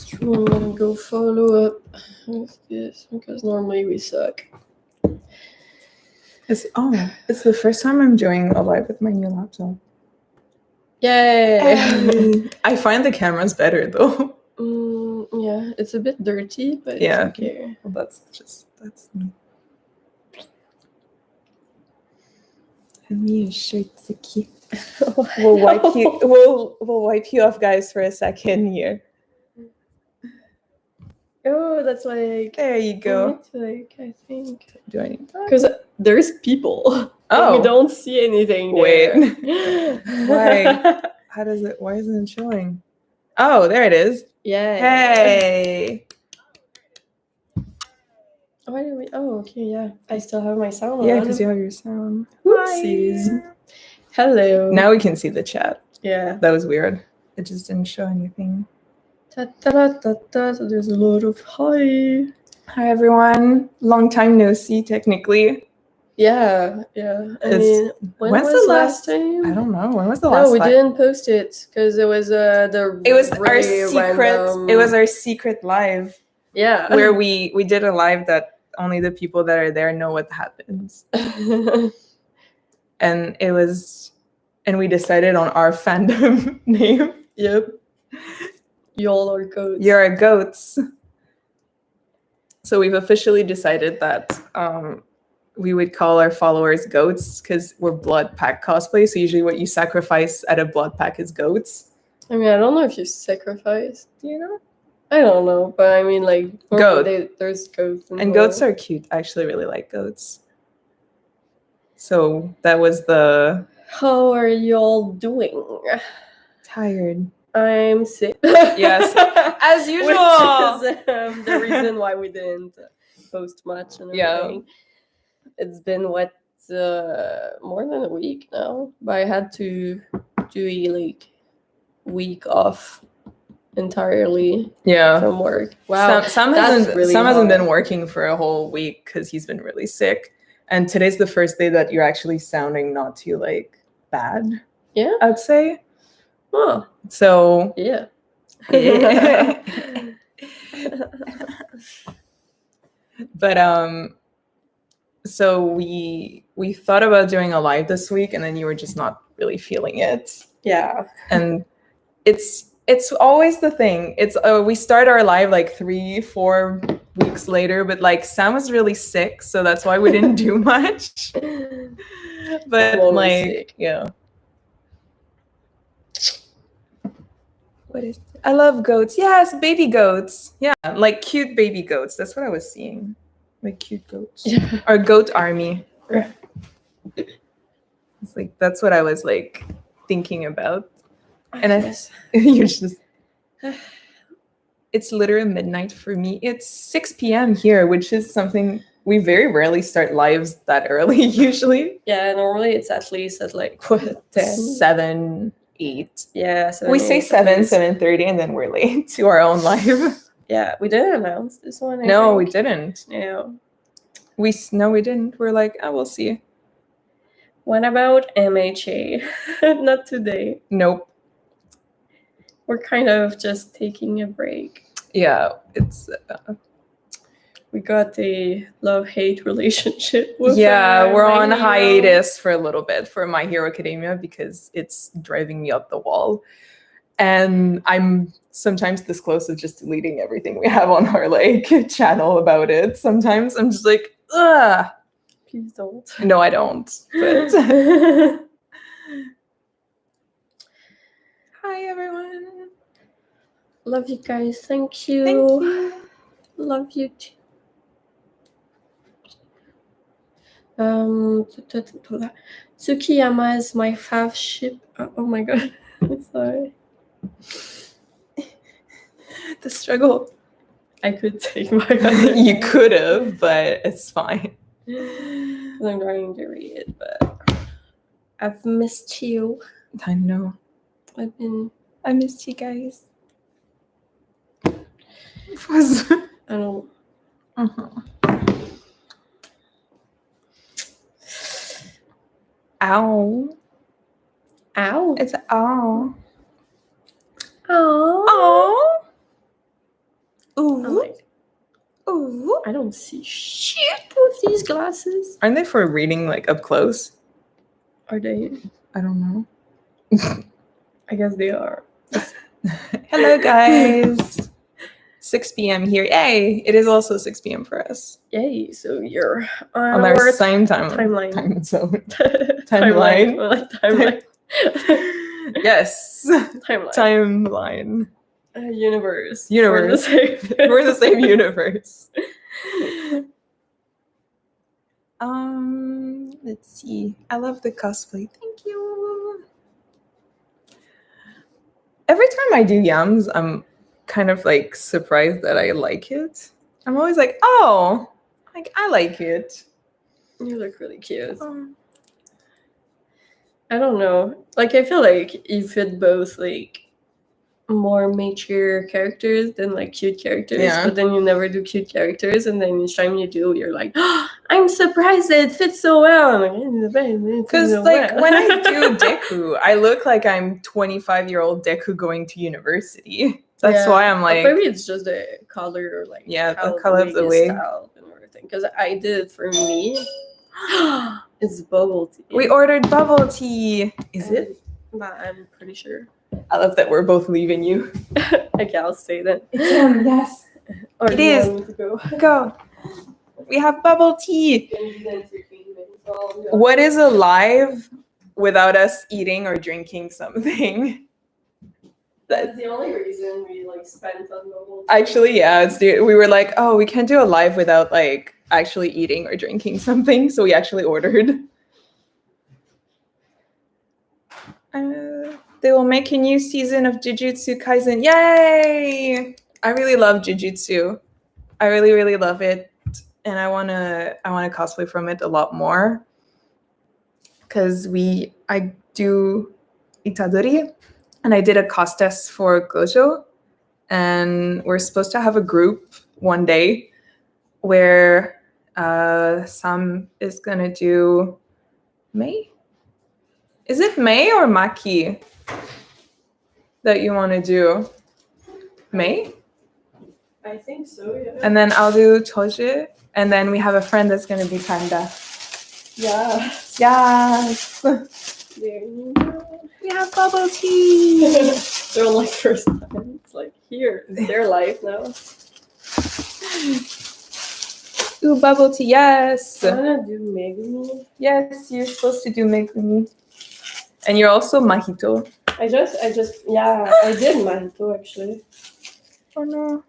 true. I'm gonna go follow up with this because normally we suck. It's the first time I'm doing a live with my new laptop. Yay! I find the cameras better though. Yeah, it's a bit dirty, but Yeah. it's okay. Well, that's me. And me a shirt, Suki. We'll wipe you. We'll wipe you off, guys, for a second here. Oh, that's like. There you go. Like I think. Do I need that? Because there's people. Oh. We don't see anything. Wait. There. Why? Why isn't it showing? Oh, there it is. Yeah. Hey. Why do we? Oh, okay, yeah. I still have my sound on. Yeah, because you have your sound. Oopsies. Hi. Hello. Now we can see the chat. Yeah. That was weird. It just didn't show anything. So there's a lot of hi. Hi, everyone. Long time no see, technically. Yeah. I mean, when's was the last time? I don't know. When was the last No, we time? didn't post it because it was It was our secret. random... It was our secret live. Yeah. Where we did a live that only the people that are there know what happens. And it was, and we decided on our fandom name. Yep. Y'all are goats. You're our goats. So we've officially decided that we would call our followers goats because we're blood pack cosplay. So usually what you sacrifice at a blood pack is goats. I mean, I don't know if you sacrifice. Do you know? I don't know, but I mean, like, there's goats. And goats are cute. I actually really like goats. So that was the... How are y'all doing? Tired. I'm sick. Yes, as usual. Which is the reason why we didn't post much. And everything. It's been more than a week now, but I had to do a week off entirely from work. Wow. Sam hasn't been working for a whole week because he's been really sick. And today's the first day that you're actually sounding not too bad. Yeah, I'd say. Oh. So yeah. But so we thought about doing a live this week, and then you were just not really feeling it. Yeah. And it's always the thing. It's we start our live 3-4 weeks later, but Sam was really sick, so that's why we didn't do much. But yeah. What is it? I love goats. Yes, baby goats. Yeah, cute baby goats. That's what I was seeing. Cute goats. Yeah. Our goat army. It's that's what I was thinking about. And you're just... It's literally midnight for me. It's 6 p.m. here, which is something we very rarely start lives that early usually. Yeah, normally it's at least at 10? 7, 8. Yeah, 7, we say 7:30, and then we're late to our own live. Yeah, we didn't announce this one. I think. We didn't. Yeah. We didn't. We're we'll see. What about MHA? Not today. Nope. We're kind of just taking a break. Yeah, it's... we got a love-hate relationship with we're on hiatus for a little bit for My Hero Academia because it's driving me up the wall. And I'm sometimes this close of just deleting everything we have on our channel about it. Sometimes I'm just ugh. Please don't. No, I don't. But hi, everyone. Love you guys. Thank you. Thank you. Love you too. Tsukiyama is my fav ship. Oh my god. Sorry. The struggle. I could take my You could have, but it's fine. I'm trying to read it, but I've missed you. I know. I missed you guys. I don't. Ow. Ow. It's ow. Oh. Oh. Ooh. I'm like, Ooh. I don't see shit with these glasses. Aren't they for reading like up close? Are they? I don't know. I guess they are. Hello, guys. 6 p.m. here. Yay! It is also 6 p.m. for us. Yay! So you're On our same timeline. Time zone. Timeline. Timeline. Yes. Timeline. Universe. We're the same universe. Let's see. I love the cosplay. Thank you. Every time I do yams, I'm kind of like surprised that I like it. I'm always like, oh, like I like it. You look really cute. I don't know. Like I feel like you fit both like more mature characters than like cute characters, but then you never do cute characters, and then each time you do, you're like, oh, I'm surprised that it fits so well. Because like when I do Deku, I look like I'm 25-year-old Deku going to university. That's why I'm like, maybe it's just the color or like the color of the wig style and everything. Because I did it for me. It's bubble tea. We ordered bubble tea. Is it? I'm pretty sure. I love that we're both leaving you. Okay, I'll say that. Yes. Or it is. Go. We have bubble tea. What is alive without us eating or drinking something? That's the only reason we like spent on bubble tea. Actually, yeah, we were like, oh, we can't do a live without like actually eating or drinking something, so we actually ordered. They will make a new season of Jujutsu Kaisen. Yay! I really love Jujutsu. I really, really love it, and I wanna cosplay from it a lot more. Cause I do Itadori, and I did a cos test for Gojo, and we're supposed to have a group one day where Sam is gonna do Mei. Is it Mei or Maki that you want to do? Mei? I think so, yeah. And then I'll do Toji, and then we have a friend that's gonna be Panda. Yeah. Yes. There you go. We have bubble tea. They're like first time. It's like here, it's their life now. Ooh, bubble tea, yes. I wanna do Megumi. Yes, you're supposed to do Megumi. And you're also Mahito. I just I did Mahito actually. Oh no.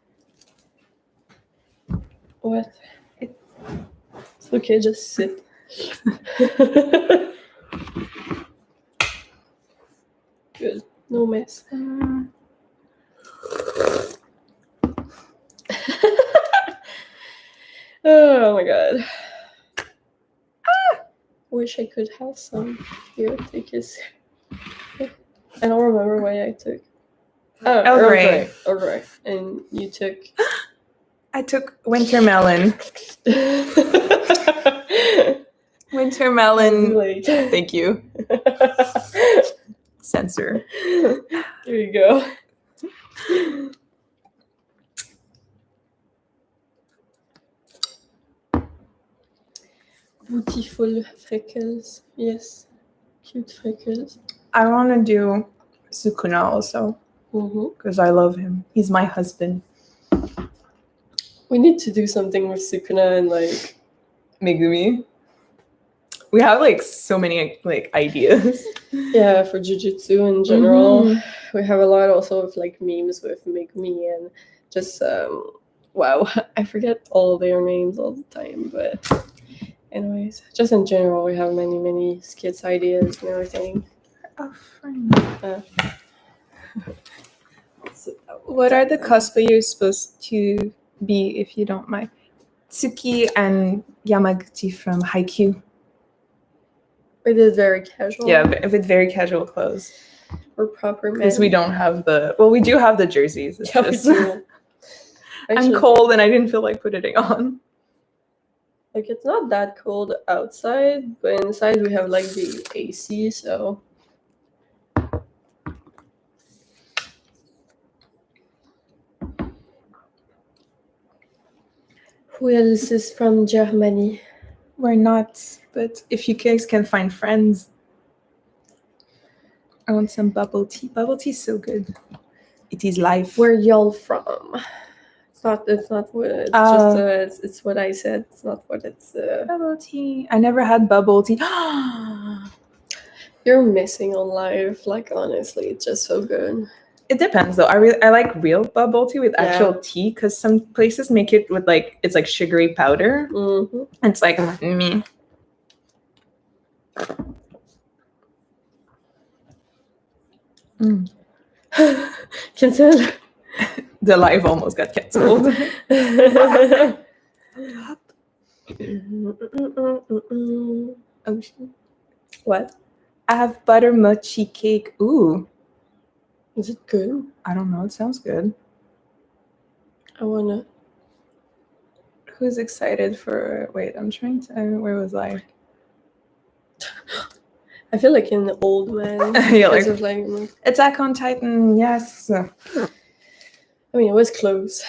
What? It's okay, just sit. Good. No mess. Oh my god. Wish I could have some. Here, take a sip. I don't remember what I took. Oh, Earl Grey. And you took? I took winter melon. Winter melon. Thank you. Censor. There you go. Beautiful freckles. Yes. Cute freckles. I want to do Sukuna also. Because I love him. He's my husband. We need to do something with Sukuna and like Megumi. We have like so many like ideas. Yeah, for Jujutsu in general. We have a lot also of like memes with Megumi and just wow, I forget all their names all the time, but anyways, just in general we have many skits ideas and everything. What are the cosplayers supposed to be, if you don't mind? Tsuki and Yamaguchi from Haikyuu. We did very casual. Yeah, with very casual clothes. We're proper men. Because we don't have we do have the jerseys. It's just, we do. I'm cold and I didn't feel like putting it on. Like it's not that cold outside, but inside we have like the AC, so. Who else is from Germany? We're not, but if you guys can find friends, I want some bubble tea. Bubble tea is so good. It is life. Where y'all from? It's not what it's just it's what I said. It's not what it's bubble tea. I never had bubble tea. You're missing on life. Like honestly, it's just so good. It depends though. I like real bubble tea with actual tea because some places make it with like it's like sugary powder. Mm-hmm. It's like me. Cancel. The live almost got canceled. Oh shit. What? I have butter mochi cake. Ooh. Is it good? I don't know. It sounds good. I wanna. Who's excited for? Wait, I'm trying to. Where was I? I feel like an old man. Yeah, like, Attack on Titan. Yes. I mean, it was close.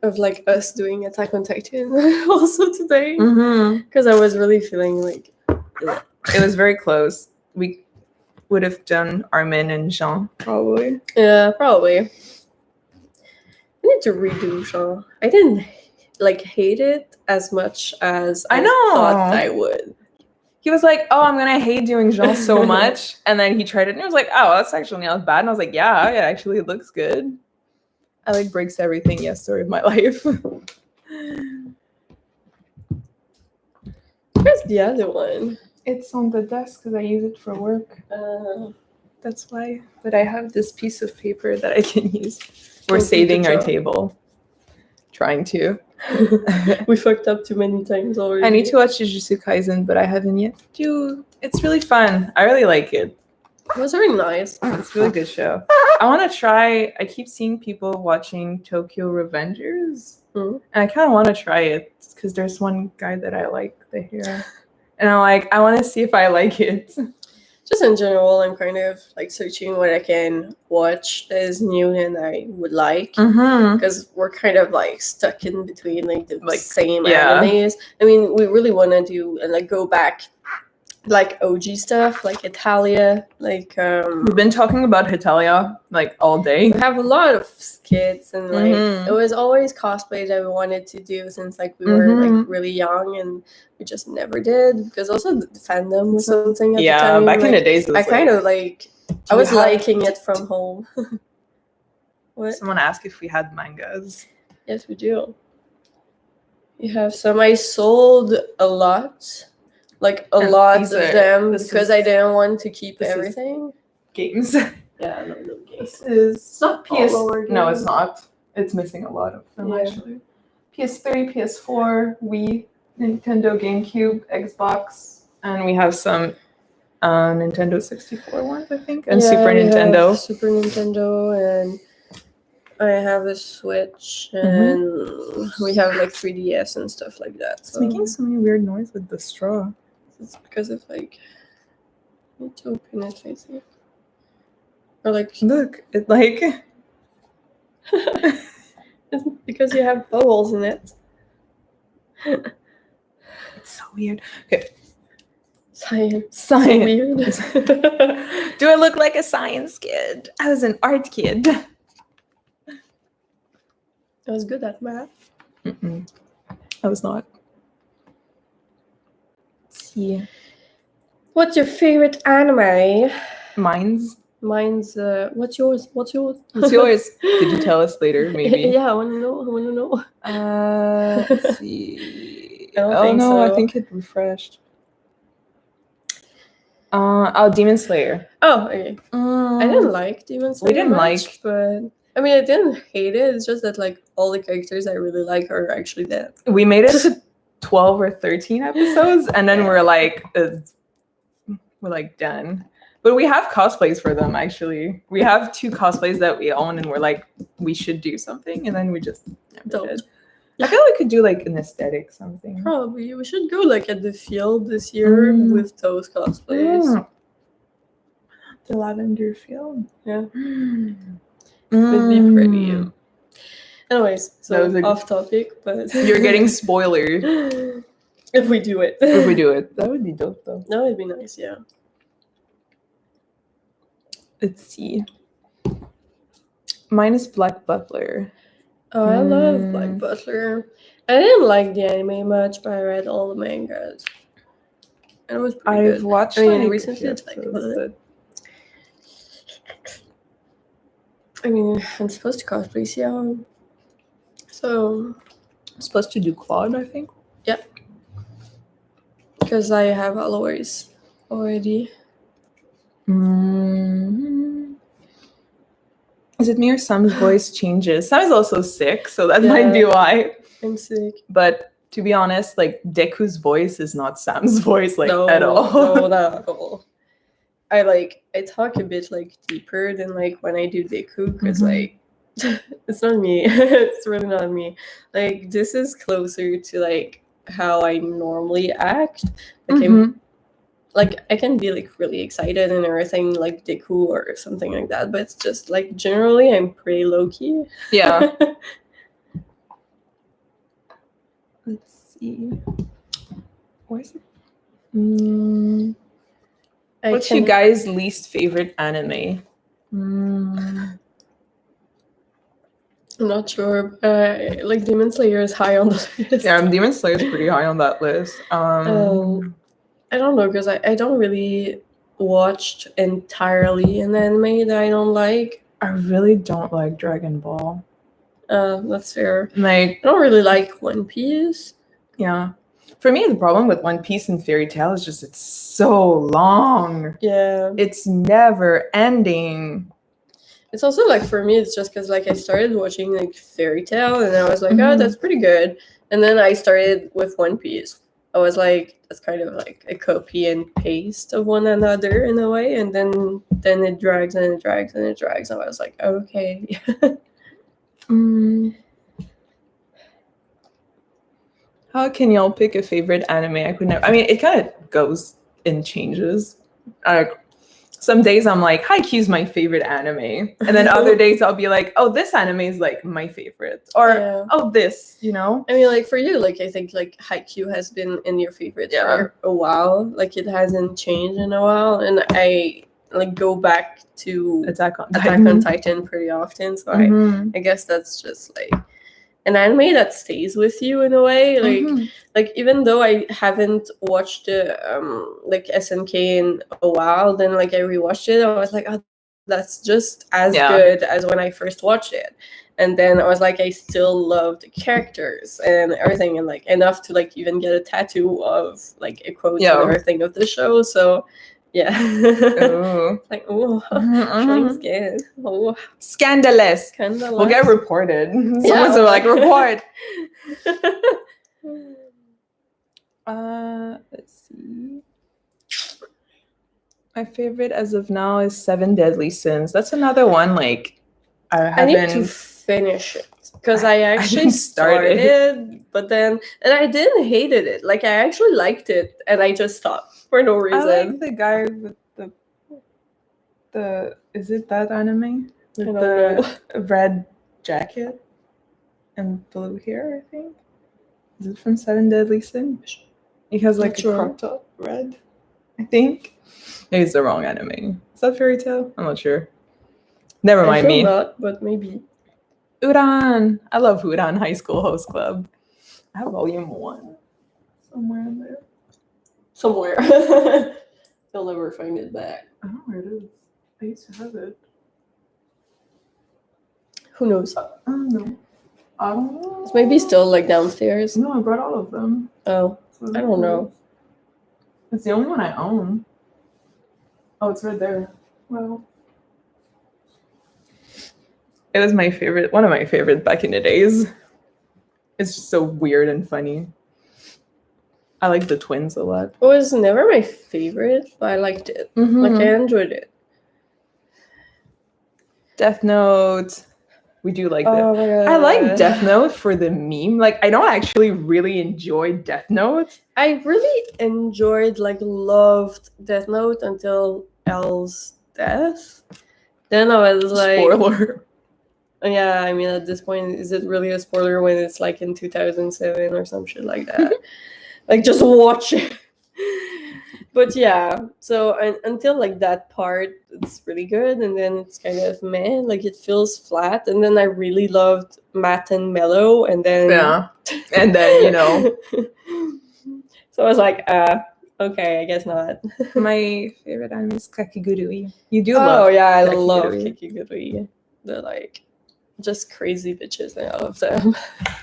Of like us doing Attack on Titan also today, because I was really feeling like it was very close. We would have done Armin and Jean probably. Yeah, probably. I need to redo Jean. I didn't like hate it as much as I thought I would. He was like, "Oh, I'm gonna hate doing Jean so much," and then he tried it and he was like, "Oh, that's actually not bad." And I was like, "Yeah, it actually looks good." I like breaks everything. Yes, story of my life. Where's the other one? It's on the desk because I use it for work. That's why. But I have this piece of paper that I can use. We're saving our table. Trying to. We fucked up too many times already. I need to watch Jujutsu Kaisen, but I haven't yet. It's really fun. I really like it. It was very nice. It's a really good show. I want to try. I keep seeing people watching Tokyo Revengers, and I kind of want to try it because there's one guy that I like the hair, and I'm like, I want to see if I like it. Just in general, I'm kind of like searching what I can watch that is new and I would like, because we're kind of like stuck in between like the same animes. I mean, we really want to do and like go back. Like OG stuff, like Italia, like we've been talking about Italia like all day. We have a lot of skits and like it was always cosplay that we wanted to do since like we were like really young and we just never did because also the fandom was something at the time. Back in the days I kind of like I was liking it from home. What? Someone asked if we had mangas. Yes, we do. You have some. I sold a lot. Like a lot of them because I didn't want to keep everything. Games. Yeah, no games. It's not PS. No, it's not. It's missing a lot of them actually. PS3, PS4, Wii, Nintendo, GameCube, Xbox, and we have some Nintendo 64 ones, I think, and Super Nintendo. Super Nintendo, and I have a Switch, and we have like 3DS and stuff like that. It's making so many weird noise with the straw. It's because of like I need to open it, I think. Or like look, it like it's because you have bubbles in it. It's so weird. Okay. Science. So weird. Do I look like a science kid? I was an art kid. I was good at math. I was not. Yeah. What's your favorite anime? Mine's. What's yours? What's yours? Could you tell us later, maybe? Yeah, I want to know. Let's see. I think it refreshed. Demon Slayer. Oh, okay. I didn't like Demon Slayer. We didn't like, but I mean, I didn't hate it. It's just that like all the characters I really like are actually dead. We made it to 12 or 13 episodes, and then we're like done. But we have cosplays for them, actually. We have 2 cosplays that we own, and we're like, we should do something, and then we just never did. I feel we could do like an aesthetic something. Probably. We should go like at the field this year with those cosplays. The lavender field. Yeah. Would be pretty. Anyways, so off topic, but you're getting spoiler. If we do it. If we do it. That would be dope though. That would be nice, yeah. Let's see. Mine is Black Butler. Oh, I love Black Butler. I didn't like the anime much, but I read all the mangas. And it was pretty good. I've watched recently it's like I'm supposed to cosplay Xiao. So I'm supposed to do Claude, I think. Yep. Because I have Aloys already. Is it me or Sam's voice changes? Sam is also sick, so that might be why. I'm sick. But to be honest, like Deku's voice is not Sam's voice, like at all. No, not at all. I talk a bit like deeper than like when I do Deku, because like it's not me. It's really not me. Like this is closer to like how I normally act. Like I can be like really excited and everything like Deku or something like that, but it's just like generally I'm pretty low key. Yeah. Let's see. Where is it? What's your guys' least favorite anime? I'm not sure. Like Demon Slayer is high on the list. Yeah, Demon Slayer is pretty high on that list. I don't know, because I don't really watch entirely an anime that I don't like. I really don't like Dragon Ball. That's fair. Like, I don't really like One Piece. Yeah. For me, the problem with One Piece and Fairy Tail is just it's so long. Yeah. It's never ending. It's also like for me, it's just because like I started watching like Fairy Tail and I was like, oh, that's pretty good. And then I started with One Piece. I was like, that's kind of like a copy and paste of one another in a way. And then it drags and it drags and it drags. And I was like, okay. How can y'all pick a favorite anime? I could never. I mean, it kind of goes and changes. Some days I'm like, Haikyuu's my favorite anime, and then other days I'll be like, oh, this anime is like my favorite, or oh, this, you know. I mean, like for you, like I think like Haikyuu has been in your favorite for a while. Like it hasn't changed in a while, and I like go back to Attack on Titan pretty often. So I guess that's just like an anime that stays with you in a way. Like even though I haven't watched like SNK in a while, then like I rewatched it, I was like, oh, that's just as good as when I first watched it. And then I was like, I still love the characters and everything, and like enough to like even get a tattoo of like a quote and everything of the show. So yeah. Like, showing skin. Oh. Scandalous. We'll get reported. Someone's like, report. Let's see. My favorite as of now is Seven Deadly Sins. That's another one, like, I need to finish it. Because I actually started, but then, and I didn't hated it. Like, I actually liked it, and I just stopped for no reason. I like the guy with the is it that anime? With the red jacket and blue hair, I think. Is it from Seven Deadly Sins? He has like a crop top red, I think. Maybe it's the wrong anime. Is that Fairy Tail? I'm not sure. Never mind me. Not, but maybe. Uran. I love Uran High School Host Club. I have volume 1 somewhere in there. Somewhere. You'll never find it back. I don't know where it is. I used to have it. Who knows? I don't know. It's maybe still like downstairs. No, I brought all of them. Oh, so I don't know. It's the only one I own. Oh, it's right there. Well, it was my favorite. One of my favorites back in the days. It's just so weird and funny. I like the twins a lot. It was never my favorite, but I liked it. Like I enjoyed it. Death Note. We do like that. I like Death Note for the meme. Like I don't actually really enjoy Death Note. I really enjoyed, like loved Death Note until L's death. Then I was like, spoiler. Yeah, I mean, at this point, is it really a spoiler when it's like in 2007 or some shit like that? Like, just watch it. But yeah, so until like that part, it's really good, and then it's kind of meh, like it feels flat. And then I really loved Matt and Mellow, and then and then, you know. So I was like, okay, I guess not. My favorite anime is Kakigurui. You do Oh love yeah, I Kakigurui. love Kakigurui. They're like just crazy bitches, and I love them.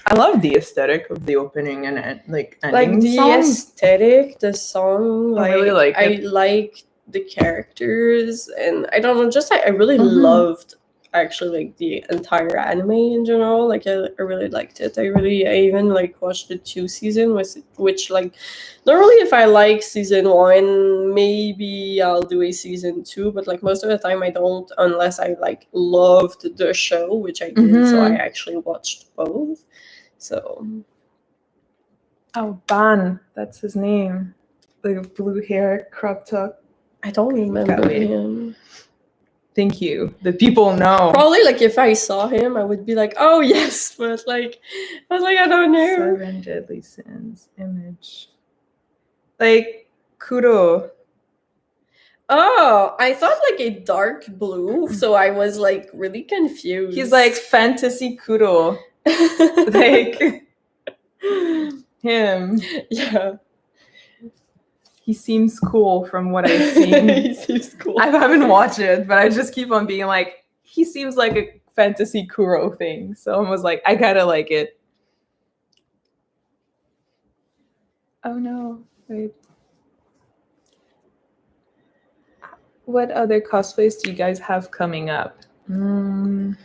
I love the aesthetic of the opening and like ending Like the songs. aesthetic, the song, I really like it. I like the characters, and I don't know, just I really loved actually like the entire anime in general. Like I really liked it. I even like watched the 2 season, which like normally if I like season 1, maybe I'll do a season 2, but like most of the time I don't, unless I like loved the show, which I did. So I actually watched both. So oh, Ban, that's his name. The blue hair, crop top. I don't remember him. Thank you. The people know. Probably like if I saw him, I would be like, oh yes, but like I was like, I don't know. 7 Deadly Sins image. Like Kuro. Oh, I thought like a dark blue, so I was like really confused. He's like fantasy Kuro. Like him. Yeah. He seems cool from what I've seen. He seems cool. I haven't watched it, but I just keep on being like, he seems like a fantasy Kuro thing. So I was like, I gotta like it. Oh no. Wait. What other cosplays do you guys have coming up? Well,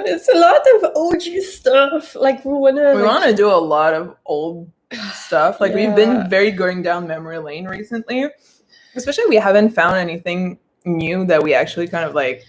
it's a lot of OG stuff. Like we wanna do a lot of old stuff. Like we've been very going down memory lane recently. Especially we haven't found anything new that we actually kind of like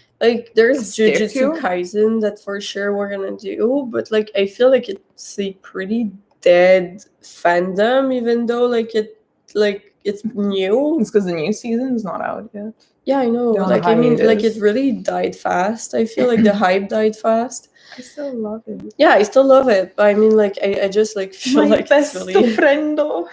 there's Jujutsu Kaisen that for sure we're gonna do, but like I feel like it's a pretty dead fandom, even though like it's new. It's because the new season is not out yet. Yeah, I know. Like I mean, like it really died fast. I feel like the hype died fast. I still love it. Yeah, I still love it, but I mean, like I just like feel like best it's really... friendo.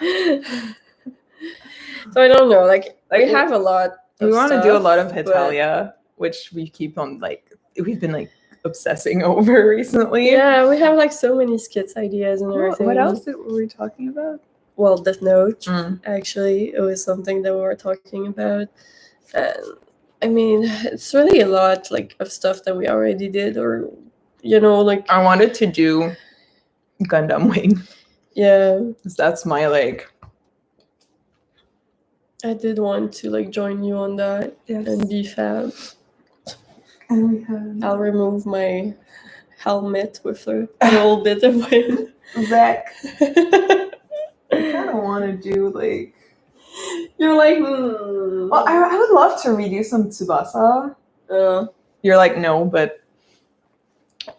So I don't know. Like we have a lot. We want to do a lot of Hetalia, which we keep on like we've been like obsessing over recently. Yeah, we have like so many skits ideas and everything. What else were we talking about? Well, Death Note. Actually, it was something that we were talking about. And I mean, it's really a lot like of stuff that we already did, or you know, like I wanted to do Gundam Wing. Yeah, that's my like. I did want to like join you on that and be fab. I'll remove my helmet with a little bit of wind. Wreck. I kind of want to do like. You're like, Well, I would love to redo some Tsubasa. You're like, no, but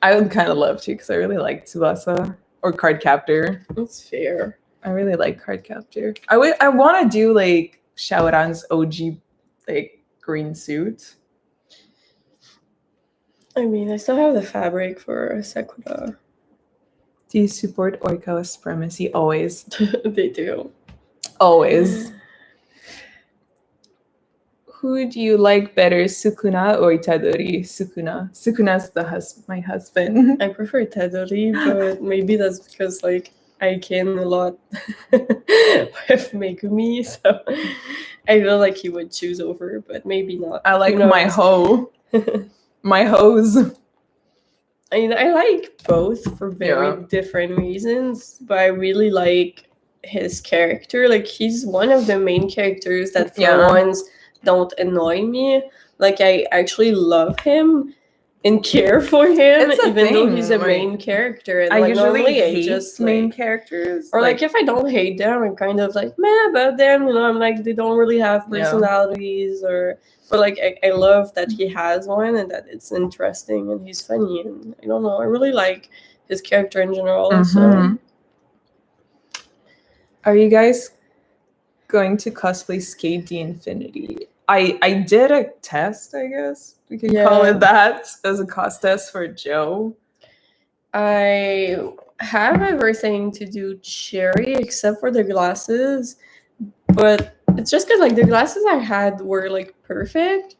I would kind of love to because I really like Tsubasa or Card Captor. That's fair. I really like Card Captor. I want to do like Shaoran's OG like green suit. I mean, I still have the fabric for Sakura. Do you support Oikawa supremacy? Always. They do. Always. Who do you like better, Sukuna or Itadori? Sukuna. Sukuna's my husband. I prefer Itadori, but maybe that's because like I can a lot with Megumi, so I feel like he would choose over, but maybe not. I like my hoe. My hose. I mean, I like both for very different reasons, but I really like his character. Like he's one of the main characters that for once don't annoy me. Like I actually love him and care for him, even though he's a main character. And I like usually normally hate I just main characters. Or like if I don't hate them, I'm kind of like meh about them. You know, I'm like they don't really have personalities or like I love that he has one and that it's interesting and he's funny and I don't know. I really like his character in general. So, are you guys going to cosplay Skate the Infinity? I did a test, I guess we can call it that, as a cost test for Joe. I have everything to do cherry except for the glasses, but it's just because like the glasses I had were like perfect,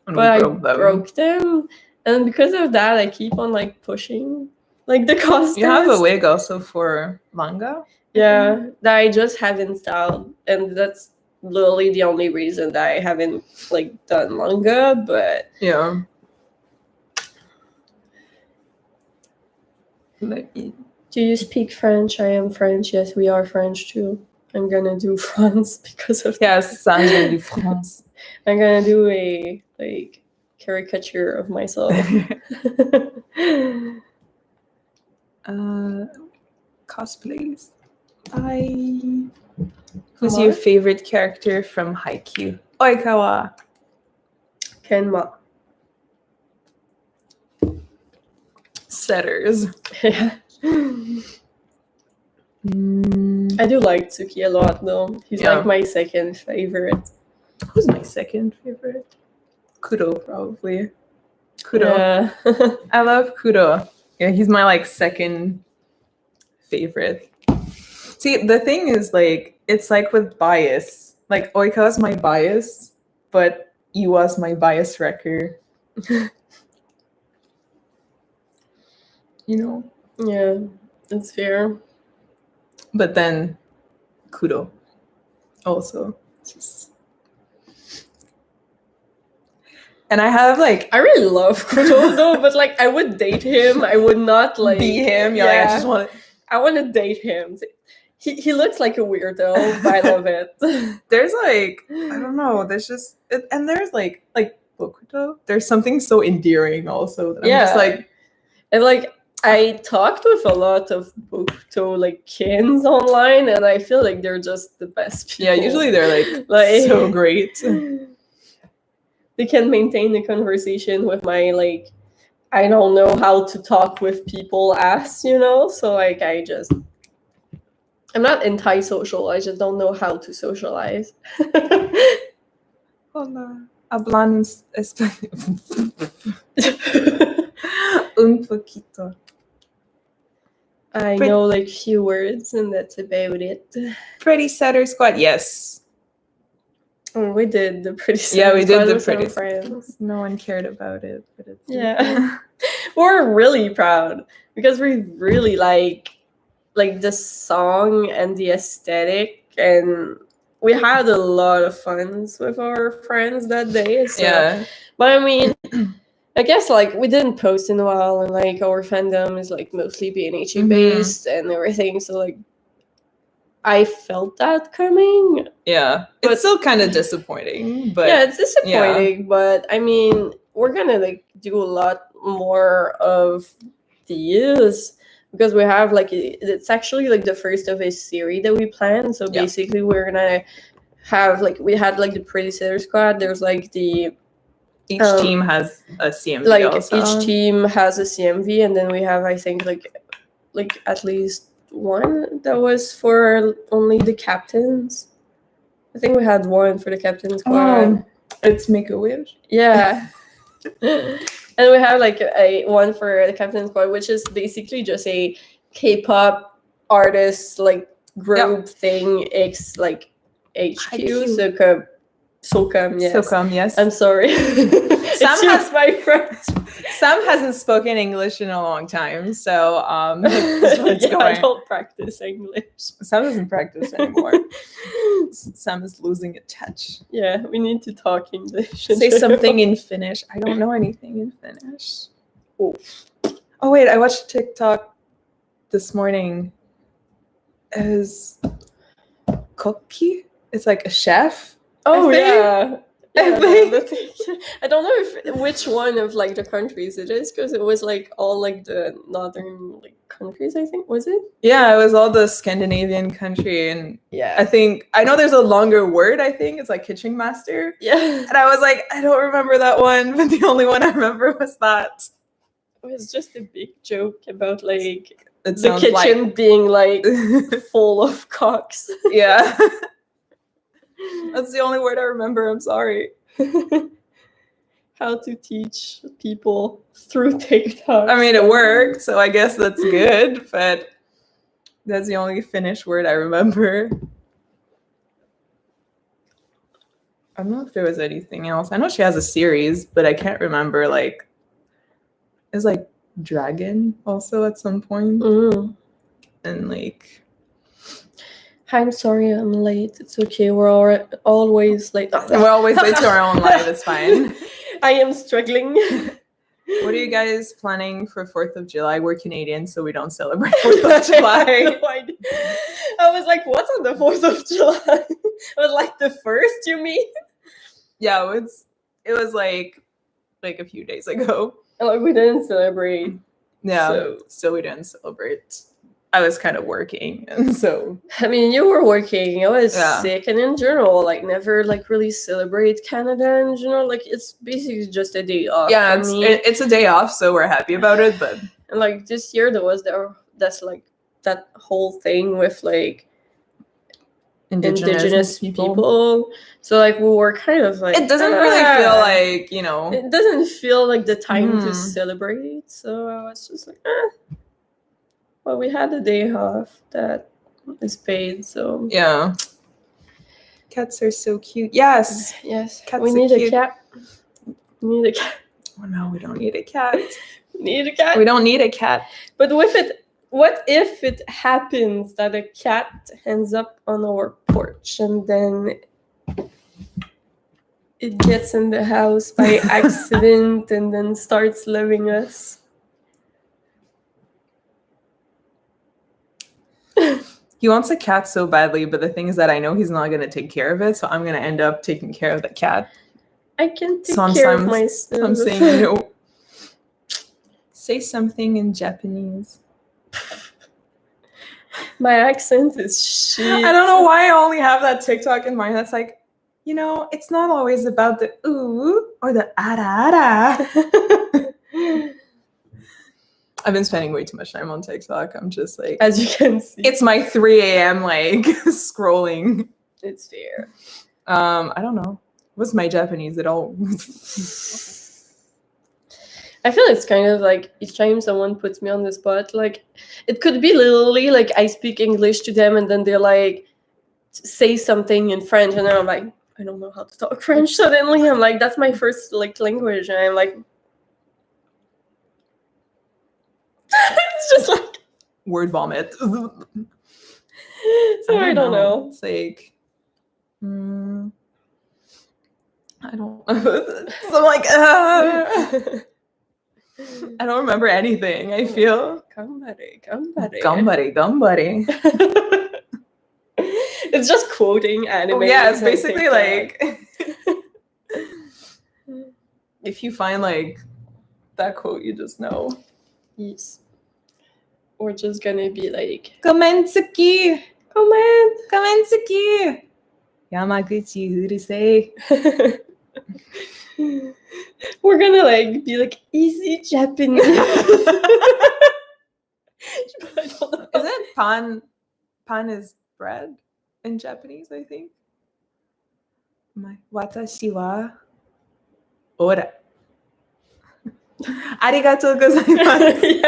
but I broke them, and because of that, I keep on like pushing like the cost. You have a wig also for Manga. Yeah, that I just have installed, and that's literally the only reason that I haven't like done Manga. But yeah. Do you speak French? I am French. Yes, we are French too. I'm gonna do France because of yes, I'm gonna do France. I'm gonna do a like caricature of myself. Cosplays. Who's your favorite character from Haikyuu? Oikawa. Kenma. Setters. Yeah. I do like Tsuki a lot though. He's like my second favorite. Who's my second favorite? Kudo, probably. Kudo. Yeah. I love Kudo. Yeah, he's my like second favorite. See, the thing is like it's like with bias. Like Oikawa's my bias, but Iwa's my bias wrecker. You know? Yeah, that's fair. But then Kudo also. And I have like I really love Kudo though, but like I would date him. I would not like be him. Yeah, like, I just want to. I want to date him. He looks like a weirdo, but I love it. There's like I don't know. There's just and there's like Bokuto. There's something so endearing also. That I'm just like and like I talked with a lot of Bokuto like kins online, and I feel like they're just the best people. Yeah, usually they're like so great. They can maintain the conversation with my like I don't know how to talk with people ass, you know? So like I'm not anti-social, I just don't know how to socialize. Hola. Hablamos español. Un poquito. I know like few words and that's about it. Pretty Setter Squad, yes. Oh, we did the Pretty Setter we Squad did the with Pretty some friends. No one cared about it, but it's We're really proud because we really like the song and the aesthetic, and we had a lot of fun with our friends that day. So. But I mean, I guess like we didn't post in a while, and like our fandom is like mostly BNH based and everything. So like, I felt that coming. Yeah, but it's still kind of disappointing. But yeah, it's disappointing. Yeah. But I mean, we're gonna like do a lot more of these because we have like it's actually like the first of a series that we planned. So basically, we're gonna have like we had like the Pretty Setter Squad. There's like the each team has a CMV. Like also. Each team has a CMV, and then we have I think like at least one that was for only the captains. I think we had one for the captain's squad. It's Make-A-Wish. Yeah. And we have like a one for the captain's squad, which is basically just a K-pop artist like group thing. It's like HQ. Sokam, yes. Sokam, yes. I'm sorry. Sam hasn't spoken English in a long time, so I don't practice English. Sam doesn't practice anymore. Sam is losing a touch. Yeah, we need to talk English. Say something in Finnish. I don't know anything in Finnish. Oh wait, I watched TikTok this morning. It was Kokki. It's like a chef. Oh yeah. I don't know which one of like the countries it is because it was like all like the northern like countries. I think was it? Yeah, it was all the Scandinavian country, and I know there's a longer word. I think it's like kitchen master. Yeah, and I was like, I don't remember that one, but the only one I remember was that. It was just a big joke about like the kitchen being like full of cocks. Yeah. That's the only word I remember. I'm sorry. How to teach people through TikTok. I mean, it worked, so I guess that's good, but that's the only Finnish word I remember. I don't know if there was anything else. I know she has a series, but I can't remember, like, it's like Dragon also at some point. And like, I'm sorry I'm late. It's okay. We're always late. We're always late to our own life. It's fine. I am struggling. What are you guys planning for 4th of July? We're Canadian, so we don't celebrate 4th of July. No idea. I was like, what's on the 4th of July? It was like the 1st, you mean? Yeah, it was like a few days ago. Like, we didn't celebrate. Yeah, so we didn't celebrate. I was kind of working, and so I mean, you were working. I was sick, and in general, like, never like really celebrate Canada in general. Like, it's basically just a day off. Yeah, it's a day off, so we're happy about it. But and like this year, that's like that whole thing with like indigenous people. So like we were kind of like, it doesn't really feel like, you know, it doesn't feel like the time to celebrate. So I was just like, well, we had a day off that is paid, so yeah. Cats are so cute. Yes. Cats we need a cat. We need a cat. Oh no, we don't need a cat. We need a cat. We don't need a cat. But what if it happens that a cat ends up on our porch and then it gets in the house by accident and then starts loving us? He wants a cat so badly, but the thing is that I know he's not going to take care of it, so I'm going to end up taking care of the cat. I can take care of myself. I'm saying, you know, say something in Japanese. My accent is shit. I don't know why I only have that TikTok in mind. That's like, you know, it's not always about the ooh or the ara ara. I've been spending way too much time on TikTok. I'm just like, as you can see, it's my 3 a.m. like scrolling. It's fair. I don't know. What's my Japanese at all? I feel it's kind of like each time someone puts me on the spot, like it could be literally like I speak English to them and then they're like say something in French and then I'm like, I don't know how to talk French. Suddenly I'm like, that's my first like language and I'm like, it's just like word vomit. So I don't know. It's like, I don't know. So I'm like, I don't remember anything. I feel gambare. It's just quoting anime. Oh, yeah, it's basically like if you find like that quote, you just know. Yes. We're just gonna be like, Komentsuki! Komentsuki! Yamaguchi urusei. We're gonna like be like easy Japanese. I don't know. Isn't pan is bread in Japanese, I think? Watashi wa ora. Arigatou gozaimasu.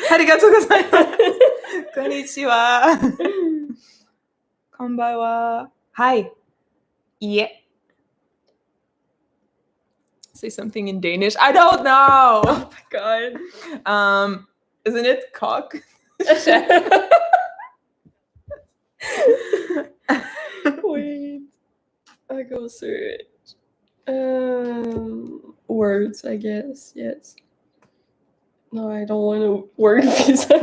Arigatou gozaimasu. Konnichiwa. Konbanwa. Hi. Yeah. Say something in Danish. I don't know. Oh my god. Isn't it cock? Wait. I go through it. Words, I guess. Yes. No, I don't want a word visa.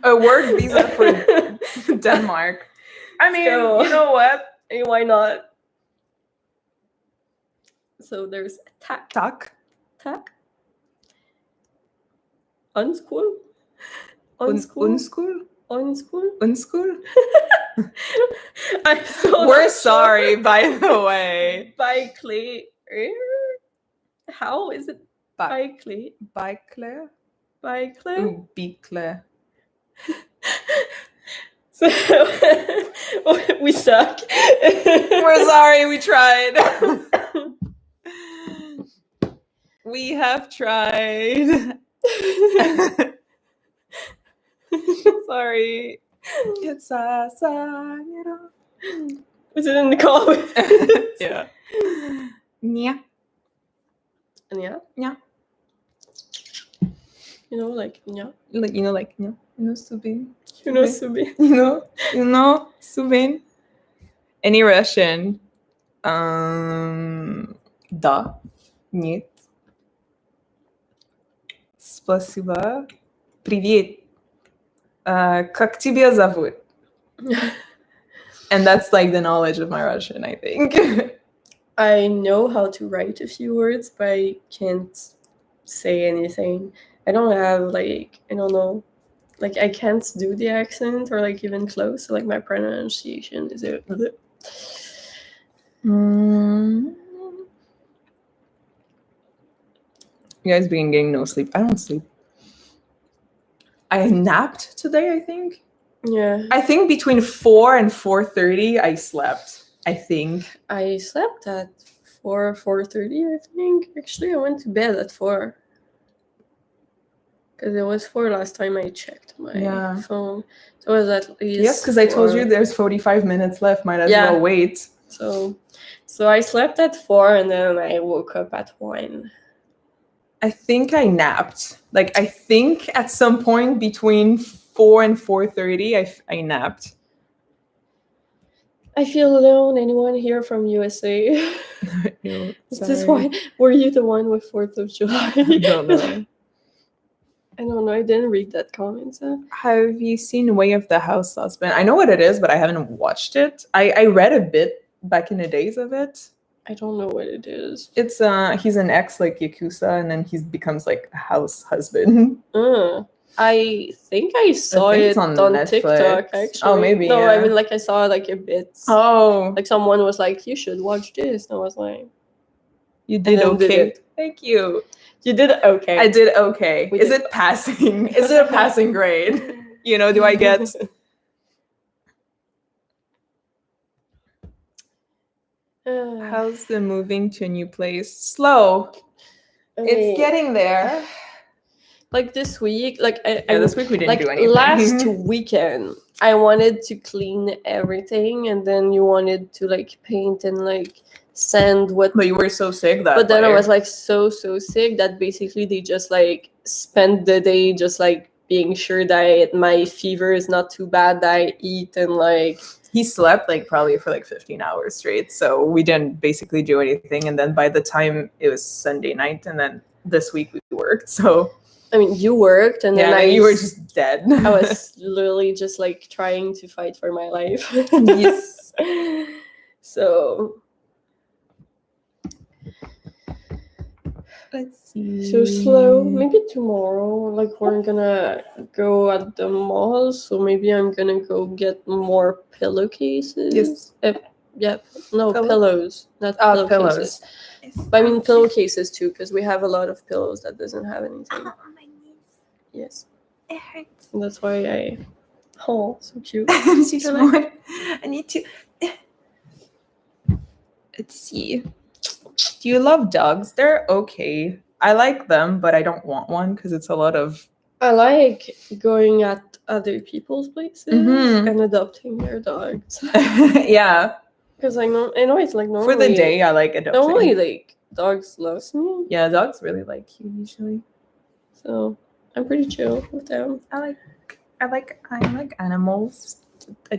A word visa for Denmark. I mean, you know what? Hey, why not? So there's tack. Unschool. We're sorry, by the way. By Clay. How is it? By Clay. By Claire. By Claire. Be Claire. So we suck. We're sorry, we tried. We have tried. Sorry. It's you know. Was it in the comments? Yeah. Yeah. And yeah. Yeah. You know, like yeah. Like Subin. You know, Subi. You know, Subin. Any Russian? Да. Нет. Спасибо. Привет. Как тебя зовут? And that's like the knowledge of my Russian, I think. I know how to write a few words, but I can't say anything. I don't have like, I don't know, like I can't do the accent or like even close. So like my pronunciation is a. You guys been getting no sleep. I don't sleep. I napped today, I think. Yeah. I think between 4 and 4:30 I slept. I think. I slept at 4:30, I think. Actually, I went to bed at 4. Because it was 4 last time I checked my phone. So it was at least. Yes, because I told you there's 45 minutes left. Might as well wait. So I slept at 4 and then I woke up at 1. I think I napped. Like I think at some point between 4 and 4:30 I napped. I feel alone. Anyone here from USA? No, is this why? Were you the one with 4th of July? I don't know. I don't know. I didn't read that comment. Have you seen Way of the House Husband? I know what it is, but I haven't watched it. I read a bit back in the days of it. I don't know what it is. It's he's an ex like Yakuza, and then he becomes like a house husband. I think I saw it on TikTok actually. Oh, maybe. No, I mean like I saw like a bit. Oh, like someone was like, "You should watch this," and I was like, "You did okay." Thank you. You did okay. I did okay. Is it passing? Is it a passing grade? You know, do I get? How's the moving to a new place? Slow. It's getting there. Like this week, like this week we didn't do anything. Last weekend, I wanted to clean everything, and then you wanted to like paint and like sand what. But you were so sick that. But then I was like so sick that basically they just like spent the day just like being sure that my fever is not too bad, that I eat and like. He slept like probably for like 15 hours straight, so we didn't basically do anything. And then by the time it was Sunday night, and then this week we worked. So I mean, you worked, and then you were just dead. I was literally just like trying to fight for my life. Yes. So let's see. So slow. Maybe tomorrow, like we're gonna go at the mall. So maybe I'm gonna go get more pillowcases. Yes. Pillows, not pillowcases. But I mean pillowcases too, because we have a lot of pillows that doesn't have anything. Oh, my knees. Yes. It hurts. And that's why I. Oh, so cute. I need to. Let's see. Do you love dogs? They're okay. I like them, but I don't want one because it's a lot of. I like going at other people's places and adopting their dogs. Yeah. Because I know it's like normally. For the day, I like adopting. Normally, like dogs loves me. Yeah, dogs really like you usually. So I'm pretty chill with them. I like animals. I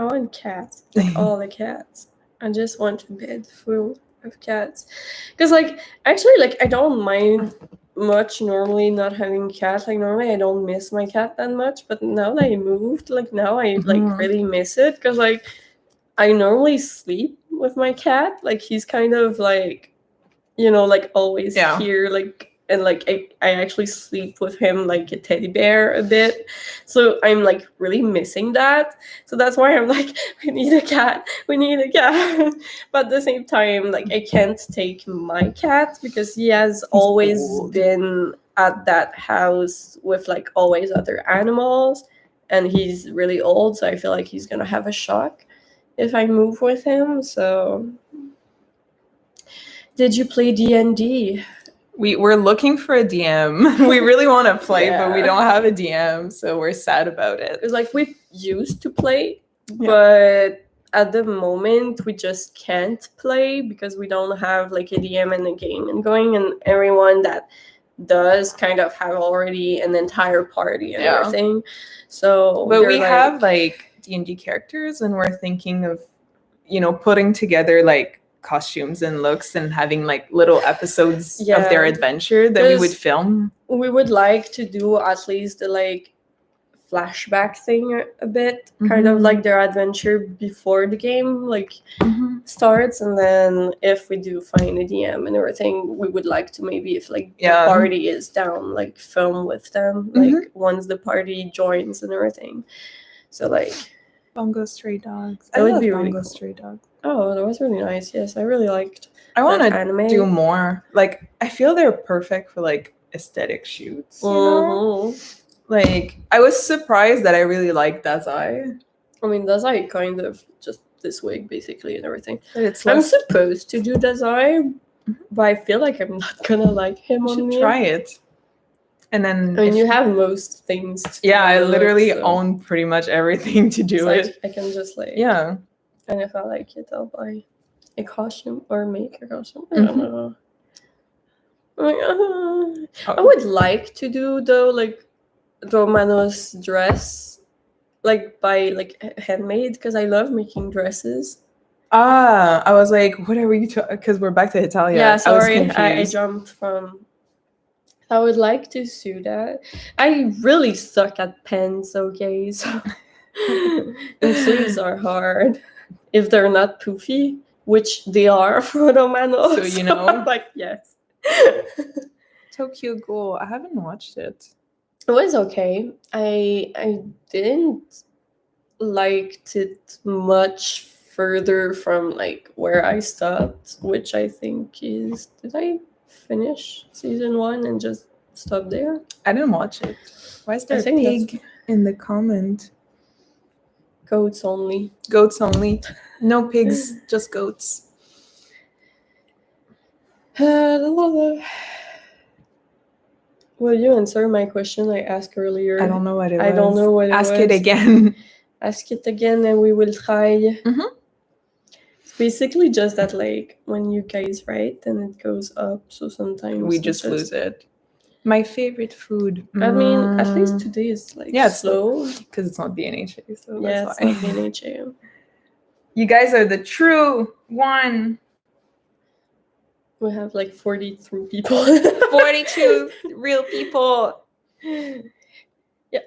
want cats. Like all the cats. I just want a bed full of cats. Because like actually like I don't mind much normally not having cats. Like normally I don't miss my cat that much, but now that I moved, like now I like really miss it. Because like I normally sleep with my cat. Like he's kind of like, you know, like always here, like. And like I actually sleep with him like a teddy bear a bit, so I'm like really missing that. So that's why I'm like, we need a cat. But at the same time, like I can't take my cat because he has always been at that house with like always other animals, and he's really old, so I feel like he's gonna have a shock if I move with him. So, did you play DnD? We're looking for a DM. We really want to play, Yeah. but we don't have a DM, so we're sad about it. It's like we used to play, but at the moment we just can't play because we don't have like a DM and a game and going, and everyone that does kind of have already an entire party and everything. So, but we have like D&D characters, and we're thinking of, you know, putting together like costumes and looks and having like little episodes of their adventure that we would film. We would like to do at least the like flashback thing a bit, kind of like their adventure before the game like starts, and then if we do find a DM and everything, we would like to maybe, if like the party is down, like film with them like once the party joins and everything. So like Bongo Stray Dogs. I love Bongo really cool. Stray Dogs. Oh, that was really nice. Yes, I really liked. I want to do more. Like, I feel they're perfect for like aesthetic shoots. You know? Like, I was surprised that I really liked Dazai. I mean, Dazai kind of just this week basically and everything. I'm supposed to do Dazai, but I feel like I'm not gonna like him on me. Try it. And then I mean, you have most things to do. I literally own pretty much everything to do it. I can just like and if I like it, I'll buy a costume or make a costume. I don't know. I would like to do though like Romano's dress, like by like handmade, because I love making dresses. I was like, what are we? Because we're back to Italia. Yeah, sorry, I jumped from. I would like to do that. I really suck at pens, okay? So and sleeves are hard if they're not poofy, which they are for Romano. So you know, I'm like yes. Tokyo Ghoul. I haven't watched it. It was okay. I didn't like it much further from like where I stopped, which I think is, did I finish season 1 and just stop there? I didn't watch it. Why is there a pig in the comment? Goats only. Goats only. No pigs, just goats. Will you answer my question I asked earlier? I don't know what it was. I don't know what it was. Ask it again. Ask it again and we will try. It's basically just that like when you guys write, then it goes up. So sometimes we just lose it. My favorite food. I mean, at least today is like slow. Because it's not BNHA. So yeah, that's it's not BNHA. You guys are the true one. We have like 43 people. 42 real people. Yeah.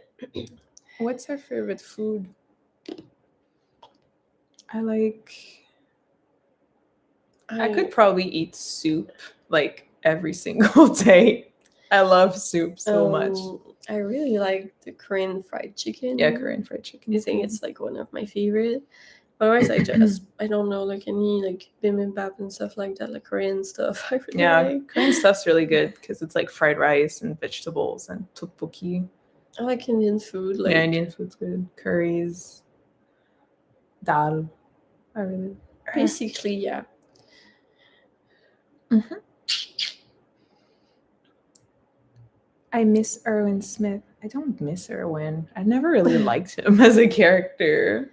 What's our favorite food? I could probably eat soup like every single day. I love soup so much. I really like the Korean fried chicken. Yeah, Korean fried chicken. I think it's like one of my favorite. Otherwise, I don't know like any like bibimbap and stuff like that, like Korean stuff. I really like. Korean stuff's really good because it's like fried rice and vegetables and tteokbokki. I like Indian food. Like Indian food's good. Curries, dal. I really basically yeah. I miss Erwin Smith. I don't miss Erwin. I never really liked him as a character.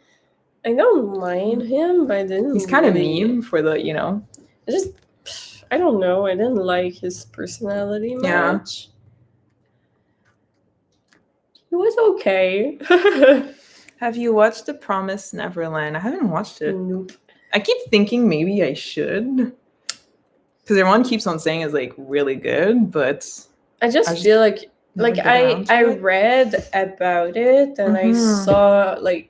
I don't mind him, but I didn't. He's kind of mean for the, you know. I don't know. I didn't like his personality much. He was okay. Have you watched The Promised Neverland? I haven't watched it. Nope. I keep thinking maybe I should. Because everyone keeps on saying it's like really good, but I just feel like I read about it and I saw like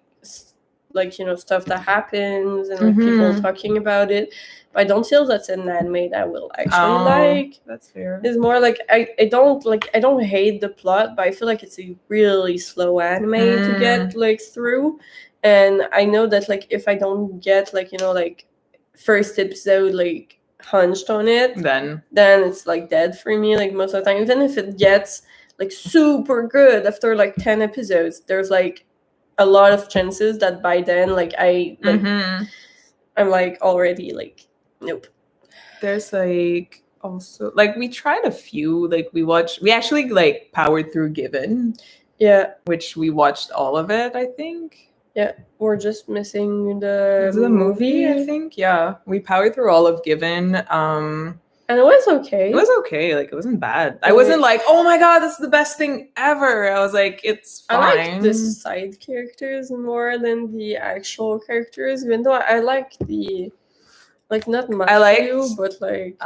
you know stuff that happens and like people talking about it, but I don't feel that's an anime that I will actually like. That's fair. It's more like I don't hate the plot, but I feel like it's a really slow anime to get like through, and I know that like if I don't get like you know like first episode like hunched on it, then it's like dead for me like most of the time. Even if it gets like super good after like 10 episodes, there's like a lot of chances that by then like I'm like already like nope. There's like also like we tried a few, like we actually like powered through Given. Yeah. Which we watched all of it, I think. Yeah. We're just missing the movie, I think. Yeah. We powered through all of Given. And it was okay. It was okay. Like, it wasn't bad. I wasn't like, oh my god, this is the best thing ever. I was like, it's fine. I like the side characters more than the actual characters, even though I like the like not much but like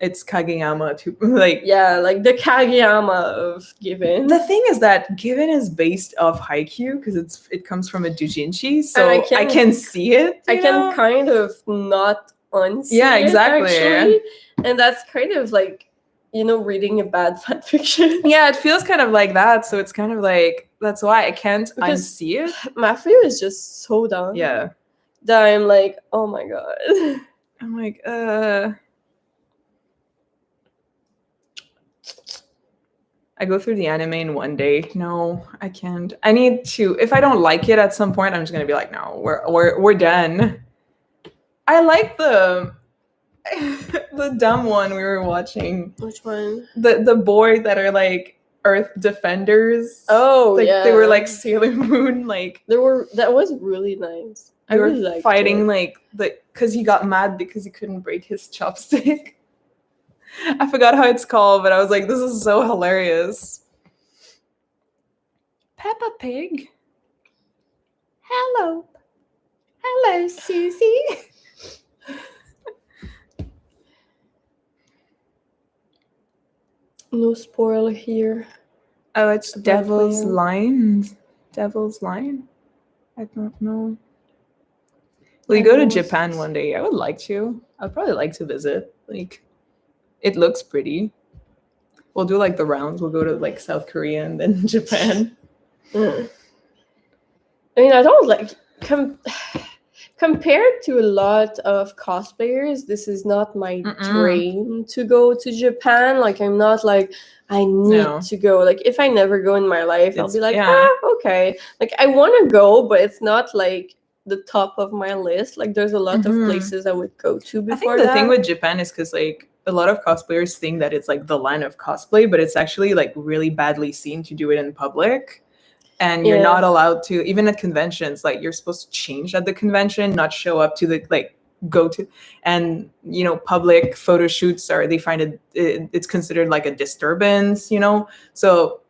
it's Kageyama too. Like, yeah, like the Kageyama of Given. The thing is that Given is based off Haikyuu because it comes from a doujinshi, so I can see it. I can kind of not unsee yeah, exactly. it, actually. And that's kind of like, reading a bad fan fiction. Yeah, it feels kind of like that. So it's kind of like, that's why I can't unsee it. Matthew is just so dumb. Yeah. That I'm like, oh my god. I'm like, I go through the anime in one day. No, I can't. I need to. If I don't like it at some point, I'm just gonna be like, no, we're done. I like the dumb one we were watching. Which one? The boy that are like Earth defenders. Oh, like, yeah. They were like Sailor Moon. Like that was really nice. I really liked fighting it. like because he got mad because he couldn't break his chopstick. I forgot how it's called, but I was like, this is so hilarious. Peppa Pig. Hello. Hello, Susie. No spoil here. Oh, it's Devil's Line. Devil's Line? I don't know. Will you go to Japan one day? I would like to. I'd probably like to visit. Like, it looks pretty. We'll do like the rounds. We'll go to like South Korea and then Japan. I mean, I don't like compared to a lot of cosplayers, this is not my dream to go to Japan. Like, I'm not like I need to go. Like, if I never go in my life, I'll be like, okay. Like, I want to go, but it's not like the top of my list. Like, there's a lot of places I would go to before. I think the thing with Japan is because like a lot of cosplayers think that it's like the land of cosplay, but it's actually like really badly seen to do it in public. And you're not allowed to, even at conventions, like you're supposed to change at the convention, not show up to the like go to, and public photo shoots they find it's considered like a disturbance, so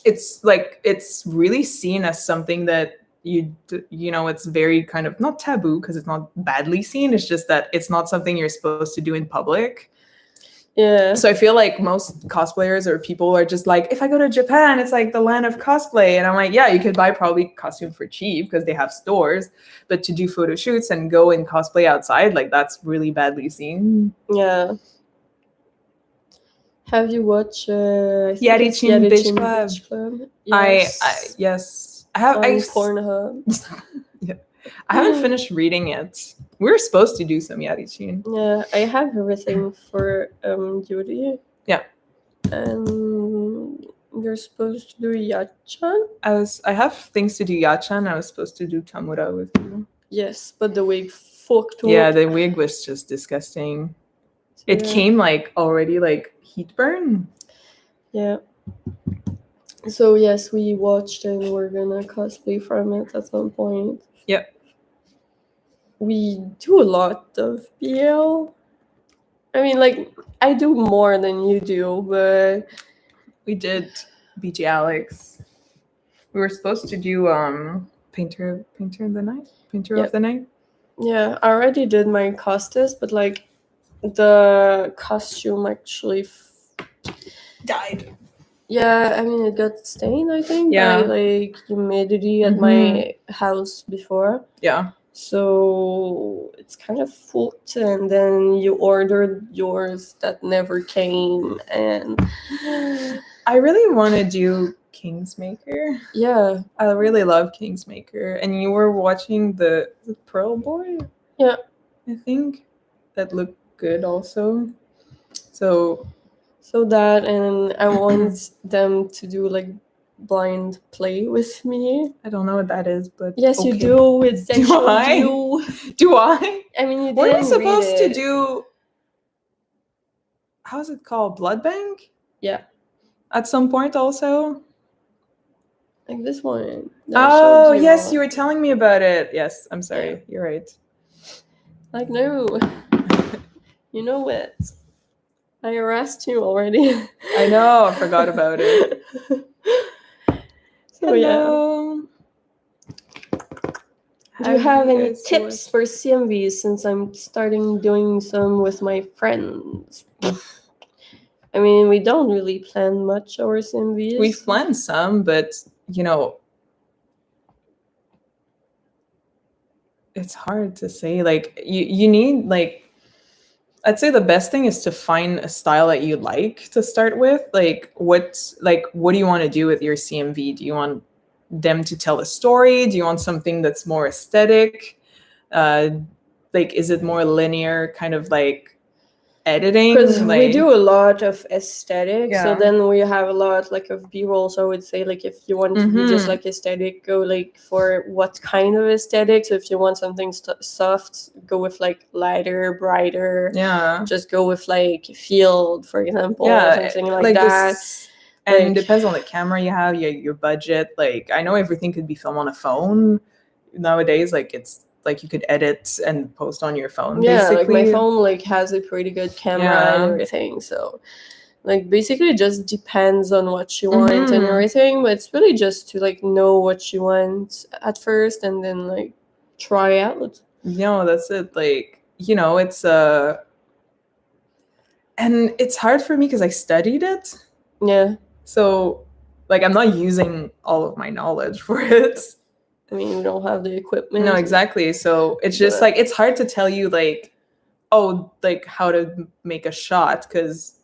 it's like it's really seen as something that it's very kind of not taboo because it's not badly seen, it's just that it's not something you're supposed to do in public. Yeah. So I feel like most cosplayers or people are just like, if I go to Japan, it's like the land of cosplay. And I'm like, yeah, you could buy probably costume for cheap because they have stores. But to do photo shoots and go and cosplay outside, like that's really badly seen. Yeah. Have you watched Yarichin Beach Club? Yes. Yes. I have. On Pornhub. Yeah. I haven't finished reading it. We're supposed to do some Yarichin. Yeah, I have everything for Yuri. Yeah. And you're supposed to do Yachan? I have things to do Yachan. I was supposed to do Tamura with you. Yes, but the wig fucked up. Yeah, the wig was just disgusting. So, it came like already like heat burn. Yeah. So yes, we watched and we're gonna cosplay from it at some point. Yep. We do a lot of BL. I mean, like, I do more than you do, but we did BG Alex. We were supposed to do Painter of the Night. Yeah, I already did my Costas, but like the costume actually died. Yeah, I mean, it got stained, I think, by like humidity at my house before. Yeah. So it's kind of fucked, and then you ordered yours that never came, and I really want to do Kingsmaker. Yeah. I really love Kingsmaker. And you were watching the Pearl Boy? Yeah. I think that looked good also. So that, and I want them to do like blind play with me. I don't know what that is, but yes, okay. you do. It's Do sexual I? you. Do I? I mean, you Weren't we didn't read supposed to it. do? How's it called? Blood bank? Yeah. At some point, also. Like this one. that I Oh showed yes, on. you were telling me about it. Yes, I'm sorry. Yeah. You're right. Like no. You know what? I harassed you already. I know. I forgot about it. So yeah. Hello. Do you have any tips for CMVs since I'm starting doing some with my friends? I mean, we don't really plan much our CMVs. We've planned some, but you know, it's hard to say. Like you need like, I'd say the best thing is to find a style that you like to start with. Like what do you want to do with your CMV? Do you want them to tell a story? Do you want something that's more aesthetic? Like is it more linear, kind of like editing? Because like, we do a lot of aesthetic, so Yeah. then we have a lot like of b-roll. So I would say like if you want to be just like aesthetic, go like for what kind of aesthetic. So if you want something soft, go with like lighter, brighter. Yeah. Just go with like field, for example, Yeah, or something like that. And Like- depends on the camera you have, your budget. Like I know everything could be filmed on a phone nowadays. Like it's like you could edit and post on your phone. Yeah, basically. like my phone like has a pretty good camera and everything. So like basically it just depends on what you want and everything. But it's really just to like know what you want at first and then like try out. No, that's it. Like, you know, it's and it's hard for me because I studied it. Yeah. So like I'm not using all of my knowledge for it. I mean, we don't have the equipment. No, exactly. So it's just like it's hard to tell you like, oh, like how to make a shot because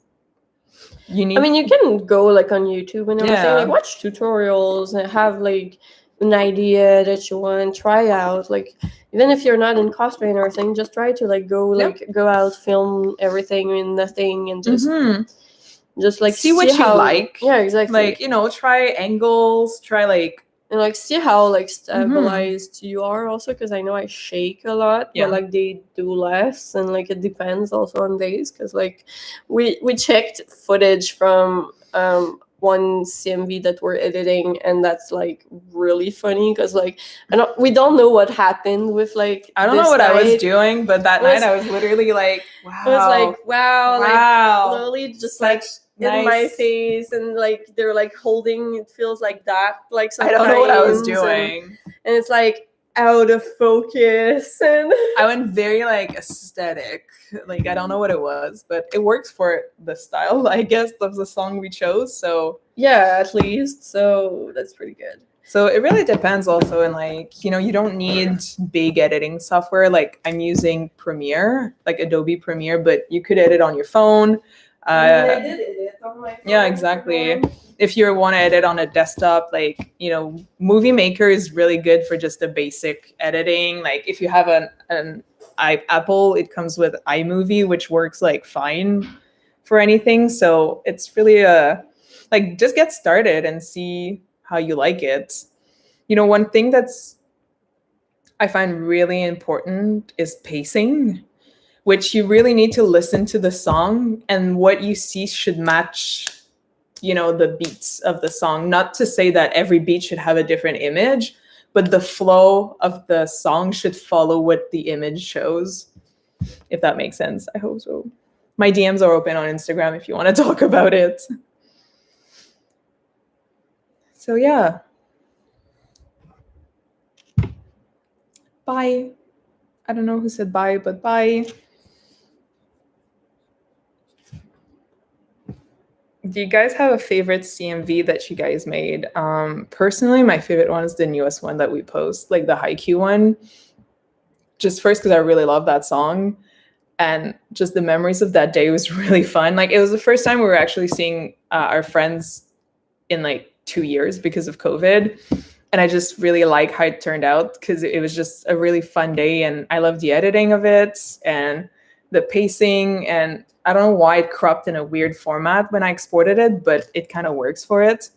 you need. I mean, you can go like on YouTube and everything, Yeah. like watch tutorials and have like an idea that you want, try out. Like even if you're not in cosplay and everything, just try to like go go out, film everything in nothing, and just like see what you like. Yeah, exactly. Like, you know, try angles, try like. And like see how like stabilized you are also, because I know I shake a lot, but like they do less, and like it depends also on days, because like we checked footage from one CMV that we're editing, and that's like really funny because like we don't know what happened with like I don't know what I was doing, but that night I was literally like, wow. I was like, wow. Like literally just like in my face, and like they're like holding, it feels like that, like sometimes. I don't know what I was doing, and it's like out of focus, and I went very like aesthetic. Like I don't know what it was, but it works for the style, I guess, of the song we chose. So yeah, at least. So that's pretty good. So it really depends also, and like, you know, you don't need big editing software. Like I'm using Premiere, like Adobe Premiere, but you could edit on your phone. I did edit on my phone. Yeah, exactly. If you want to edit on a desktop, like, you know, Movie Maker is really good for just the basic editing. Like if you have an Apple, it comes with iMovie, which works like fine for anything. So it's really like just get started and see how you like it. You know, one thing that's I find really important is pacing, which you really need to listen to the song, and what you see should match, you know, the beats of the song. Not to say that every beat should have a different image, but the flow of the song should follow what the image shows, if that makes sense. I hope so. My DMs are open on Instagram if you want to talk about it. So yeah. Bye. I don't know who said bye, but bye. Do you guys have a favorite CMV that you guys made? Personally, my favorite one is the newest one that we post, like the Haikyuu one. Just first because I really love that song, and just the memories of that day was really fun. Like it was the first time we were actually seeing our friends in like 2 years because of COVID. And I just really like how it turned out because it was just a really fun day, and I love the editing of it and the pacing, and I don't know why it cropped in a weird format when I exported it, but it kind of works for it.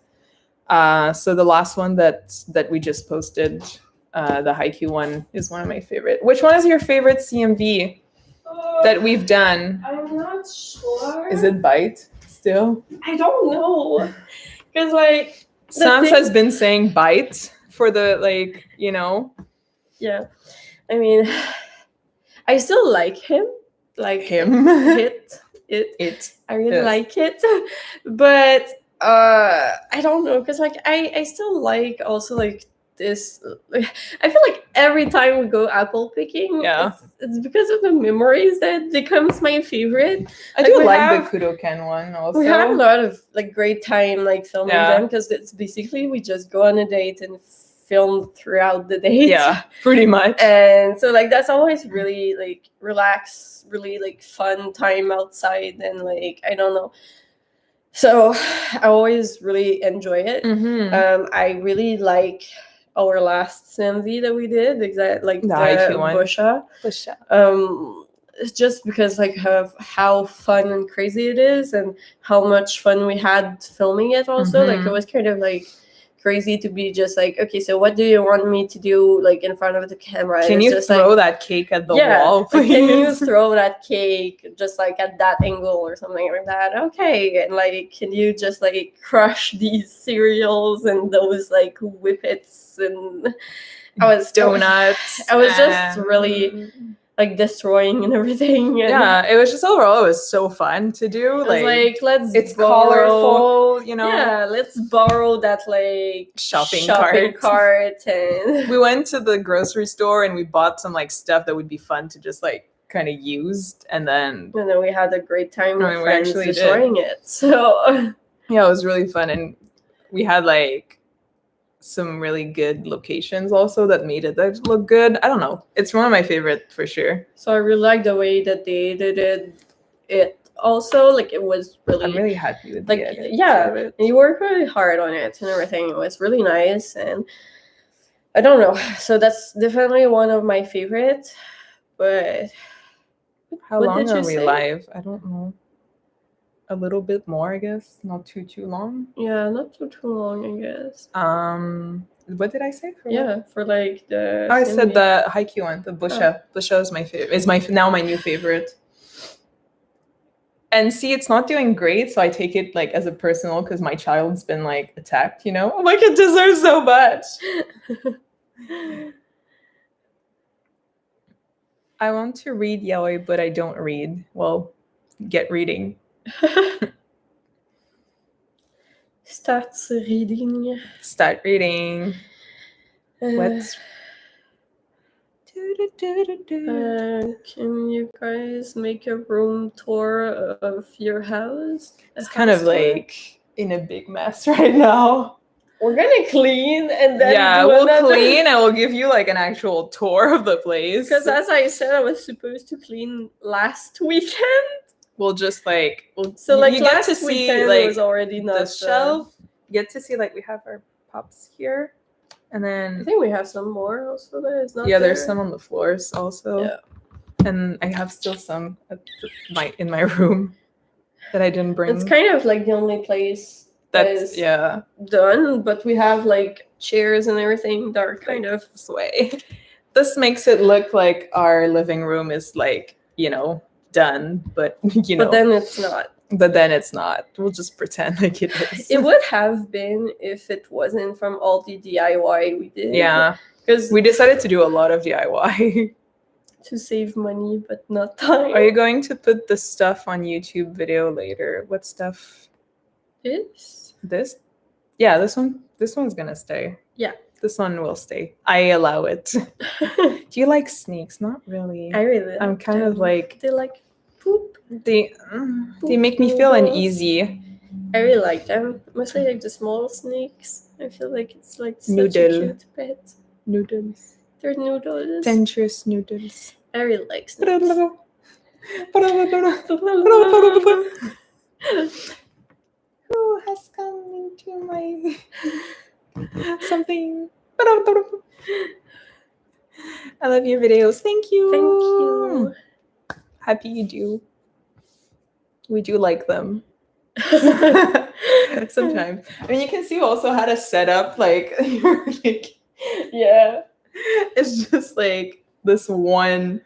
So the last one that we just posted, the Haikyuu one, is one of my favorite. Which one is your favorite CMV that we've done? I'm not sure. Is it Bite still? I don't know. Because like Sans has been saying Bite for the Yeah. I mean, I still like him. Like him. It. I really like it. But I don't know, because like I still like also like this. I feel like every time we go apple picking, it's because of the memories that becomes my favorite. I do like the Kudoken one also. We had a lot of like great time like filming them, because it's basically we just go on a date and film throughout the date. Yeah, pretty much. And so like that's always really like relaxed, really like fun time outside, and like I don't know. So I always really enjoy it. I really like our last CMV that we did, like the Busha. It's just because like of how fun and crazy it is, and how much fun we had filming it also. Like it was kind of like crazy to be just like, okay, so what do you want me to do like in front of the camera? Can you throw that cake at the wall, please? Can you throw that cake just like at that angle or something like that? Okay. And like, can you just like crush these cereals and those like whippets and donuts? I was just really like destroying and everything. And it was just overall, it was so fun to do. Like it's colorful, Yeah, let's borrow that like shopping cart. And we went to the grocery store and we bought some like stuff that would be fun to just like kind of use, and then we had a great time with friends destroying it. So yeah, it was really fun, and we had like some really good locations also that made it look good. I don't know. It's one of my favorite for sure. So I really like the way that they did it also. Like it was really... I'm really happy with like it. Yeah, and you worked really hard on it and everything. It was really nice, and I don't know. So that's definitely one of my favorites. But how long are we live? I don't know. A little bit more, I guess. Not too long. Yeah, not too long, I guess. What did I say? For like the... I said the Haikyuu one, the Busha. Busha is my favorite. Is now my new favorite. And see, it's not doing great, so I take it like as a personal, because my child's been like attacked. I'm like, it deserves so much. I want to read yaoi, but I don't read. Well, get reading. Start reading. What? Can you guys make a room tour of your house? It's kind of like in a big mess right now. We're gonna clean and then we'll clean and we'll give you like an actual tour of the place. Because as I said, I was supposed to clean last weekend. We'll just like you get last to see like was already not the shelf. You get to see like we have our pops here, and then I think we have some more also. There's not. There's some on the floors also. Yeah. And I have still some in my room that I didn't bring. It's kind of like the only place that's done, but we have like chairs and everything that are kind of this way. This makes it look like our living room is like done, but But then it's not. We'll just pretend like it is. It would have been if it wasn't from all the DIY we did. Yeah, because we decided to do a lot of DIY to save money, but not time. Are you going to put the stuff on YouTube video later? What stuff? This? Yeah, this one. This one's gonna stay. Yeah. This one will stay. I allow it. Do you like sneaks? Not really. I really I'm kind of like... They like poop. They make me feel uneasy. I really like them. Mostly like the small snakes. I feel like it's like such a cute pet. Noodles. They're noodles. Dangerous noodles. I really like snakes. Who has come into my... something. I love your videos. Thank you. Happy you do. We do like them. Sometimes. I mean, you can see also how to set up like, Yeah. it's just like this one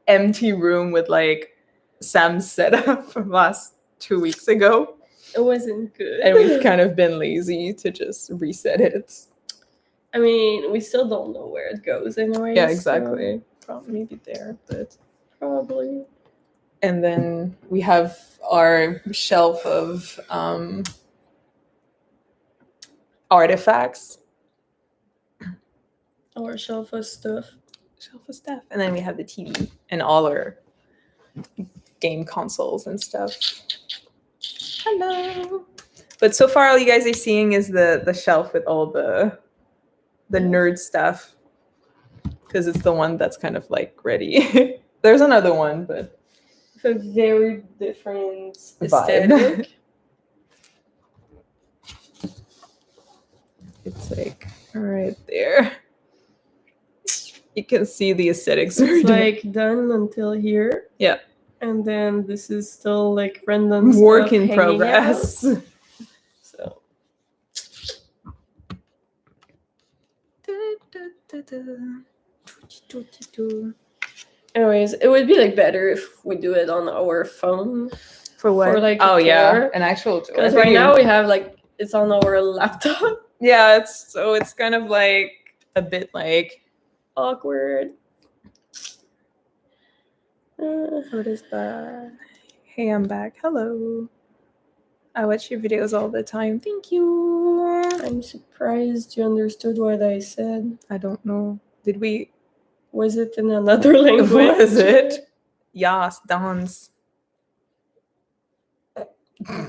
empty room with like Sam's setup from last 2 weeks ago. It wasn't good. And we've kind of been lazy to just reset it. I mean, we still don't know where it goes anyway. Yeah, exactly. Probably maybe there, but probably. And then we have our shelf of artifacts. Our shelf of stuff. And then we have the TV and all our game consoles and stuff. Hello. But so far all you guys are seeing is the shelf with all the nerd stuff. Because it's the one that's kind of like ready. There's another one, but it's a very different aesthetic. It's like right there. You can see the aesthetics. It's like done until here. Yeah. And then this is still like random work in progress. So anyways, it would be like better if we do it on our phone. For what? For like yeah, an actual tour. Because right now we have like it's on our laptop. Yeah, it's kind of like a bit like awkward. What is that? Hey, I'm back. Hello. I watch your videos all the time. Thank you. I'm surprised you understood what I said. I don't know. Did we? Was it in another language? Was it? Yes, dance.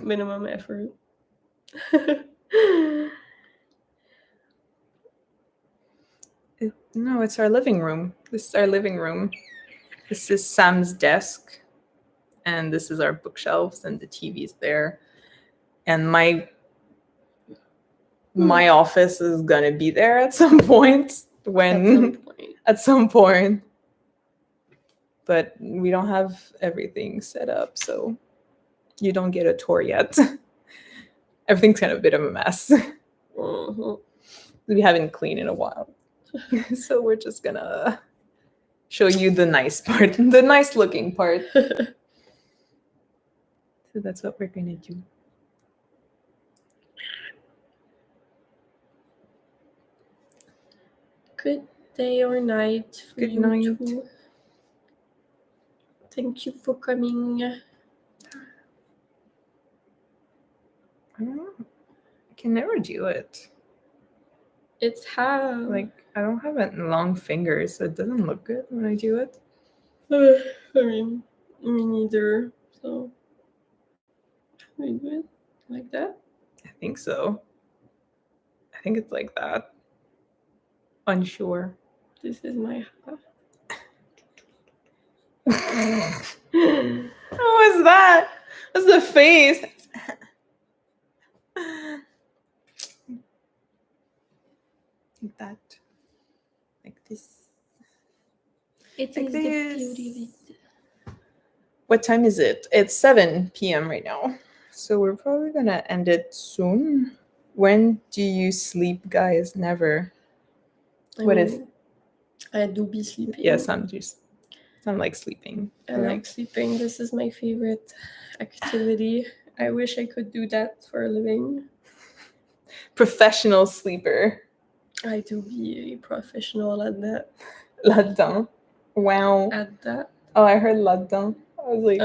Minimum effort. No, it's our living room. This is our living room. This is Sam's desk. And this is our bookshelves and the TV's there. And my office is gonna be there at some point. At some point. But we don't have everything set up, so you don't get a tour yet. Everything's kind of a bit of a mess. Mm-hmm. We haven't cleaned in a while. So we're just gonna show you the nice part, the nice looking part. So that's what we're gonna do. Good day or night. Good night. Too. Thank you for coming. I don't know. I can never do it. It's how. Like, I don't have long fingers, so it doesn't look good when I do it. I mean, me neither. So, we do it like that? I think so. I think it's like that. Unsure. This is my half. What was that? That's the face. Like that. Like this. It like is this. the beauty of it. What time is it? It's 7 p.m. right now. So we're probably gonna end it soon. When do you sleep, guys? Never. I do be sleeping. Yes, I'm like sleeping. I like sleeping. This is my favorite activity. I wish I could do that for a living. Professional sleeper. I do be a professional at that. Là-dedans. Wow. At that. Oh, I heard là-dedans. I was like,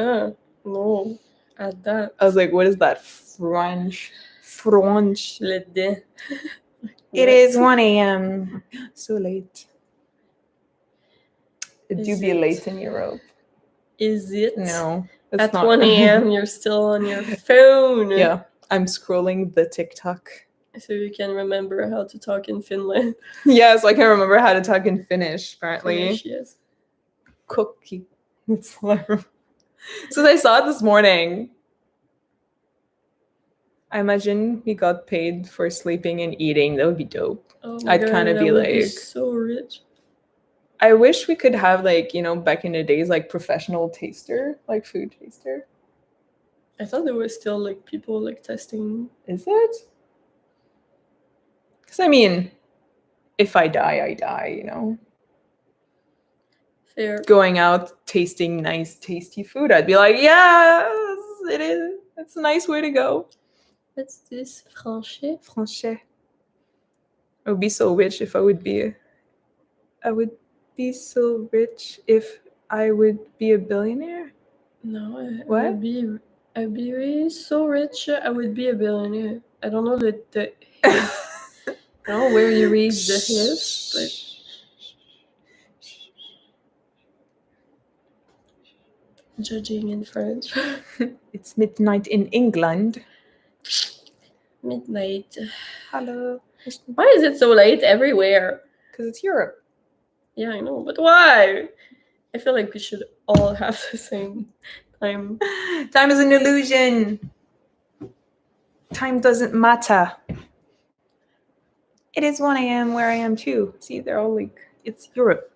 no. At that. I was like, what is that? French. Là-dedans. It is 1 a.m. So late. It do be late in Europe. Is it? No. At 1 a.m. you're still on your phone. Yeah. I'm scrolling the TikTok. So you can remember how to talk in Finland. Yeah, so I can remember how to talk in Finnish, apparently. Finnish, yes. Cookie. It's hilarious. So I saw it this morning. I imagine we got paid for sleeping and eating. That would be dope. Oh I'd kind of be like so rich. I wish we could have like, back in the days, like professional taster, like food taster. I thought there was still like people like testing. Is it? Because I mean, if I die, I die, you know? Fair. Going out, tasting nice, tasty food, I'd be like, yes, it is. It's a nice way to go. What's this? Francais? Francais. I would be so rich if I would be. I would be so rich if I would be a billionaire. No, What? I'd be really so rich. I would be a billionaire. I don't know the his. I don't know where you read the his, but judging in French. It's midnight in England. Midnight. Hello. Why is it so late everywhere? Because it's Europe. Yeah, I know, but why? I feel like we should all have the same time. Time is an illusion. Time doesn't matter. It is 1 a.m. where I am too. See, they're all like, it's Europe.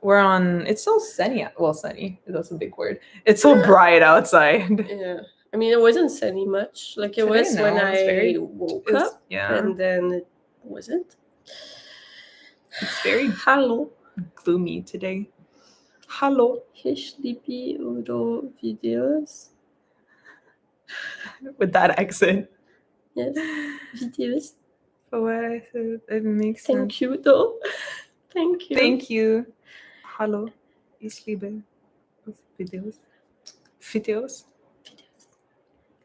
We're on, it's so sunny. Well, sunny, that's a big word. It's so bright outside. Yeah. I mean, it wasn't sunny much. Like, it Today, was no, when it's very- I woke up, Yeah. and then it wasn't. It's very Hello. gloomy today. Hello. Sleepy Udo videos. With that accent. Yes. Videos. For what I said, it makes sense. Thank you, though. Thank you. Thank you. Hallo. Ich liebe Videos. Videos.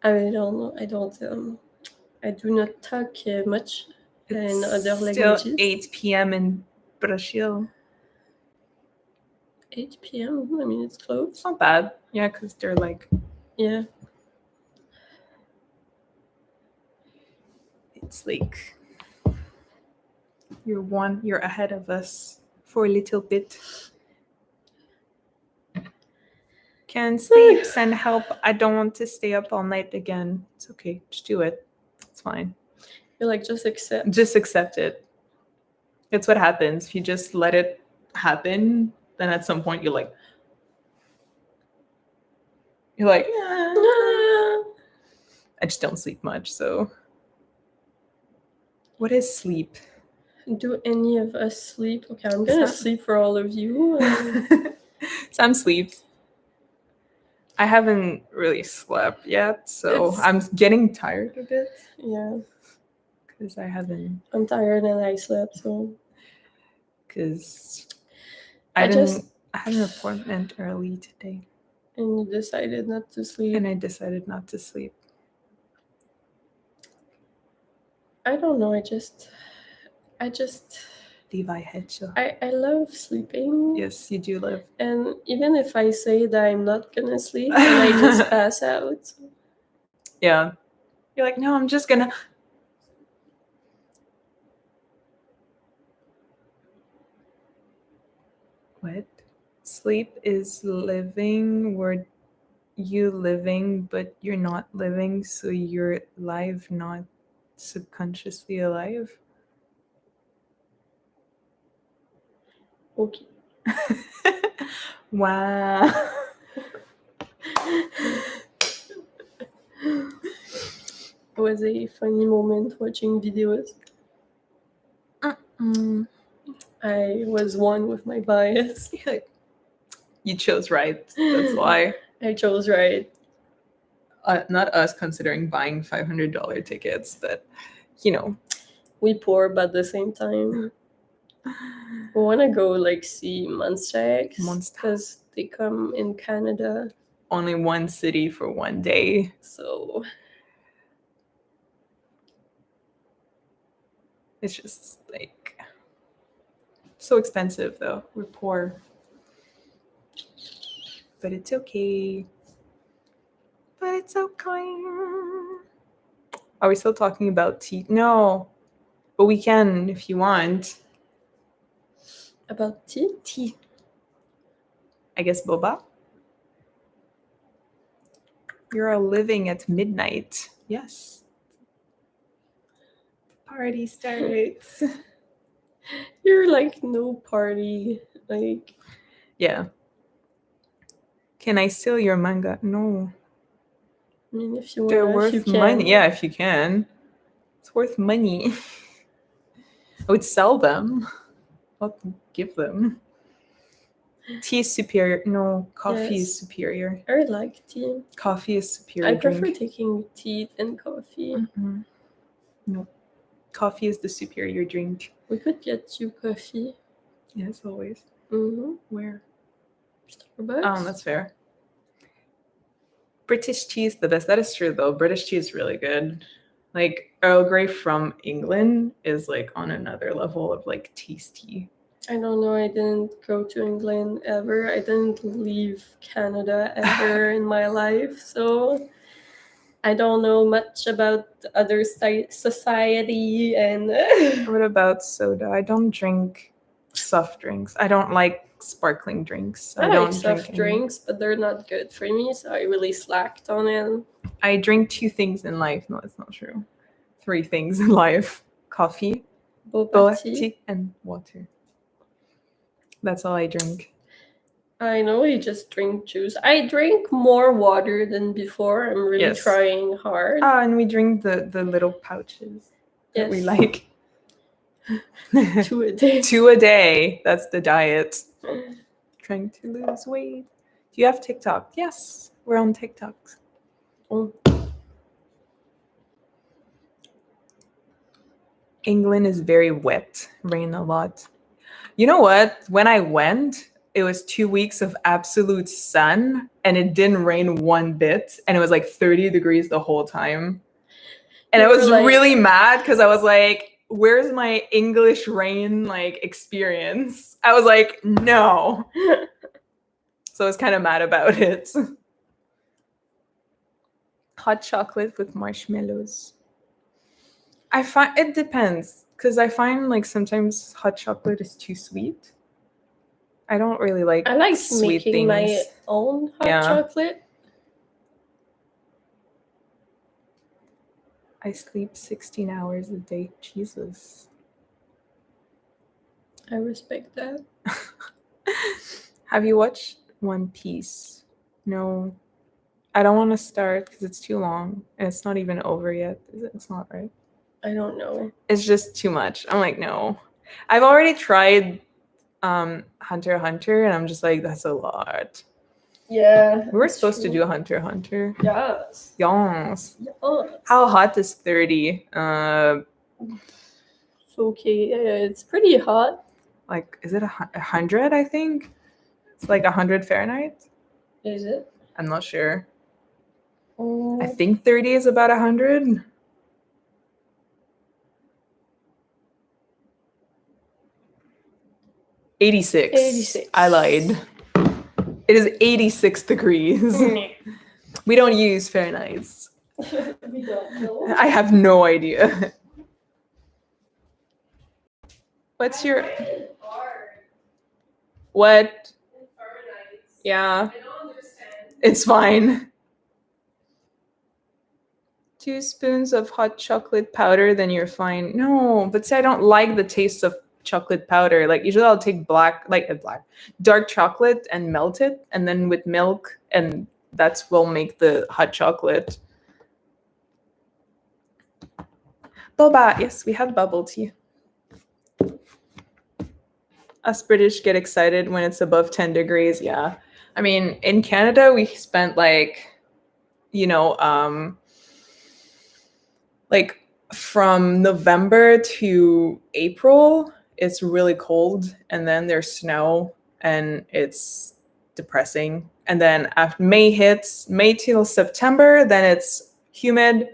I don't know. I don't. I do not talk much in other It's languages. still 8 p.m. in Brazil. 8 p.m. I mean, it's close. It's not bad. Yeah, because they're like, Yeah. it's like you're ahead of us for a little bit. Can sleep, send help. I don't want to stay up all night again. It's okay. Just do it. It's fine. You're like, just accept. Just accept it. It's what happens. If you just let it happen, then at some point you're like, I just don't sleep much. So what is sleep? Do any of us sleep? Okay, I'm gonna sleep for all of you. Sam sleeps. I haven't really slept yet, so I'm getting tired a bit. Yeah. Because I haven't. I'm tired and I slept, so. Because I had an appointment early today. And you decided not to sleep. And I decided not to sleep. I don't know. I just. Levi Hedgehog. I love sleeping. Yes, you do love. And even if I say that I'm not gonna sleep, and I just pass out. So. Yeah. You're like, no, I'm just gonna. What? Sleep is living where you living, but you're not living, so you're alive, not subconsciously alive. Okay. Wow. It was a funny moment watching videos. I was one with my bias. You chose right. That's why. I chose right. Not us considering buying $500 tickets, but we poor, but at the same time, we want to go like see Monster because they come in Canada. Only one city for one day. So it's just like so expensive though. We're poor. But it's okay. But it's okay. Are we still talking about tea? No. But we can if you want. About tea? Tea. I guess boba. You're all living at midnight. Yes. Party starts. You're like no party. Like. Yeah. Can I steal your manga? No. I mean, if you They're want, if you worth can. money. Yeah, if you can. It's worth money. I would sell them. I'll give them. Tea is superior. No, coffee is superior. I really like tea. Coffee is superior. I prefer taking tea than coffee. Mm-mm. No, coffee is the superior drink. We could get you coffee. Yes, always. Mm-hmm. Where? Starbucks. Oh, that's fair. British tea is the best. That is true, though. British tea is really good. Like Earl Grey from England is like on another level of like tasty. I don't know. I didn't go to England ever. I didn't leave Canada ever in my life, so I don't know much about other society. And what about soda? I don't drink soft drinks. I don't like sparkling drinks. I don't like drink soft drinks, but they're not good for me, so I really slacked on it. I drink 2 things in life. No, it's not true. 3 things in life: coffee, boba tea, and water. That's all I drink. I know you just drink juice. I drink more water than before. I'm really trying hard. And we drink the little pouches that we like. 2 a day. 2 a day. That's the diet. Trying to lose weight. Do you have TikTok? Yes, we're on TikTok. Oh. England is very wet. Rain a lot. You know what? When I went, it was 2 weeks of absolute sun and it didn't rain one bit. And it was like 30 degrees the whole time. And I was really mad because I was like, where's my English rain like experience? I was like, no. So I was kind of mad about it. Hot chocolate with marshmallows. I find it depends because I find like sometimes hot chocolate is too sweet. I don't really like. I like sweet making things. my own hot chocolate. I sleep 16 hours a day. Jesus. I respect that. Have you watched One Piece? No. I don't want to start because it's too long and it's not even over yet. Is it? It's not, right? I don't know. It's just too much. I'm like, no. I've already tried Hunter x Hunter and I'm just like, that's a lot. Yeah. We were supposed to do Hunter x Hunter. Yes. Yes. How hot is 30? It's okay. It's pretty hot. Like, is it 100, I think? It's like 100 Fahrenheit. Is it? I'm not sure. I think 30 is about 100. $86. I lied. It is 86 degrees. We don't use Fahrenheits. We don't know. I have no idea. What's your... What? Yeah. I don't understand. It's fine. 2 spoons of hot chocolate powder, then you're fine. No, but see, I don't like the taste of chocolate powder. Like usually I'll take dark chocolate and melt it, and then with milk, and that's will make the hot chocolate. Boba, yes, we have bubble tea. Us British get excited when it's above 10 degrees. Yeah. I mean, in Canada, we spent like from November to April, it's really cold. And then there's snow and it's depressing. And then after May hits, May till September, then it's humid,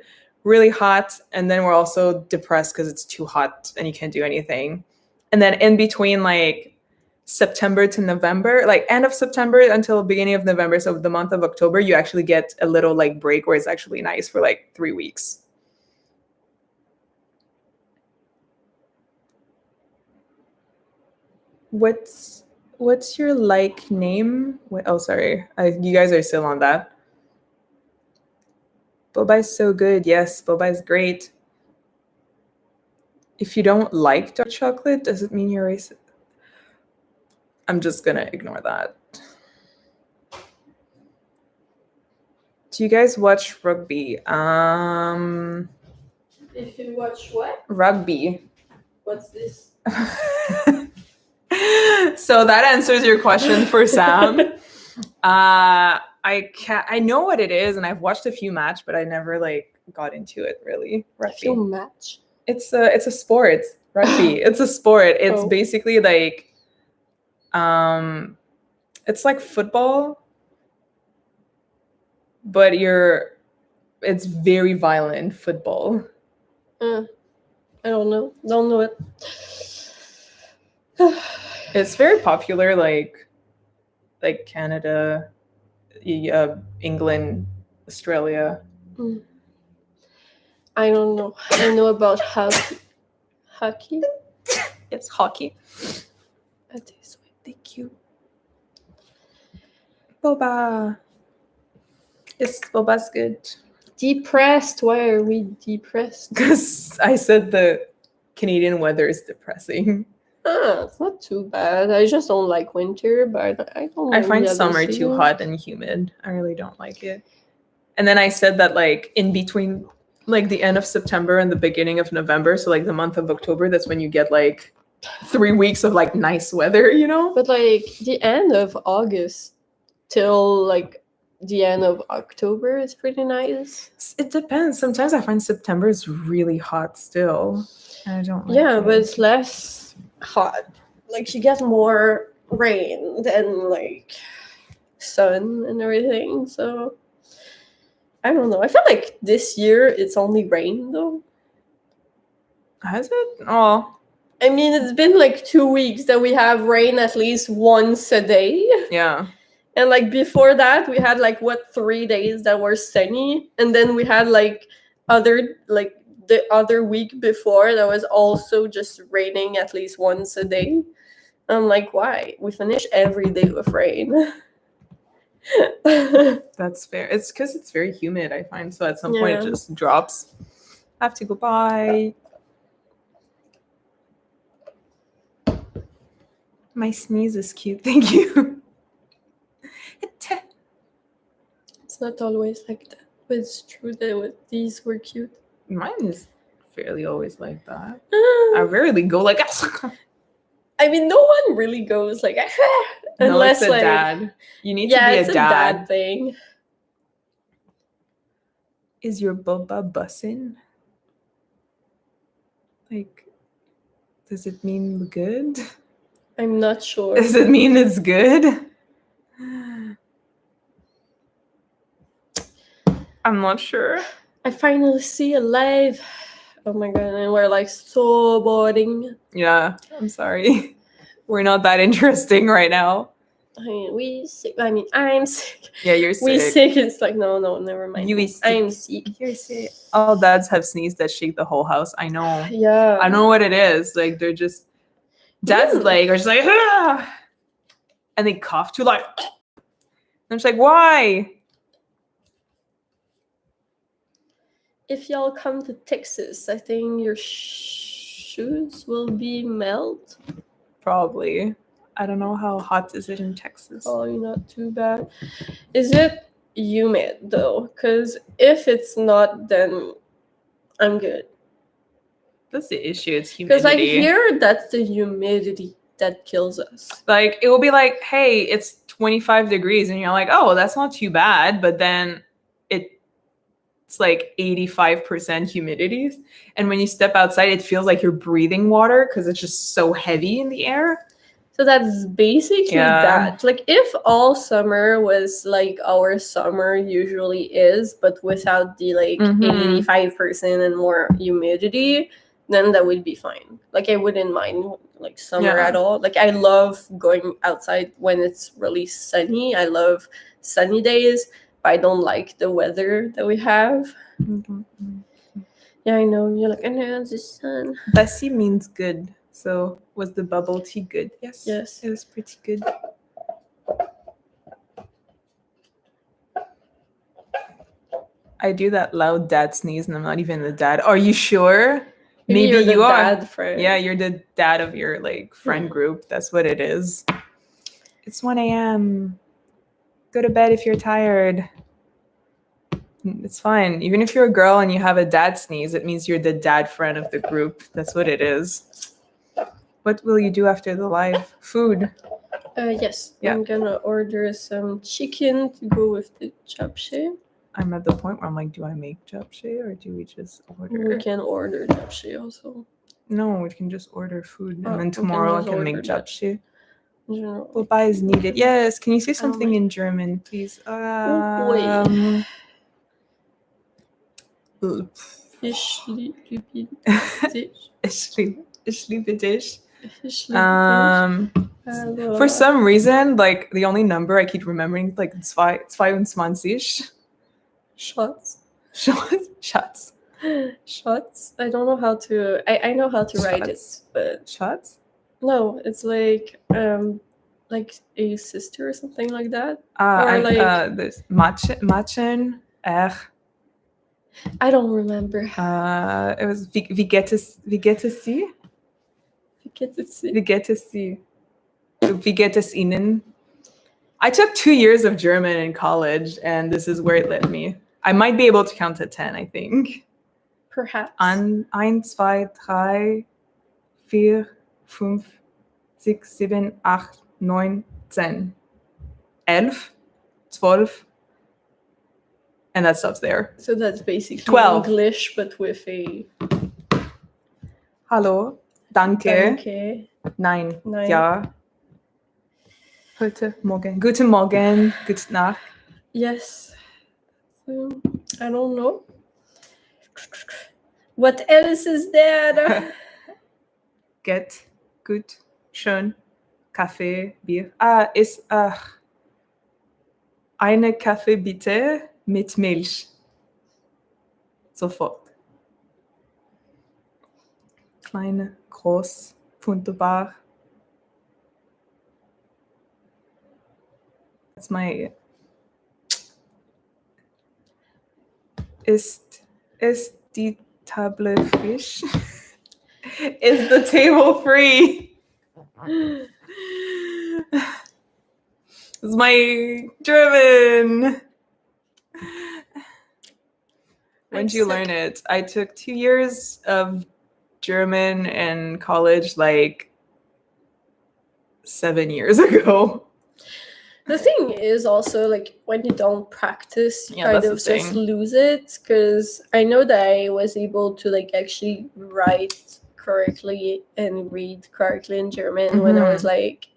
really hot. And then we're also depressed because it's too hot and you can't do anything. And then in between like September to November, like end of September until beginning of November, so the month of October, you actually get a little like break where it's actually nice for like 3 weeks. What's your like name? Oh, sorry. You guys are still on that. Boba is so good. Yes, boba is great. If you don't like dark chocolate, does it mean you're racist? I'm just gonna ignore that. Do you guys watch rugby? If you watch what? Rugby. What's this? So that answers your question for Sam. I know what it is, and I've watched a few match, but I never like got into it really. Rugby. A few match. It's a sport. Rugby. It's a sport. It's basically like, it's like football, but it's very violent football. I don't know. Don't know it. It's very popular, like Canada, England, Australia. I don't know. I know about hockey. Hockey? It's hockey. Thank you. Boba. Yes, Boba's good. Depressed. Why are we depressed? Because I said the Canadian weather is depressing. It's not too bad. I just don't like winter, but I don't. I find summer too hot and humid. I really don't like it. And then I said that like in between like the end of September and the beginning of November, so like the month of October, that's when you get like 3 weeks of like nice weather, you know? But like the end of August till like the end of October is pretty nice. It depends. Sometimes I find September is really hot still. And I don't like Yeah, it. but it's less hot. Like you get more rain than like sun and everything. So I don't know. I feel like this year it's only rain though. Has it? Oh. I mean, it's been like 2 weeks that we have rain at least once a day. Yeah. And like before that, we had like 3 days that were sunny, and then we had like the other week before that was also just raining at least once a day. I'm like, why? We finish every day with rain. That's fair. It's because it's very humid, I find. So at some point it just drops. I have to go bye. My sneeze is cute. Thank you. It's not always like that, but it's true that these were cute. Mine is fairly always like that. I rarely go like. I mean, no one really goes like unless no, it's a like dad. You need to be it's a dad. dad thing. Is your boba bussin'? Like, does it mean good? I'm not sure. Does it mean it's good? I'm not sure. I finally see a live. Oh my god, and we're like so boring. Yeah, I'm sorry. We're not that interesting right now. I mean, I'm sick. Yeah, you're sick. We sick. It's like, no, never mind. You sick. I'm sick. You're sick. All dads have sneezed that shake the whole house. I know. Yeah. I know what it is. Like, they're just... Dads, like, are just like... Ah! And they cough too, like... I'm just like, why? If y'all come to Texas, I think your shoes will be melt. Probably. I don't know how hot is it in Texas. Probably not too bad. Is it humid though? Because if it's not, then I'm good. That's the issue. It's humidity. Because like here, that's the humidity that kills us. Like it will be like, hey, it's 25 degrees, and you're like, oh, that's not too bad. But then it's like 85% humidity, and when you step outside, it feels like you're breathing water because it's just so heavy in the air. So that's basically that. Like if all summer was like our summer usually is, but without the like 85% and more humidity, then that would be fine. Like I wouldn't mind like summer at all. Like I love going outside when it's really sunny. I love sunny days, but I don't like the weather that we have. Yeah, I know. You're like, I know the sun. Bessie means good. So was the bubble tea good? Yes. Yes. It was pretty good. I do that loud dad sneeze and I'm not even the dad. Are you sure? Maybe you're you the are. Dad friend. Yeah, you're the dad of your like friend group. That's what it is. It's 1 a.m. Go to bed if you're tired. It's fine. Even if you're a girl and you have a dad sneeze, it means you're the dad friend of the group. That's what it is. What will you do after the live? Food. Yes. Yeah. I'm gonna order some chicken to go with the japchae. I'm at the point where I'm like, do I make japchae or do we just order? We can order japchae also. No, we can just order food. And then we tomorrow I just can make order that. japchae. General. Wobei is needed. Yes. Can you say something like- in German, please? Oh boy. Ich liebe dich. Ich liebe dich. Ich liebe dich. For some reason, like the only number I keep remembering, like 22. Shots. Shots. Shots. I don't know how to. I know how to write it, but shots. No, it's like a sister or something like that. Or like this Machen. I don't remember. It was wie geht es sie? Wie geht es sie? Wie geht es sie? Wie geht es Ihnen? I took 2 years of German in college, and this is where it led me. I might be able to count to 10, I think. Perhaps. 1, 2, 3, 4, 5, 6, 7, 8, 9, 10. 11, 12. And that stops there. So that's basically 12. English, but with a... Hallo, danke. Danke. Nein. Nein. Ja. Heute Morgen. Guten Morgen. Gute Nacht. Yes. I don't know. What else is there? Get. Gut. Schön. Kaffee. Bier. Ist eine Kaffee bitte mit Milch. Sofort. Kleine, groß, wunderbar. That's my... Ist die Table frisch? Is the table free? It's my German. When did you learn it? I took 2 years of German in college, like 7 years ago. The thing is also, like, when you don't practice, you kind of just thing. lose it. Because I know that I was able to, like, actually write correctly and read correctly in German when I was, like,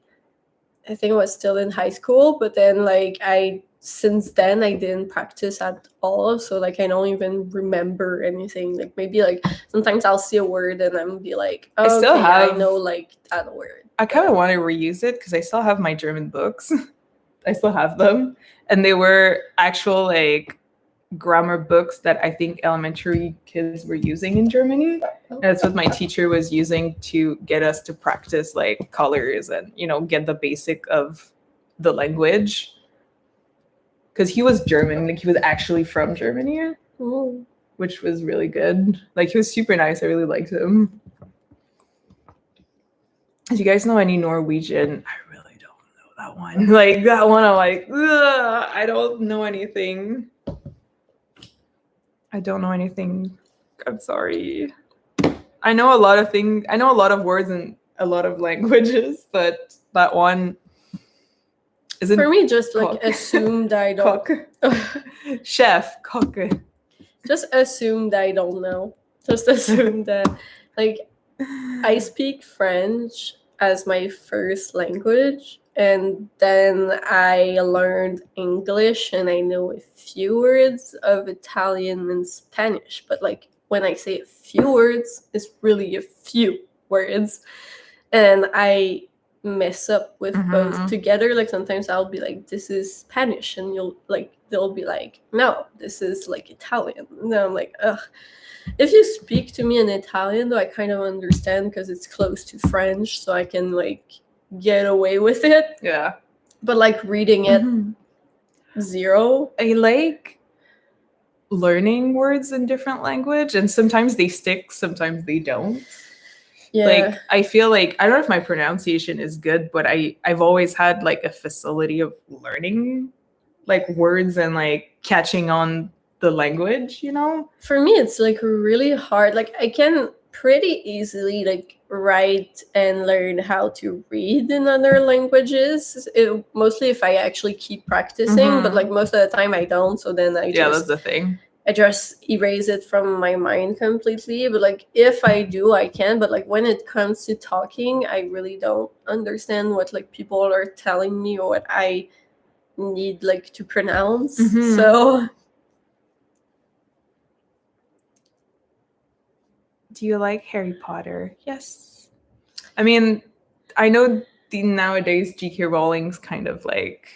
I think I was still in high school. But then, like, since then, I didn't practice at all. So, like, I don't even remember anything. Like, maybe, like, sometimes I'll see a word and I'm be like, oh, I know, like, that word. I kind of want to reuse it because I still have my German books. I still have them. And they were actual, like, grammar books that I think elementary kids were using in Germany. And that's what my teacher was using to get us to practice, like, colors and, you know, get the basic of the language. Because he was German, like, he was actually from Germany, which was really good. Like, he was super nice. I really liked him. Do you guys know any Norwegian? I really don't know that one. Like, that one, I'm like, ugh, I don't know anything. I don't know anything. I'm sorry. I know a lot of things. I know a lot of words in a lot of languages, but that one isn't. For me, just like assume that I don't. Chef, cook. Just assume that I don't know. Just assume that, like, I speak French as my first language, and then I learned English, and I know a few words of Italian and Spanish. But, like, when I say a few words, it's really a few words, and I mess up with both together. Like, sometimes I'll be like, this is Spanish, and they'll be like, no, this is, like, Italian. And then I'm like, ugh. If you speak to me in Italian, though, I kind of understand because it's close to French, so I can, like, get away with it. Yeah. But, like, reading it, zero. I like learning words in different language, and sometimes they stick, sometimes they don't. Yeah. Like, I feel like, I don't know if my pronunciation is good, but I've always had, like, a facility of learning, like, words and, like, catching on the language, you know? For me, it's like really hard. Like I can pretty easily like write and learn how to read in other languages. Mostly if I actually keep practicing, but like most of the time I don't. So then that's the thing. I just erase it from my mind completely. But like if I do, I can. But like when it comes to talking, I really don't understand what like people are telling me or what I need like to pronounce. So do you like Harry Potter? Yes. I mean, I know nowadays GK Rowling's kind of like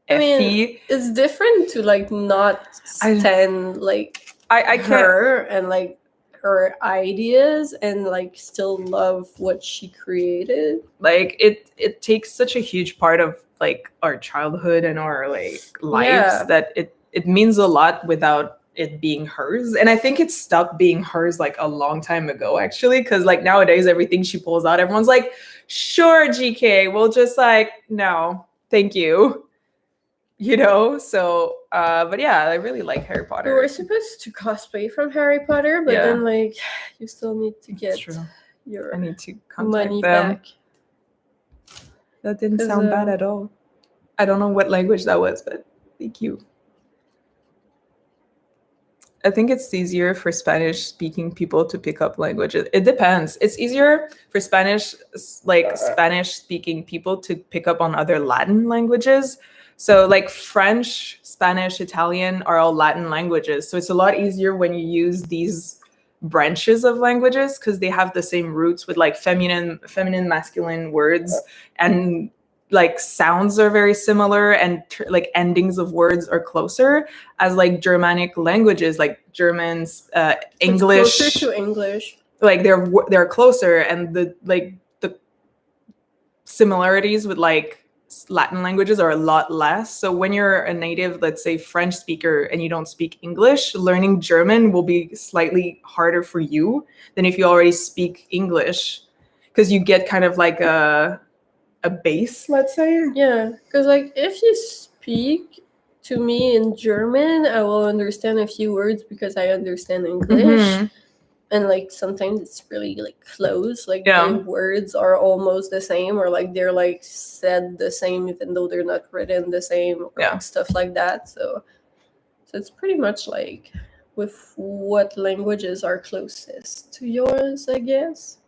iffy. I mean, it's different to like not stand like I her and like her ideas and like still love what she created. Like it takes such a huge part of like our childhood and our like lives that it means a lot without it being hers. And I think it stopped being hers like a long time ago, actually, because like nowadays everything she pulls out, everyone's like, sure, GK, we'll just like, no, thank you. You know, so but yeah, I really like Harry Potter. We were supposed to cosplay from Harry Potter, but then like you still need to get your I need to contact money them. back. That didn't sound bad at all. I don't know what language that was, but thank you. I think it's easier for Spanish-speaking people to pick up languages. It depends. It's easier for Spanish-speaking people to pick up on other Latin languages. So like French, Spanish, Italian are all Latin languages. So it's a lot easier when you use these branches of languages because they have the same roots with like feminine, masculine words, and like sounds are very similar, and like endings of words are closer as like Germanic languages, like Germans, English. It's closer to English. Like they're closer, and the similarities with like Latin languages are a lot less. So when you're a native, let's say French speaker, and you don't speak English, learning German will be slightly harder for you than if you already speak English, because you get kind of like a base, let's say. Yeah, because like if you speak to me in German, I will understand a few words because I understand English. And like sometimes it's really like close, like the words are almost the same, or like they're like said the same even though they're not written the same, or like stuff like that. So it's pretty much like with what languages are closest to yours, I guess.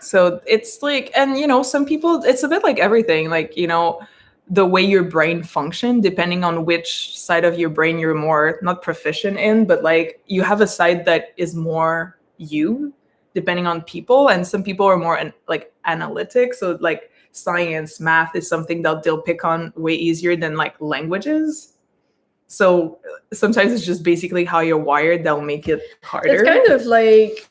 So it's like, and you know, some people, it's a bit like everything, like, you know, the way your brain function, depending on which side of your brain you're more not proficient in, but like you have a side that is more you, depending on people. And some people are more like analytic. So like science, math is something that they'll pick on way easier than like languages. So sometimes it's just basically how you're wired that'll make it harder. It's kind of like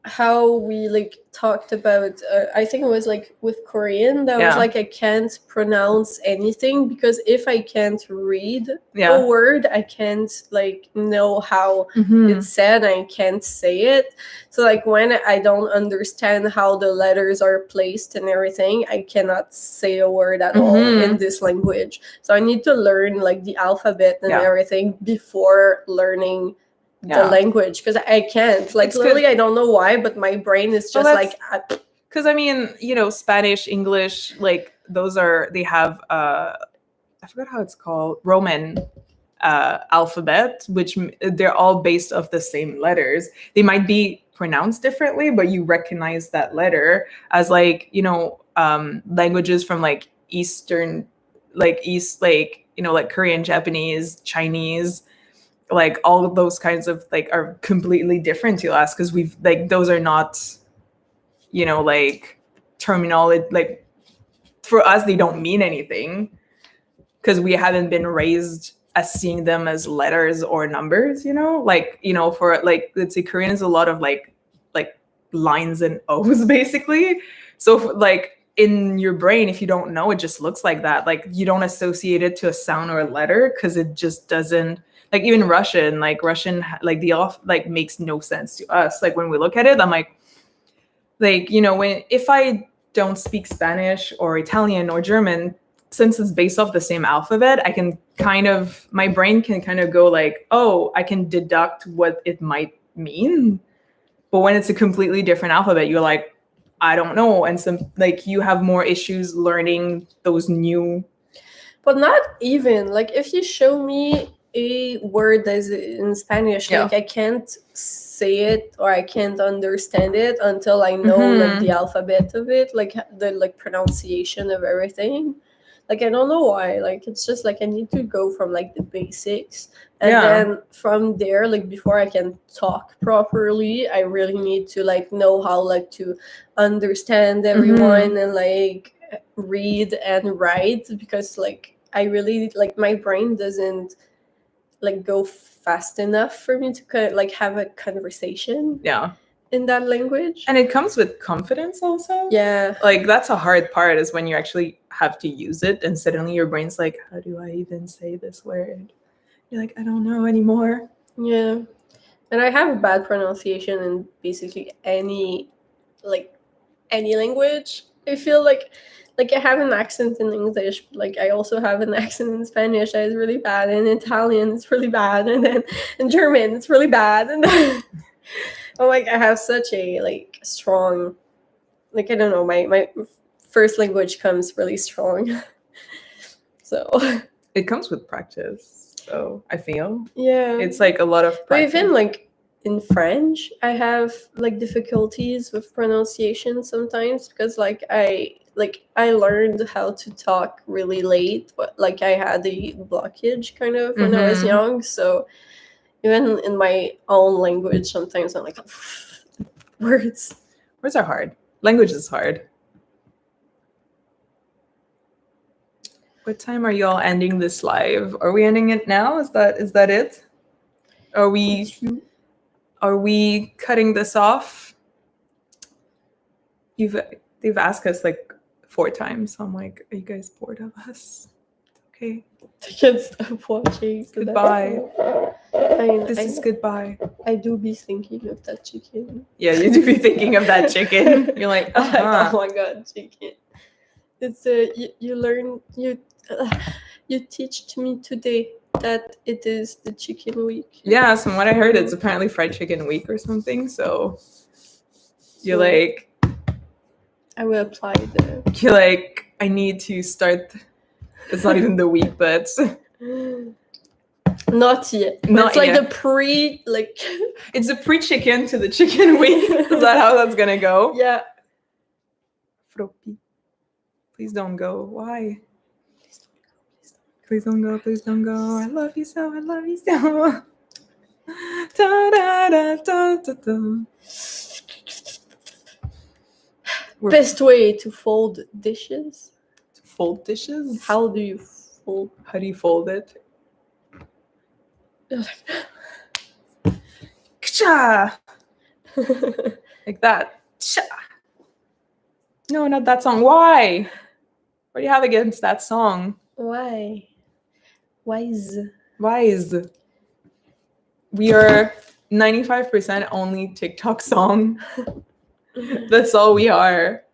how we like talked about I think it was like with Korean that was like I can't pronounce anything because if I can't read a word, I can't like know how it's said, I can't say it. So like when I don't understand how the letters are placed and everything, I cannot say a word at all in this language. So I need to learn like the alphabet and everything before learning the language, because I can't like literally I don't know why, but my brain is just like because I mean, you know, Spanish, English, like those are, they have I forgot how it's called, Roman alphabet, which they're all based off the same letters. They might be pronounced differently, but you recognize that letter as like, you know, languages from like Eastern, like East, like, you know, like Korean, Japanese, Chinese, like all of those kinds of like are completely different to us because we've like those are not, you know, like terminology, like for us they don't mean anything because we haven't been raised as seeing them as letters or numbers, you know, like, you know, for like let's say Korean is a lot of like lines and O's basically. So like in your brain, if you don't know, it just looks like that, like you don't associate it to a sound or a letter because it just doesn't. Like even Russian, like the off like makes no sense to us. Like when we look at it, I'm like, you know, if I don't speak Spanish or Italian or German, since it's based off the same alphabet, my brain can kind of go like, oh, I can deduct what it might mean. But when it's a completely different alphabet, you're like, I don't know. And you have more issues learning those new. But not even, like, if you show me a word that's in Spanish, like, I can't say it or I can't understand it until I know like the alphabet of it, like the like pronunciation of everything. Like, I don't know why. Like, it's just like I need to go from like the basics, and then from there, like, before I can talk properly, I really need to like know how like to understand everyone and like read and write, because like I really like my brain doesn't like go fast enough for me to like have a conversation in that language. And it comes with confidence also. Yeah, like that's a hard part, is when you actually have to use it and suddenly your brain's like, how do I even say this word? You're like, I don't know anymore. Yeah. And I have a bad pronunciation in basically any language. I feel like I have an accent in English, like I also have an accent in Spanish that is really bad, and in Italian it's really bad, and then in German it's really bad, and then I have such a like strong, like, I don't know, my first language comes really strong. So it comes with practice, so I feel it's like a lot of practice. But even like in French, I have like difficulties with pronunciation sometimes, because like I learned how to talk really late, but like I had a blockage kind of when I was young. So even in my own language, sometimes I'm like, words are hard. Language is hard. What time are y'all ending this live? Are we ending it now? Is that it? Are we cutting this off? They've asked us like 4 times. So I'm like, are you guys bored of us? Okay. I can't stop watching. So goodbye. This is goodbye. I do be thinking of that chicken. Yeah, you do be thinking of that chicken. You're like, oh my god, chicken. It's you teach me today that it is the chicken week. Yeah, from what I heard, it's apparently fried chicken week or something. So you're like, I will apply you're like, I need to start. It's not even the week, but not yet. It's like the pre, like it's a pre-chicken to the chicken week. Is that how that's gonna go? Yeah. Froppy. Please don't go. Why? Please don't go. Please don't go. I love you so. I love you so. Da, da, da, da, da, da. Best way to fold dishes. To fold dishes? How do you fold? How do you fold it? Like that. No, not that song. Why? What do you have against that song? Why? Wise. We are 95% only TikTok song. That's all we are.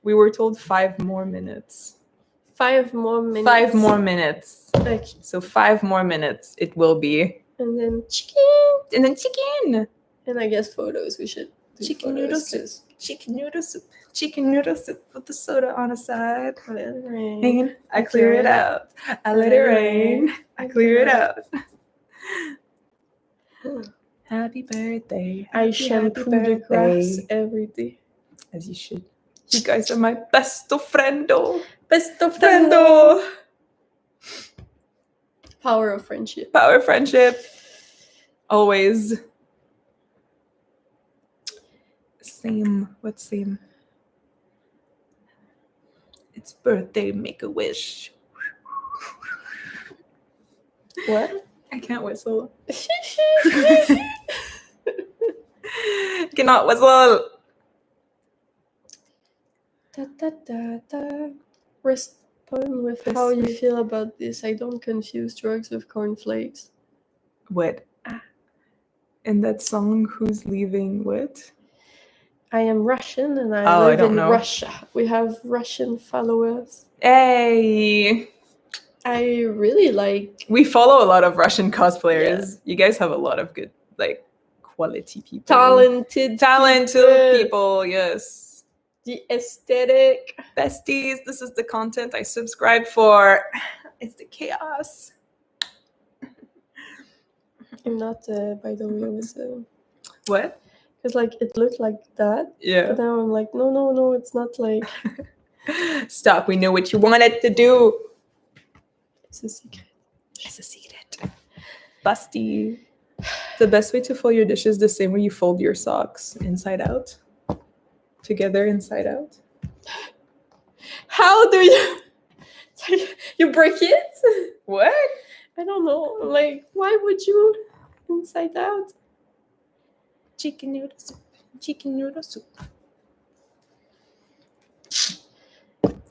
We were told 5 more minutes. 5 more minutes. 5 more minutes. Okay. So 5 more minutes it will be. And then chicken. And I guess photos. We should do chicken noodle soup. Chicken noodle soup with the soda on the side. Let it rain. I clear it out. I let it rain. I clear it out. Happy birthday. I shampoo the grass every day. As you should. You guys are my besto friendo. Power of friendship. Always. Same. What same? It's birthday, make a wish. What? I can't whistle. Cannot whistle. Respond with how you feel about this. I don't confuse drugs with cornflakes. What? In that song, who's leaving what? I am Russian and I I live don't in know. Russia. We have Russian followers. Hey! I really like... We follow a lot of Russian cosplayers. Yeah. You guys have a lot of good, like, quality people. Talented people, yes. The aesthetic. Besties, this is the content I subscribe for. It's the chaos. I'm not, by the way, I was... What? Because, like, it looked like that. Yeah. But now I'm like, no, it's not like... Stop, we know what you wanted to do. It's a secret. It's a secret. Busty. The best way to fold your dish is the same way you fold your socks. Inside out. Together, inside out. How do you... You break it? What? I don't know. Like, why would you inside out? Chicken noodle soup. Chicken noodle soup.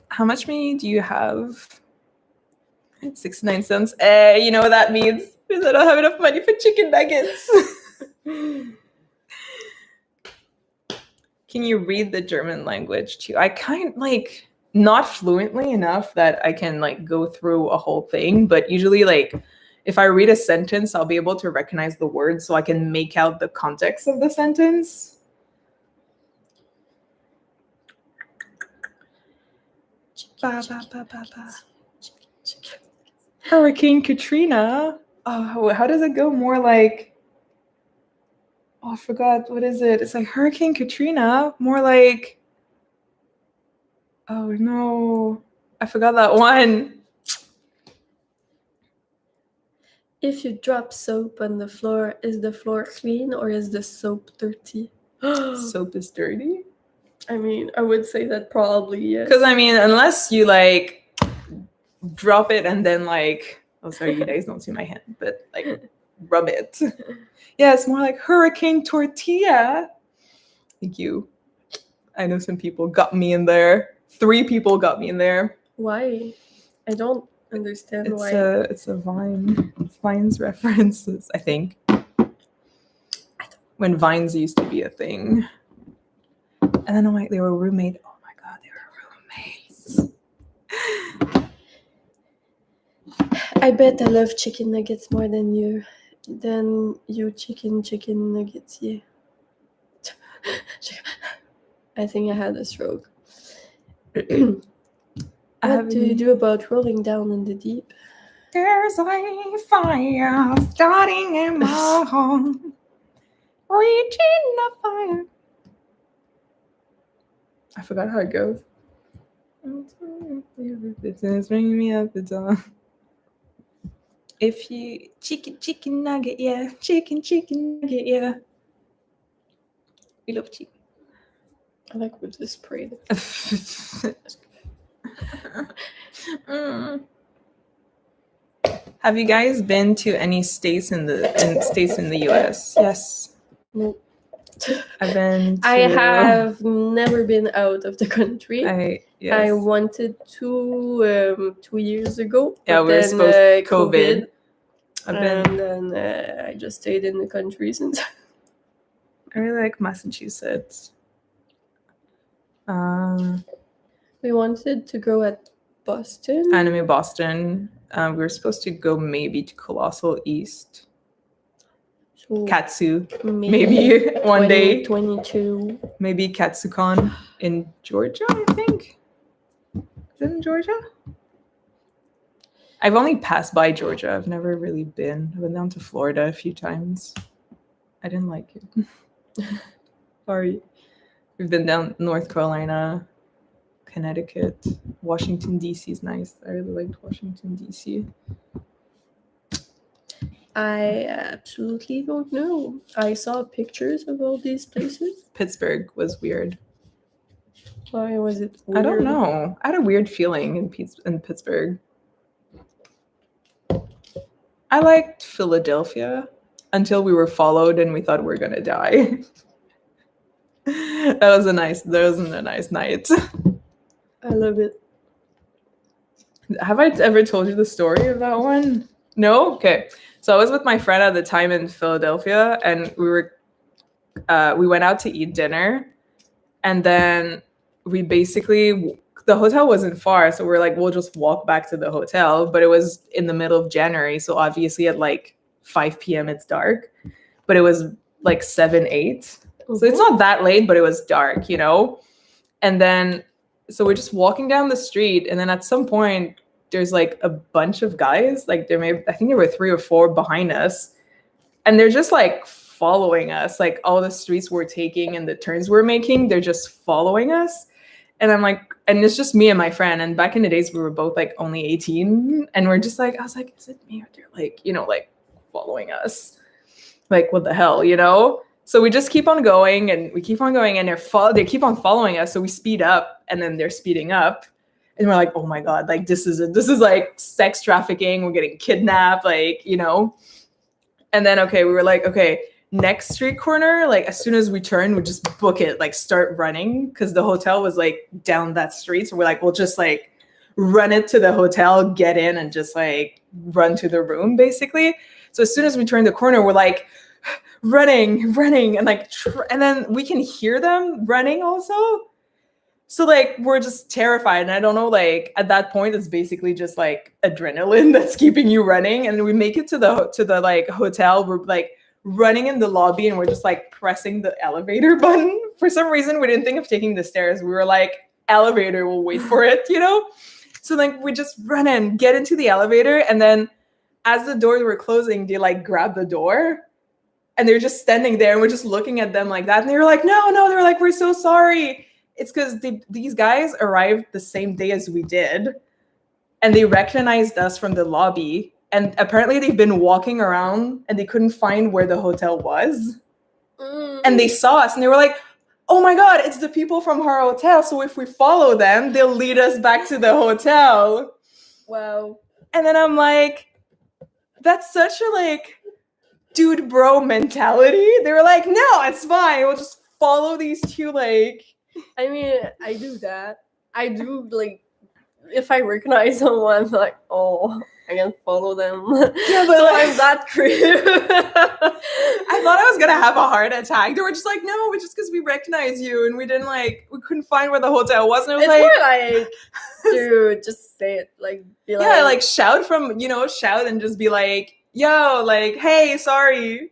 How much money do you have? 69 cents. You know what that means? Because I don't have enough money for chicken nuggets. Can you read the German language too? I like not fluently enough that I can like go through a whole thing, but usually like if I read a sentence, I'll be able to recognize the words so I can make out the context of the sentence. Hurricane Katrina. Oh, how does it go? More like, oh, I forgot. What is it? It's like Hurricane Katrina. More like, oh no, I forgot that one. If you drop soap on the floor, is the floor clean or is the soap dirty? Soap is dirty? I mean, I would say that probably, yes. Because, I mean, unless you, like, drop it and then, like... Oh, sorry, you guys don't see my hand. But, like, rub it. Yeah, it's more like hurricane tortilla. Thank you. I know some people got me in there. 3 people got me in there. Why? I don't understand why. It's a Vine. It's Vine's references, I think. When Vines used to be a thing. And then I'm like, they were roommates. Oh my god, they were roommates. I bet I love chicken nuggets more than you. Chicken nuggets, yeah. I think I had a stroke. What do you do about rolling down in the deep? There's a fire starting in my home. Reaching the fire. I forgot how it goes. Business, bring me up the dawn. If you chicken nugget, yeah, chicken nugget, yeah. We love chicken. I like with this spray. Have you guys been to any states in the US? Yes. No. I have never been out of the country. I wanted to 2 years ago. Yeah, we were supposed to COVID. Then I just stayed in the country since. I really like Massachusetts. We wanted to go at Boston. Anime Boston. We were supposed to go maybe to Colossal East. So Katsu. Maybe one day. 22. Maybe KatsuCon in Georgia, I think. Is it in Georgia? I've only passed by Georgia. I've never really been. I've been down to Florida a few times. I didn't like it. Sorry. We've been down North Carolina, Connecticut. Washington, D.C. is nice. I really liked Washington, D.C. I absolutely don't know. I saw pictures of all these places. Pittsburgh was weird. Why was it weird? I don't know. I had a weird feeling in Pittsburgh. I liked Philadelphia until we were followed and we thought we were gonna die. That wasn't a nice night. I love it. Have I ever told you the story of that one? No? Okay. So I was with my friend at the time in Philadelphia, and we went out to eat dinner, And then we basically, the hotel wasn't far, so we're like, we'll just walk back to the hotel. But it was in the middle of January, so obviously at like 5 p.m. it's dark. But it was like 7, 8. So it's not that late, but it was dark, you know? And then, so we're just walking down the street, and then at some point, there's like a bunch of guys, like I think there were 3 or 4 behind us, and they're just like following us, like all the streets we're taking and the turns we're making, they're just following us. And I'm like, and it's just me and my friend. And back in the days, we were both like only 18, and we're just like, I was like, is it me? Or they're like, you know, like following us. Like, what the hell, you know? So we just keep on going, and we keep on going, and they keep on following us. So we speed up, and then they're speeding up, and we're like, oh my God, like this is like sex trafficking. We're getting kidnapped, like, you know? And then, okay, we were like, okay, next street corner, like as soon as we turn, we just book it, like start running, because the hotel was like down that street. So we're like, we'll just like run it to the hotel, get in, and just like run to the room, basically. So as soon as we turn the corner, we're like running, and like, and then we can hear them running also. So like, we're just terrified. And I don't know, like at that point, it's basically just like adrenaline that's keeping you running. And we make it to the like hotel. We're like running in the lobby, and we're just like pressing the elevator button. For some reason, we didn't think of taking the stairs. We were like, elevator, we'll wait for it, you know? So like, we just run in, get into the elevator. And then as the doors were closing, they like grab the door, and they're just standing there, and we're just looking at them like that. And they were like, no, they were like, we're so sorry. It's because these guys arrived the same day as we did, and they recognized us from the lobby. And apparently they've been walking around, and they couldn't find where the hotel was. And they saw us, and they were like, oh my God, it's the people from our hotel. So if we follow them, they'll lead us back to the hotel. Wow. And then I'm like, that's such a like dude bro mentality. They were like, no, it's fine. We'll just follow these 2 like. I mean, I do that. I do, like, if I recognize someone, I'm like, oh, I can follow them. Yeah, but so like, I'm that creep. I thought I was gonna have a heart attack. They were just like, no, it's just because we recognize you, and we couldn't find where the hotel was. And I was it's more like, dude, just say it. Like, be like, yeah, like shout and just be like, yo, like, hey, sorry.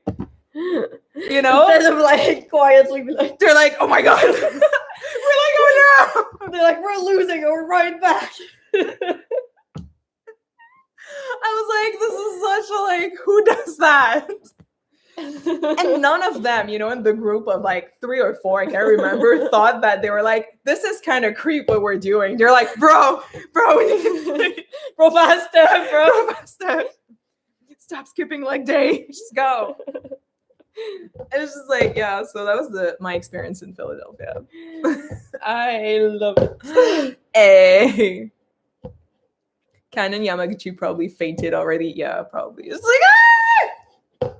You know? Instead of like quietly be like, they're like, oh my God. We're like, oh no. They're like, we're losing, we're right back. I was like, this is such a like, who does that? And none of them, you know, in the group of like 3 or 4, I can't remember, thought that they were like, this is kind of creep what we're doing. They're like, bro, bro, faster. Stop skipping leg day. Just go. It was just like, yeah, so that was my experience in Philadelphia. I love it. Hey. Ken and Yamaguchi probably fainted already. Yeah, probably. It's like,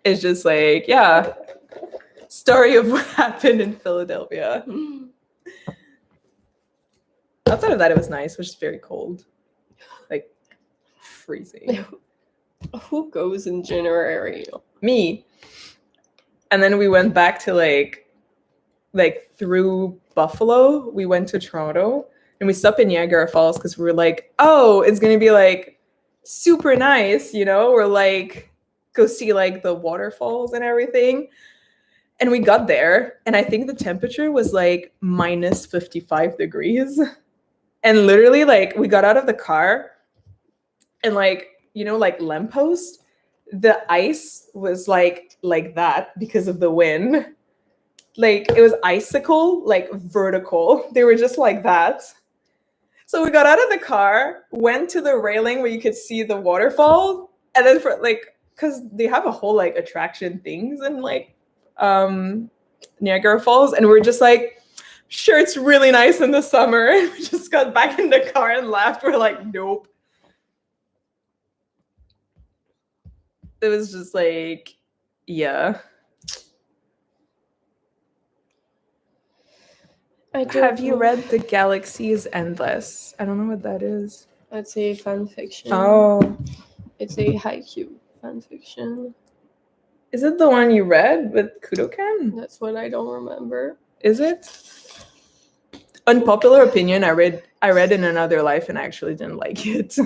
it's just like, yeah, story of what happened in Philadelphia. Outside of that, it was nice. It was just very cold. Like, freezing. Who goes in January? Me. And then we went back to like through Buffalo. We went to Toronto, and we stopped in Niagara Falls because we were like, oh, it's going to be like super nice, you know? We're like, go see like the waterfalls and everything. And we got there, and I think the temperature was like minus 55 degrees. And literally, like, we got out of the car, and like, you know, like lamppost, the ice was like that because of the wind. Like, it was icicle, like vertical. They were just like that. So we got out of the car, went to the railing where you could see the waterfall, and then for like, because they have a whole like attraction things in like Niagara Falls, and we're just like, sure, it's really nice in the summer. And we just got back in the car and left. We're like, nope. It was just like, yeah. Have you read The Galaxy is Endless? I don't know what that is. It's a fan fiction. Oh. It's a Haikyuu. fan fiction. Is it the one you read with Kudokan? That's what I don't remember. Is it? Unpopular opinion, I read In Another Life and I actually didn't like it.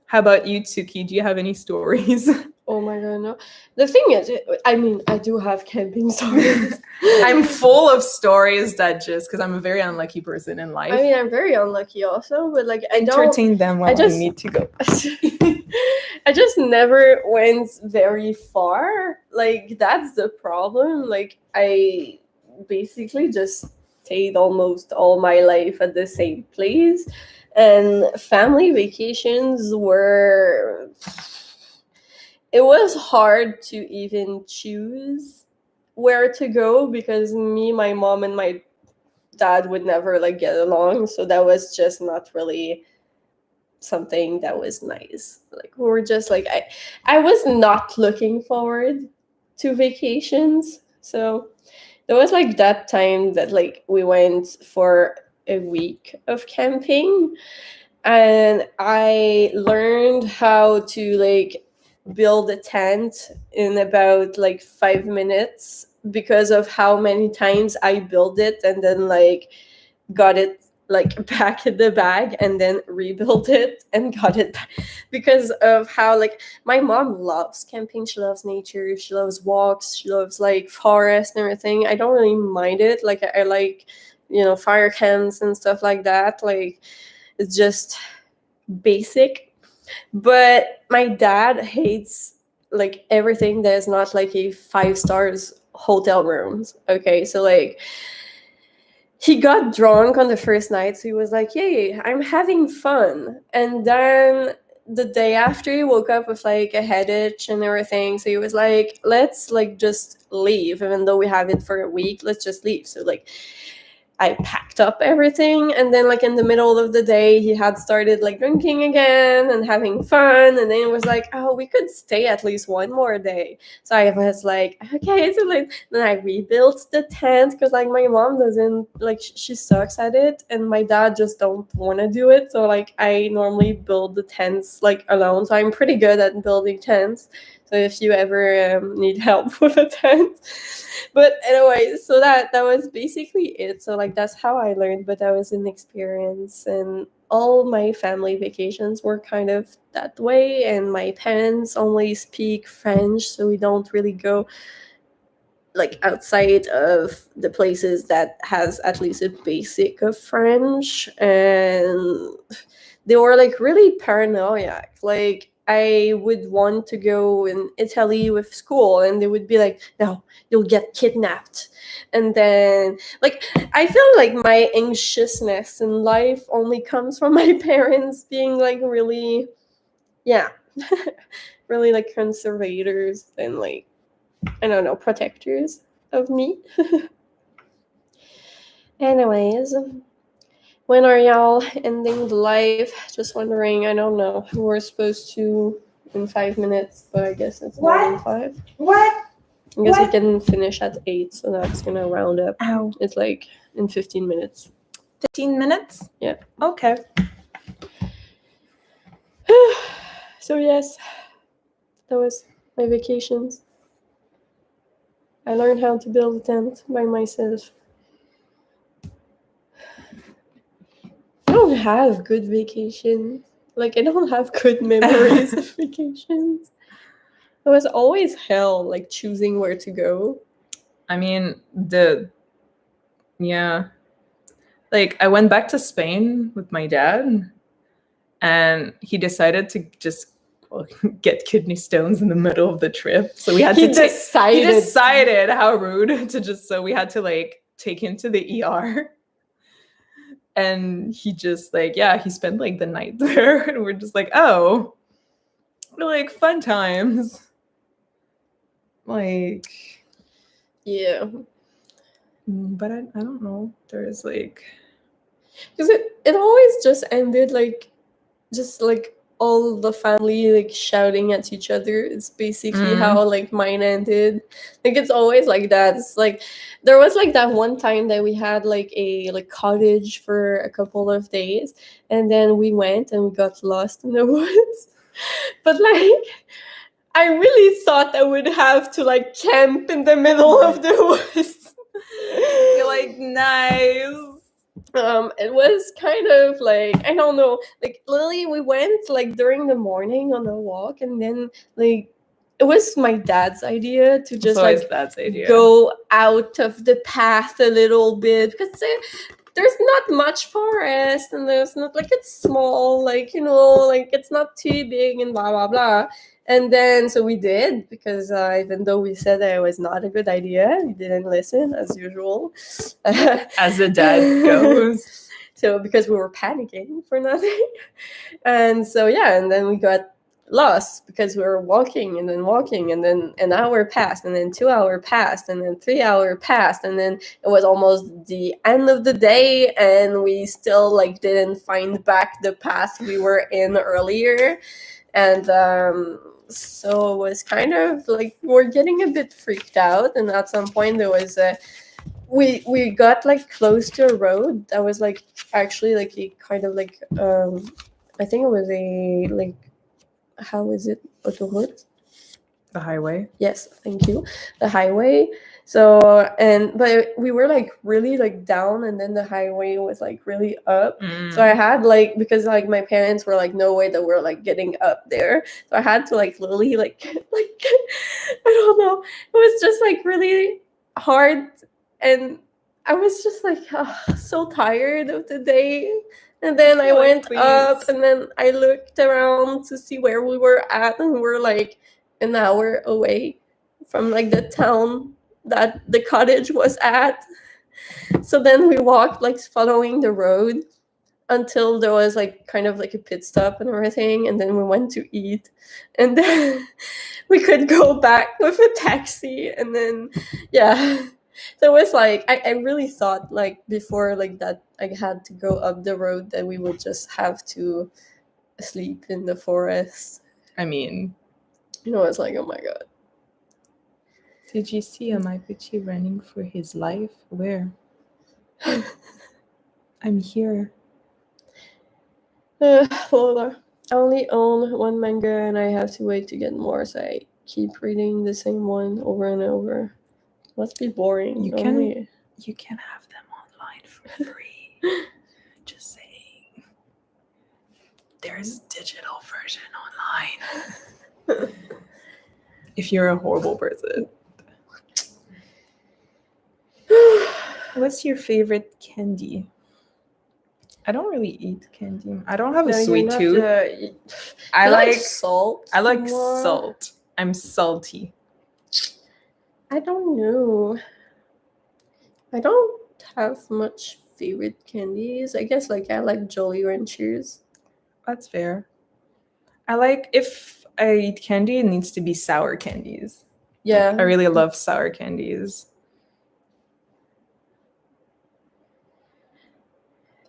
How about you, Tsuki? Do you have any stories? Oh my god, no. The thing is, I mean, I do have camping stories. I'm full of stories that just, because I'm a very unlucky person in life. I mean, I'm very unlucky also, but like I don't entertain them while I need to go. I just never went very far. Like that's the problem. Like I basically just stayed almost all my life at the same place, and family vacations were. It was hard to even choose where to go because me, my mom, and my dad would never like get along, so that was just not really something that was nice. Like we were just like I was not looking forward to vacations. So there was like that time that like we went for a week of camping and I learned how to like build a tent in about like 5 minutes because of how many times I built it and then like got it like back in the bag and then rebuilt it and got it back because of how like my mom loves camping. She loves nature, she loves walks, she loves like forest and everything. I don't really mind it. Like I like, you know, fire camps and stuff like that. Like it's just basic. But my dad hates like everything that is not like a 5 stars hotel rooms. Okay, so like he got drunk on the first night, so he was like, yay, I'm having fun. And then the day after he woke up with like a head itch and everything, so he was like, let's like just leave, even though we have it for a week, let's just leave. So like I packed up everything, and then like in the middle of the day he had started like drinking again and having fun, and then it was like, oh, we could stay at least one more day. So I was like, okay. So like then I rebuilt the tent because like my mom doesn't like she sucks at it and my dad just don't want to do it. So like I normally build the tents like alone, so I'm pretty good at building tents. So if you ever need help with a tent. But anyway, so that was basically it. So like that's how I learned, but that was an experience, and all my family vacations were kind of that way. And my parents only speak French, so we don't really go like outside of the places that has at least a basic of French. And they were like really paranoid. Like I would want to go in Italy with school and they would be like, no, you'll get kidnapped. And then like I feel like my anxiousness in life only comes from my parents being like really, yeah, really like conservators and like, I don't know, protectors of me. Anyways, when are y'all ending the live? Just wondering. I don't know. We were supposed to in 5 minutes, but I guess it's not in 5. What? I guess we can finish at 8, so that's gonna round up. Ow. It's like in 15 minutes. 15 minutes? Yeah. Okay. So yes, that was my vacations. I learned how to build a tent by myself. I don't have good vacations. Like I don't have good memories of vacations. It was always hell, like choosing where to go. I mean, yeah. Like I went back to Spain with my dad and he decided to just get kidney stones in the middle of the trip. So we had He decided how rude to just, so we had to like take him to the ER. And he just like, yeah, he spent like the night there and we're just like, oh, we're like fun times. Like, yeah. But I don't know. There's like, Because it always just ended like all the family like shouting at each other. It's basically how like mine ended. Like it's always like that. It's like there was like that one time that we had like a like cottage for a couple of days, and then we went and we got lost in the woods. But like I really thought I would have to like camp in the middle of the woods. You're like, nice. It was kind of like, I don't know, like literally we went like during the morning on a walk, and then like it was my dad's idea to just like dad's idea. go out of the path a little bit, because there's not much forest, and there's not like, it's small, like, you know, like it's not too big and blah blah blah. And then so we did, because even though we said that it was not a good idea, we didn't listen as usual. As the dad goes. So because we were panicking for nothing. And so yeah, and then we got lost because we were walking, and then an hour passed, and then 2 hours passed, and then 3 hours passed, and then it was almost the end of the day, and we still like didn't find back the path we were in earlier. And so it was kind of like we're getting a bit freaked out. And at some point there was a we got like close to a road that was like actually like a kind of like I think it was a like, how is it, autoroute? The highway. Yes, thank you. The highway. So but we were like really like down, and then the highway was like really up. So I had like, because like my parents were like, no way that we're like getting up there. So I had to like literally like I don't know. It was just like really hard, and I was just like so tired of the day. And then I went up, and then I looked around to see where we were at, and we're like an hour away from like the town that the cottage was at. So then we walked like following the road until there was like kind of like a pit stop and everything, and then we went to eat, and then we could go back with a taxi. And then yeah, so it was like I really thought like before like that I had to go up the road that we would just have to sleep in the forest. I mean, you know, it's like, oh my god. Did you see Yamaguchi running for his life? Where? I'm here. Well, I only own one manga, and I have to wait to get more, so I keep reading the same one over and over. Must be boring. You can have them online for free. Just saying. There's digital version online. If you're a horrible person. What's your favorite candy? I don't really eat candy. I don't have a sweet tooth. I like salt. I like salt. I'm salty. I don't know. I don't have much favorite candies. I guess like I like Jolly Ranchers. That's fair. I like, if I eat candy, it needs to be sour candies. Yeah. I really love sour candies.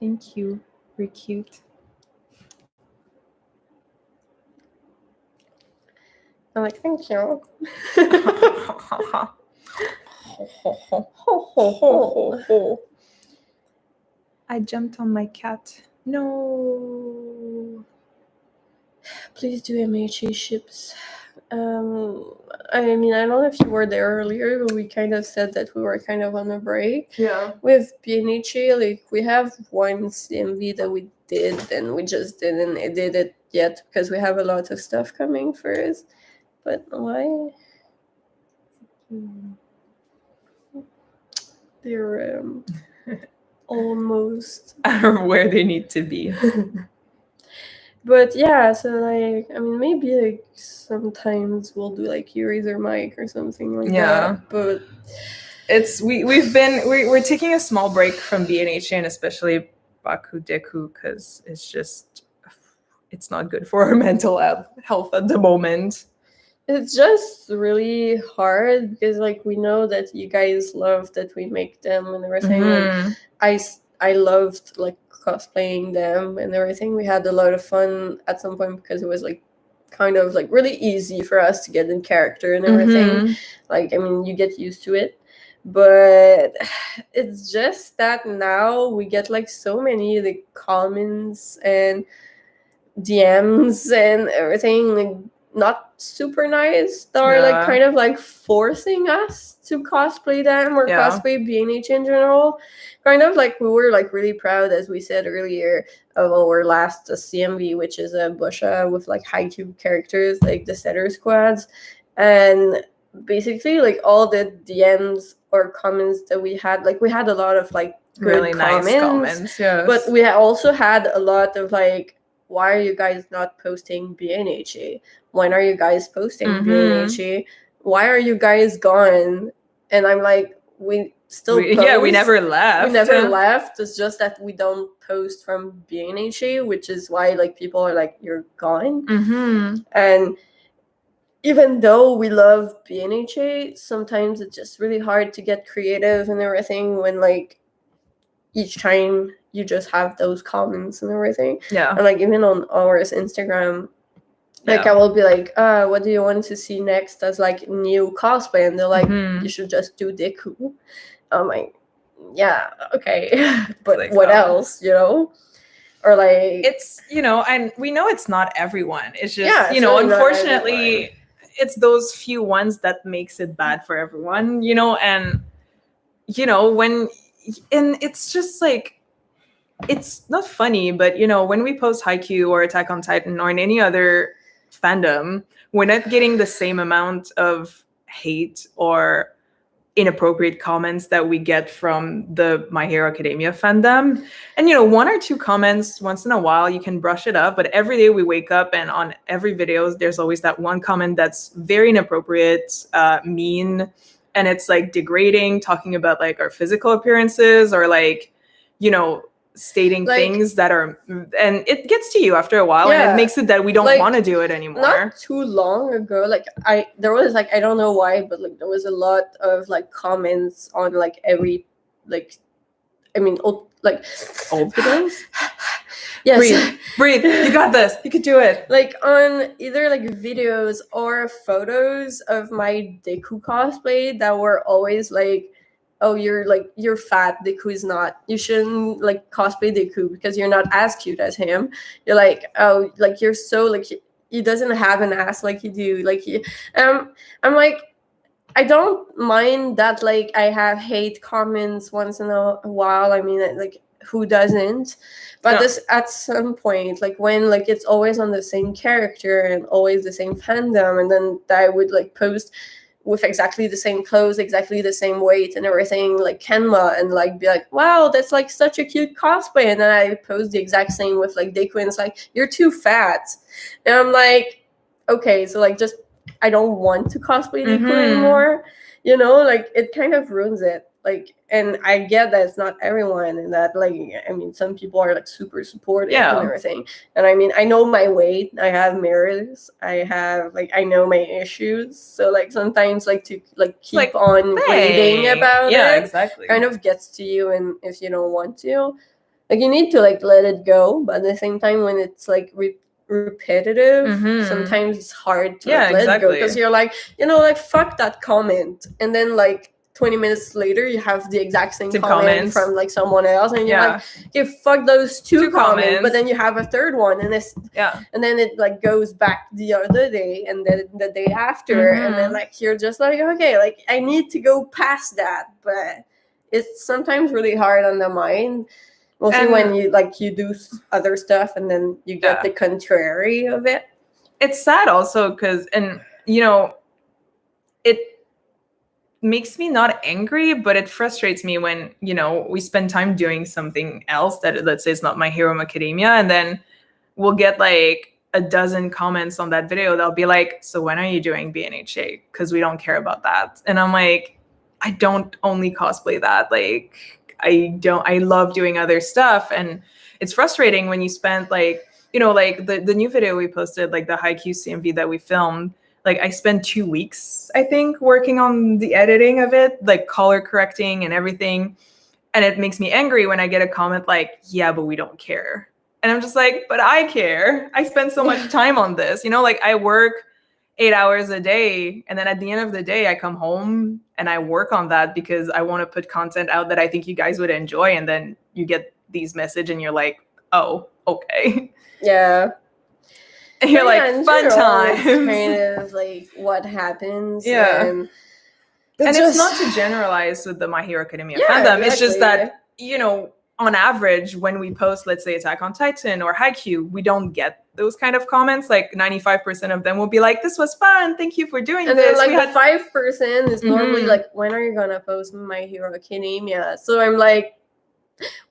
Thank you. You're cute. I'm like, thank you. I jumped on my cat. No. Please do MHA ships. I mean, I don't know if you were there earlier, but we kind of said that we were kind of on a break. Yeah. With BNHA, like we have one CMV that we did, and we just didn't edit it yet because we have a lot of stuff coming first. But why? They're almost where they need to be. But yeah, so like, I mean, maybe like sometimes we'll do like Eraser Mike or something like that. But we're taking a small break from BNH and especially Baku Deku, because it's not good for our mental health at the moment. It's just really hard because like we know that you guys love that we make them and everything. And I loved like cosplaying them and everything. We had a lot of fun at some point because it was like kind of like really easy for us to get in character and everything. Like, I mean, you get used to it, but it's just that now we get like so many like comments and DMs and everything, like not super nice, that are like kind of like forcing us to cosplay them or cosplay BNH in general. Kind of like we were like really proud, as we said earlier, of our last CMV, which is a busha with like Haikyuu characters, like the setter squads. And basically like all the DMs or comments that we had, like we had a lot of like good really nice comments, yes. But we also had a lot of like, why are you guys not posting BNHA? When are you guys posting BNHA? Why are you guys gone? And I'm like, we still post. Yeah, we never left. We never left. It's just that we don't post from BNHA, which is why like people are like, you're gone. And even though we love BNHA, sometimes it's just really hard to get creative and everything when like each time you just have those comments and everything. Yeah. And like even on our Instagram, like I will be like, what do you want to see next as like new cosplay? And they're like, you should just do Deku. I'm like, yeah, okay. But like, what else, you know? Or like, it's, you know, and we know it's not everyone. It's just, you know, really unfortunately, it's those few ones that makes it bad for everyone, you know? And, you know, and it's just like, it's not funny, but, you know, when we post Haikyuu or Attack on Titan or in any other fandom, we're not getting the same amount of hate or inappropriate comments that we get from the My Hero Academia fandom. And, you know, one or two comments once in a while, you can brush it up, but every day we wake up and on every video, there's always that one comment that's very inappropriate, mean, and it's like degrading, talking about like our physical appearances or like, you know, stating like, things that are, and it gets to you after a while, and it makes it that we don't like, want to do it anymore. Not too long ago, like there was like, I don't know why, but like there was a lot of like comments on like every, like, I mean, old videos. Yes. Breathe. You got this. You could do it. Like on either like videos or photos of my Deku cosplay that were always like, oh, you're fat. Deku is not. You shouldn't like cosplay Deku because you're not as cute as him. You're like, oh, like you're so like he doesn't have an ass like you do. Like I'm like, I don't mind that. Like I have hate comments once in a while. I mean, like who doesn't? But this at some point, like when like it's always on the same character and always the same fandom, and then I would like post with exactly the same clothes, exactly the same weight and everything, like Kenma, and like be like, wow, that's like such a cute cosplay. And then I post the exact same with like Deku, and it's like, you're too fat. And I'm like, okay, so like just, I don't want to cosplay Deku anymore. You know, like it kind of ruins it. Like, and I get that it's not everyone, and that like, I mean, some people are like super supportive and everything. And I mean, I know my weight, I have mirrors, I have like, I know my issues. So like sometimes like to like keep like, on reading about it, exactly, kind of gets to you. And if you don't want to, like you need to like let it go. But at the same time, when it's like repetitive, sometimes it's hard to like, let it go, because you're like, you know, like fuck that comment, and then like 20 minutes later you have the exact same comment from like someone else, and you're like, okay, fuck those two comments. But then you have a third one, and it's and then it like goes back the other day, and then the day after, and then like you're just like, okay, like I need to go past that. But it's sometimes really hard on the mind, mostly when you like you do other stuff and then you get the contrary of it. It's sad also because, and you know, it makes me not angry, but it frustrates me when, you know, we spend time doing something else that, let's say, it's not My Hero Academia, and then we'll get like a dozen comments on that video that'll be like, so when are you doing BNHA? Because we don't care about that. And I'm like, I don't only cosplay that. Like, I love doing other stuff. And it's frustrating when you spend like, you know, like the new video we posted, like the Haikyuu CMV that we filmed, like I spent 2 weeks, I think, working on the editing of it, like color correcting and everything. And it makes me angry when I get a comment like, yeah, but we don't care. And I'm just like, but I care. I spend so much time on this. You know, like I work 8 hours a day. And then at the end of the day, I come home and I work on that because I want to put content out that I think you guys would enjoy. And then you get these messages and you're like, oh, okay. Yeah. And you're like, fun times. Kind of like what happens. Yeah. And it's not to generalize with the My Hero Academia fandom. It's just that, you know, on average, when we post, let's say, Attack on Titan or Haikyuu, we don't get those kind of comments. Like 95% of them will be like, this was fun. Thank you for doing and this. And then like the 5% is normally like, when are you going to post My Hero Academia? So I'm like,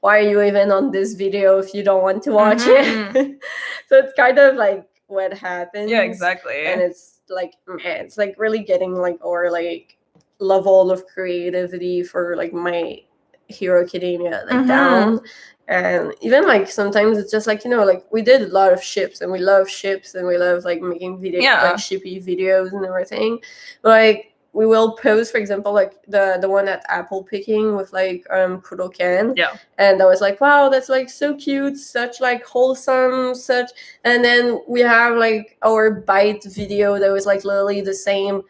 why are you even on this video if you don't want to watch it? So it's kind of like what happens. Yeah, exactly. And it's like, man, it's like really getting like our like level of creativity for like My Hero Academia like down. And even like sometimes it's just like, you know, like we did a lot of ships and we love ships and we love like making videos, like shippy videos and everything. But like we will post, for example, like the one at Apple Picking with like Kuroken. Yeah. And I was like, wow, that's like so cute, such like wholesome, such. And then we have like our bite video that was like literally the same,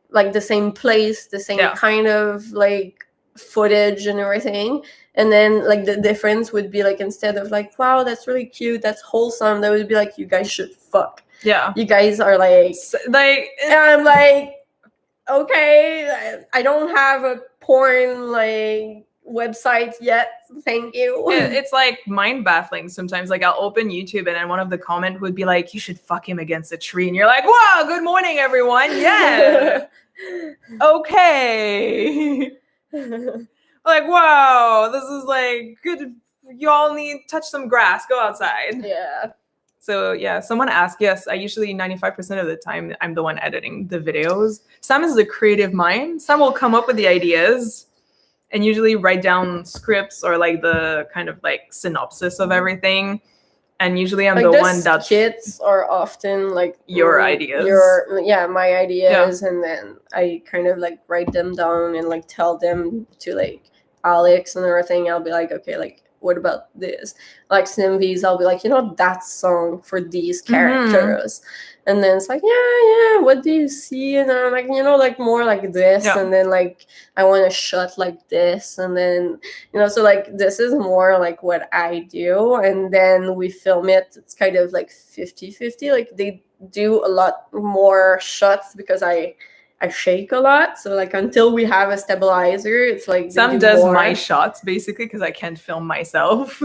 like the same place, the same kind of like footage and everything. And then like the difference would be like, instead of like, wow, that's really cute, that's wholesome, that would be like, you guys should fuck. Yeah. You guys are like and I'm like, okay, I don't have a porn like website yet, thank you. It's like mind baffling sometimes. Like I'll open YouTube and then one of the comments would be like, you should fuck him against a tree, and you're like, wow, good morning everyone. Yeah. Okay. Like, wow, this is like good. Y'all need touch some grass, go outside. Yeah. So yeah, someone asked, yes, I usually 95% of the time I'm the one editing the videos. Sam is the creative mind. Sam will come up with the ideas and usually write down scripts or like the kind of like synopsis of everything. And usually I'm like the one that skits are often like your ideas. My ideas. Yeah. And then I kind of like write them down and like tell them to like Alex and everything. I'll be like, okay, like what about this? Like Simvies, I'll be like, you know, that song for these characters. And then it's like, yeah, what do you see? And I'm like, you know, like more like this. Yeah. And then like, I want a shot like this. And then, you know, so like, this is more like what I do. And then we film it. It's kind of like 50-50. Like they do a lot more shots because I shake a lot. So like until we have a stabilizer, it's like Sam does my shots basically because I can't film myself.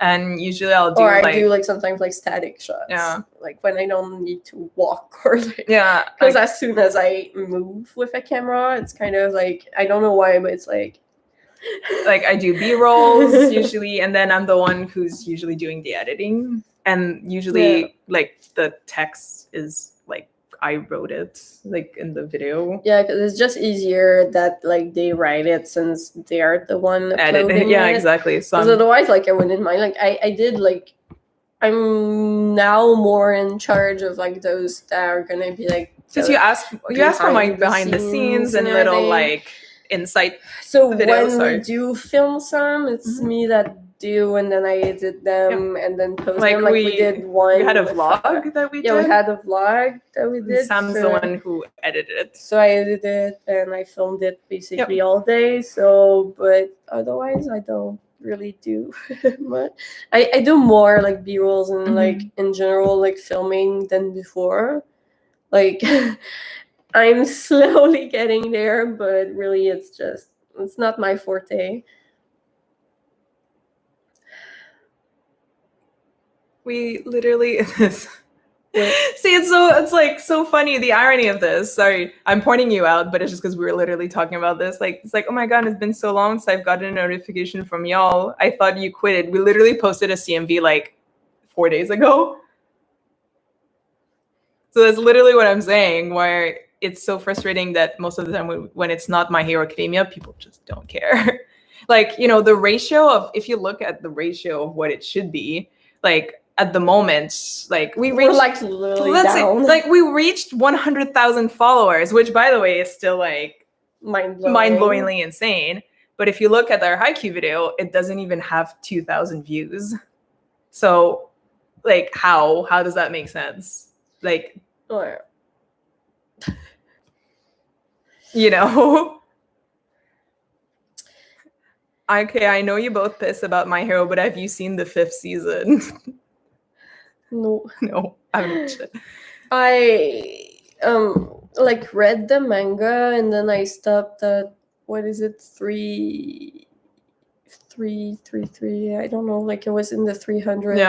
And usually I'll do I do like sometimes like static shots. Yeah. Like when I don't need to walk or like because as soon as I move with a camera, it's kind of like, I don't know why, but it's like I do B-rolls usually, and then I'm the one who's usually doing the editing. And usually like the text is like I wrote it like in the video. Yeah, because it's just easier that like they write it since they are the one editing it. Exactly. So otherwise, like I wouldn't mind. Like I did like, I'm now more in charge of like those that are gonna be like. Since you asked for my behind the scenes and little like insight. So when we do film some, it's me that do, and then I edit them and then post them. Like we did one. We had a vlog that we did. Yeah, we had a vlog that we did. Sam's the one who edited it. So I edited it and I filmed it basically all day. So, but otherwise I don't really do much. I do more like B-rolls and like in general like filming than before. Like I'm slowly getting there, but really it's not my forte. We literally see it's like so funny, the irony of this. Sorry, I'm pointing you out, but it's just because we were literally talking about this. Like it's like, oh my god, it's been so long since I've gotten a notification from y'all. I thought you quitted. We literally posted a CMV like 4 days ago. So that's literally what I'm saying, where it's so frustrating that most of the time when it's not My Hero Academia, people just don't care. Like, you know, the ratio of, if you look at the ratio of what it should be, like at the moment, like we reached, like literally down. Like we reached 100,000 followers, which by the way is still like mind-blowingly insane. But if you look at their Haikyuu video, it doesn't even have 2,000 views. So, like, how does that make sense? Like, you know. Okay, I know you both pissed about My Hero, but have you seen the 5th season? No. I haven't. I like read the manga and then I stopped at what is it, 333? I don't know. Like it was in the 300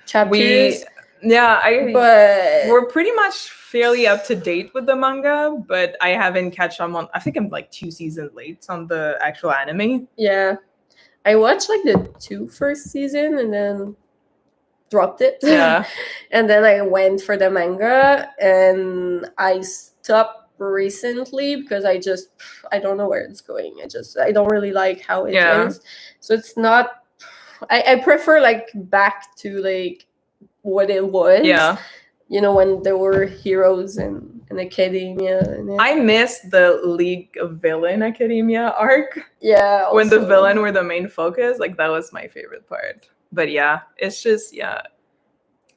chapters. But we're pretty much fairly up to date with the manga, but I haven't catch on. I think I'm like 2 seasons late on the actual anime. Yeah, I watched like the 2 first season and then dropped it. Yeah. And then I went for the manga and I stopped recently because I don't know where it's going. I don't really like how it is. So it's not, I prefer like back to like what it was. Yeah. You know, when there were heroes and academia. And I miss the League of Villain Academia arc. Yeah. Also. When the villain were the main focus, like that was my favorite part. But yeah, it's just,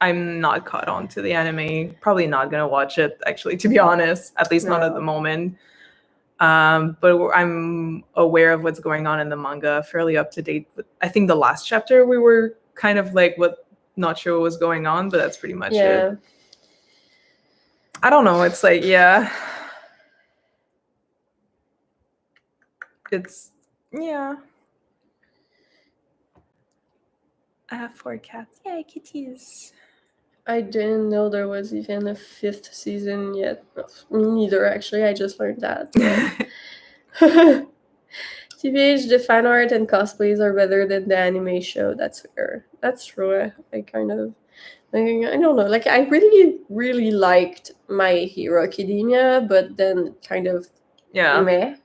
I'm not caught on to the anime. Probably not gonna watch it, actually, to be honest. At least not at the moment. But I'm aware of what's going on in the manga, fairly up to date. I think the last chapter we were kind of like not sure what was going on, but that's pretty much it. I don't know. It's like, it's, I have 4 cats. Yay, kitties. I didn't know there was even a 5th season yet. Me neither, actually. I just learned that. TBH, the fan art and cosplays are better than the anime show. That's fair. That's true. I kind of, I don't know. Like, I really, really liked My Hero Academia, but then kind of meh.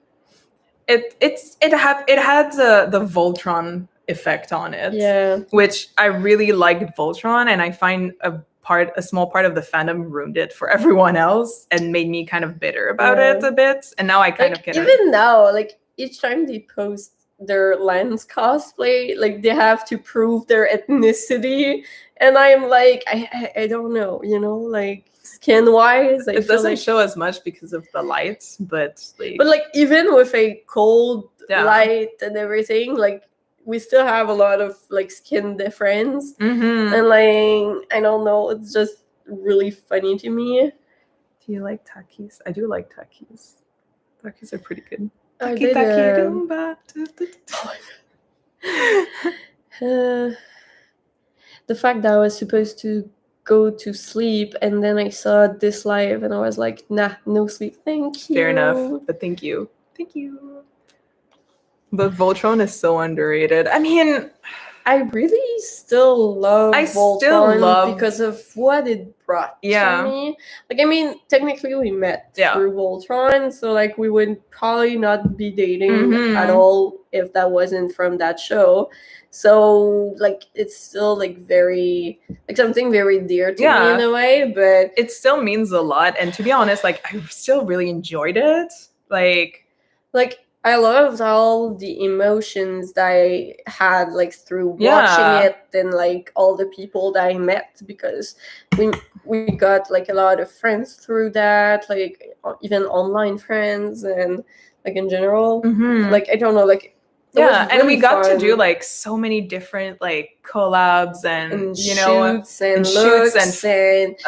It had the Voltron effect on it. Yeah. Which I really liked Voltron, and I find a small part of the fandom ruined it for everyone else and made me kind of bitter about it a bit. And now I kind of even now, like each time they post their Rants cosplay, like they have to prove their ethnicity, and I'm like, I don't know, you know, like skin wise, it doesn't show as much because of the lights, but even with a cold light and everything, like we still have a lot of like skin difference. And like I don't know, it's just really funny to me. Do you like takis? I do like takis. Takis are pretty good. The fact that I was supposed to go to sleep and then I saw this live and I was like, nah, no sleep, thank you. Fair enough, but thank you. But Voltron is so underrated. I mean, I really still love Voltron because of what it brought to me. Like, I mean, technically we met through Voltron, so like we would probably not be dating at all if that wasn't from that show. So like it's still like very like something very dear to me in a way, but it still means a lot. And to be honest, like I still really enjoyed it. Like I loved all the emotions that I had like through watching it and like all the people that I met, because we got like a lot of friends through that, like even online friends and like in general. Like I don't know, like and we got to do like so many different like collabs and you know shoots and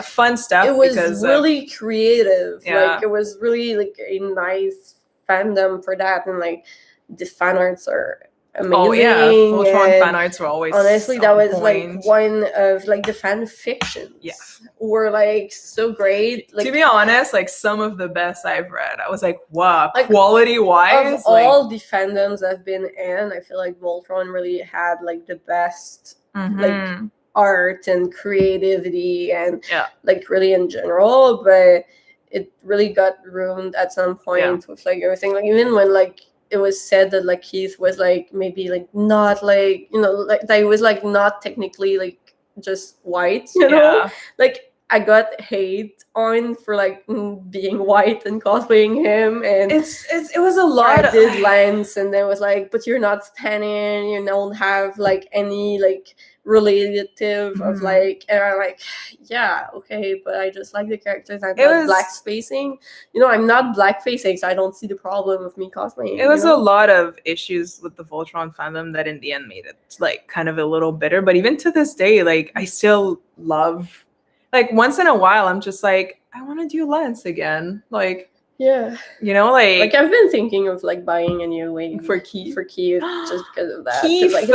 fun stuff. It was really creative. Like it was really like a nice fandom for that, and like the fan arts are amazing. Oh yeah, Voltron fan arts were always honestly that was like one of like the fan fictions were like so great. Like to be honest, like some of the best I've read. I was like, wow, like, quality wise, of all the fandoms I've been in, I feel like Voltron really had like the best like art and creativity and like really in general, but it really got ruined at some point with like everything. Like even when like it was said that like Keith was like maybe like not like, you know, like that he was like not technically like just white, you know, like I got hate on for like being white and cosplaying him, and it was a lot. I did Lance, and then was like, but you're not Spanish, you don't have like any like relative of like, and I'm like, yeah, okay, but I just like the characters. I'm not black spacing, I'm not black facing, so I don't see the problem with me cosplaying. It was a lot of issues with the Voltron fandom that in the end made it like kind of a little bitter, but even to this day, like I still love, like once in a while I'm just like, I want to do Lance again, like yeah, like I've been thinking of like buying a new wig for Keith just because of that. Like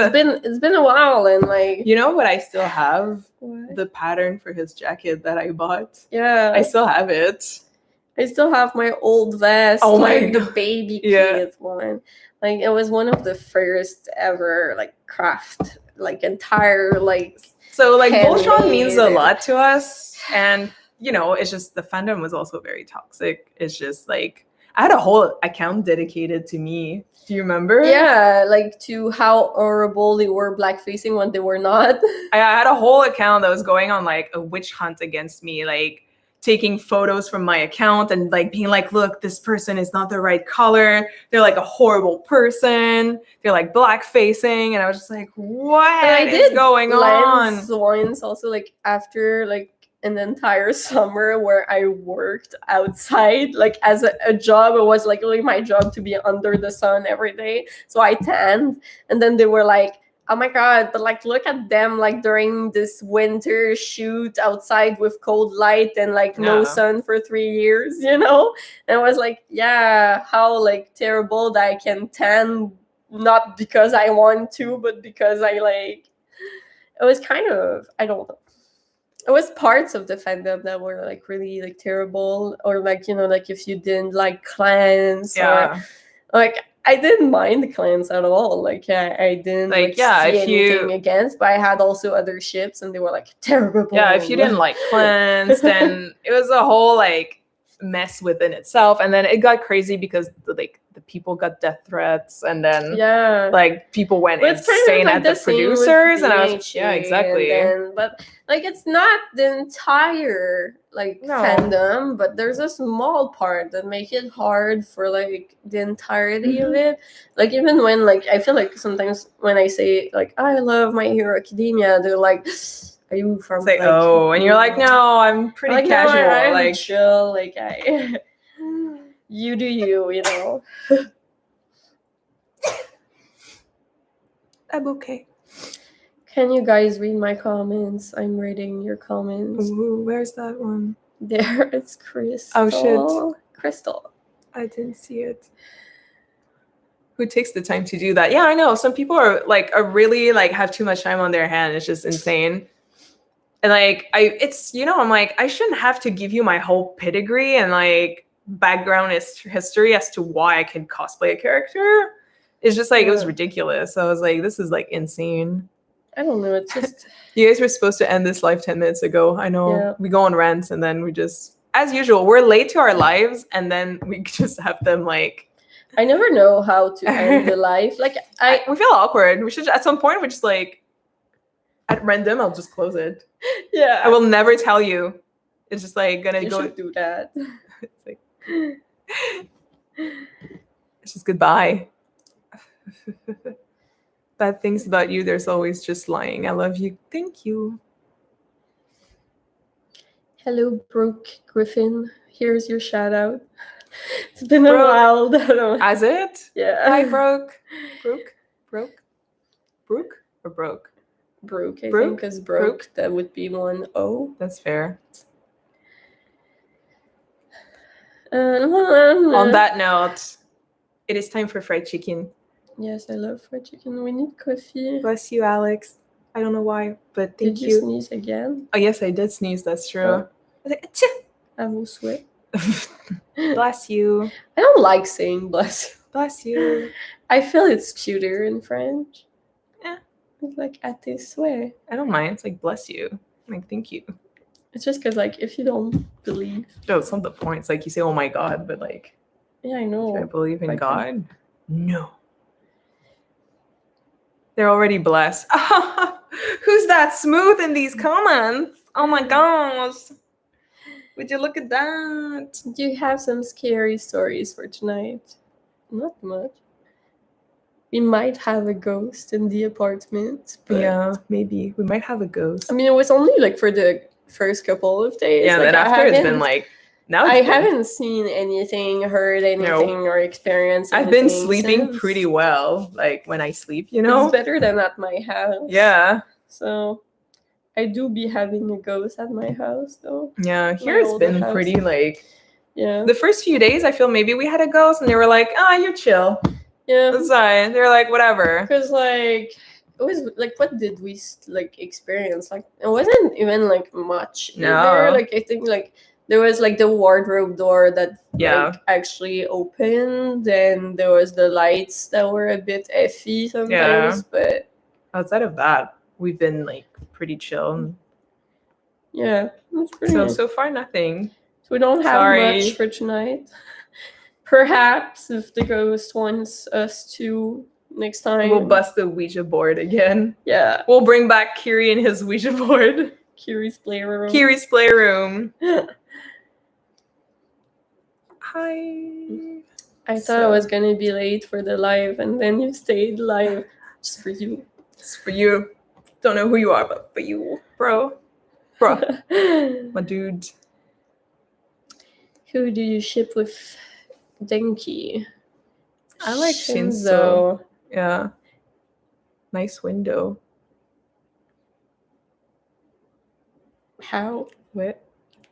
it's been a while, and like what I still have? What? The pattern for his jacket that I bought. Yeah, I still have it. I still have my old vest, like the baby kid one. Like it was one of the first ever like craft, like entire like. So like Voltron means a lot to us, and it's just the fandom was also very toxic. It's just like I had a whole account dedicated to me. Do you remember? Yeah, like to how horrible they were blackfacing when they were not. I had a whole account that was going on like a witch hunt against me, like taking photos from my account and like being like, look, this person is not the right color. They're like a horrible person. They're like blackfacing. And I was just like, what is going on? Once also like after like an entire summer where I worked outside, like as a job. It was like really my job to be under the sun every day. So I tanned, and then they were like, oh my god, but like look at them like during this winter shoot outside with cold light and like no sun for 3 years, And I was like, yeah, how like terrible that I can tan, not because I want to, but because I like, it was kind of, I don't know. It was parts of the fandom that were like really like terrible, or like like if you didn't like clans, or like I didn't mind the clans at all. Like I didn't like see anything against, but I had also other ships, and they were like terrible. Yeah, if you didn't like clans, then it was a whole like mess within itself, and then it got crazy because the people got death threats, and then like people went insane at the producers, and I was exactly. But like it's not the entire like fandom, but there's a small part that make it hard for like the entirety of it. Like even when like I feel like sometimes when I say like I love My Hero Academia, they're like, are you from like, oh, and you're like, no, I'm pretty like, casual. No, I'm like chill. Like I, you do you, I'm okay. Can you guys read my comments? I'm reading your comments. Ooh, where's that one? There, it's Crystal. Oh shit, Crystal. I didn't see it. Who takes the time to do that? Yeah, I know. Some people are really like have too much time on their hand. It's just insane. And like I'm like, I shouldn't have to give you my whole pedigree and like background history as to why I can cosplay a character. It's just like it was ridiculous. So I was like, this is like insane. I don't know. It's just you guys were supposed to end this live 10 minutes ago. I know we go on rants, and then we just, as usual, we're late to our lives, and then we just have them like. I never know how to end the live. Like we feel awkward. We should at some point. We just like at random. I'll just close it. Yeah. I will never tell you. It's just like gonna go. You should do that. It's like it's just goodbye. Bad things about you, there's always just lying. I love you. Thank you. Hello, Brooke Griffin. Here's your shout out. It's been a while. Has it? Yeah. Hi, Brooke. Brooke or Broke? Brooke, I think, because Broke, that would be 1 O. That's fair. On that note, it is time for fried chicken. Yes, I love fried chicken. We need coffee. Bless you, Alex. I don't know why, but thank you. Did you sneeze again? Oh, yes, I did sneeze. That's true. Oh. I was like, I will sweat. Bless you. I don't like saying bless you. Bless you. I feel it's cuter in French. Yeah. It's like, à tes souhaits. I don't mind. It's like, bless you. Like, thank you. It's just because, like, if you don't believe. No, it's not the point. It's like you say, oh my God, but like. Yeah, I know. Do I believe in God? No. They're already blessed. Who's that smooth in these comments? Oh my gosh. Would you look at that? Do you have some scary stories for tonight? Not much. We might have a ghost in the apartment. But Yeah, maybe. We might have a ghost. I mean, it was only like for the first couple of days. Yeah, like, then after it's been like, now I haven't seen anything, heard anything, or experienced anything. I've been sleeping since. pretty well, like when I sleep, you know? It's better than at my house. Yeah. So I do be having a ghost at my house, though. Yeah, here it's been pretty, like... Yeah. The first few days, I feel maybe we had a ghost, and they were like, you're chill. Yeah. That's fine. They're like, whatever. Because, like... It was like, what did we like experience? Like, it wasn't even like much. No. Either. Like, I think like there was like the wardrobe door that like actually opened, and there was the lights that were a bit iffy sometimes. But outside of that, we've been like pretty chill. Yeah, that's pretty nice. So far nothing. So we don't have much for tonight. Perhaps if the ghost wants us to. Next time we'll bust the Ouija board again. Yeah. We'll bring back Kiri and his Ouija board. Kiri's playroom. Hi. I thought I was gonna be late for the live, and then you stayed live just for you. Just for you. Don't know who you are, but for you, bro. My dude. Who do you ship with Denki? I like Shinzo. Yeah. Nice window. How? What?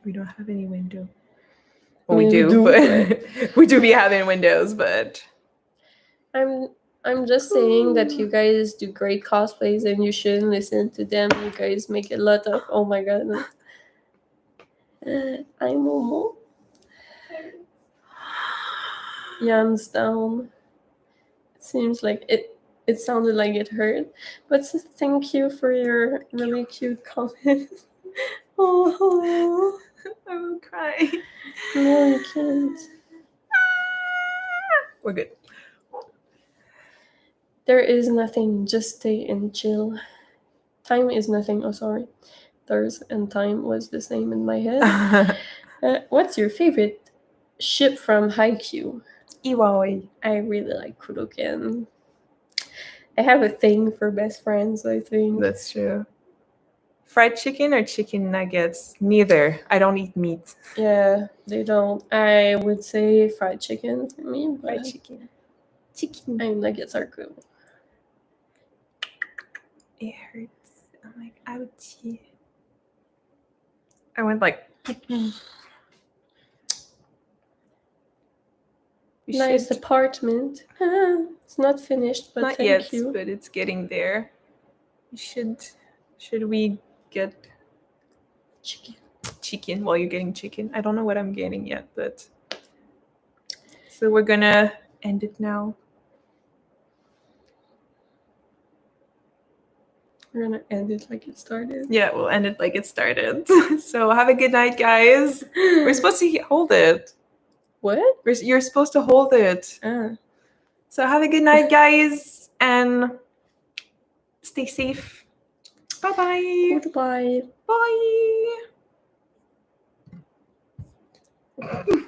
We don't have any window. Well, we do, but we do be having windows, but I'm just saying that you guys do great cosplays and you shouldn't listen to them. You guys make a lot of oh my god. I'm Momo. Yan's down. It seems like it sounded like it hurt, but thank you for your really cute comment. Oh, I will cry. No, you can't. We're good. There is nothing. Just stay and chill. Time is nothing. Oh, sorry. Thurs and time was the same in my head. What's your favorite ship from Haikyuu? Iwaoi. I really like Kuroken. I have a thing for best friends, I think. That's true. Fried chicken or chicken nuggets? Neither. I don't eat meat. Yeah, they don't. I would say fried chicken for me. Fried chicken. And nuggets are good. It hurts. I'm like, ouchie. I went like... Nice apartment. It's not finished, but not thank yet, you. But it's getting there. Should we get chicken while you're getting chicken? I don't know what I'm getting yet, but so we're gonna end it now. We're gonna end it like it started. Yeah, we'll end it like it started. So have a good night, guys. We're supposed to hold it. What? You're supposed to hold it. So have a good night, guys, and stay safe. Bye-bye. Goodbye. Bye.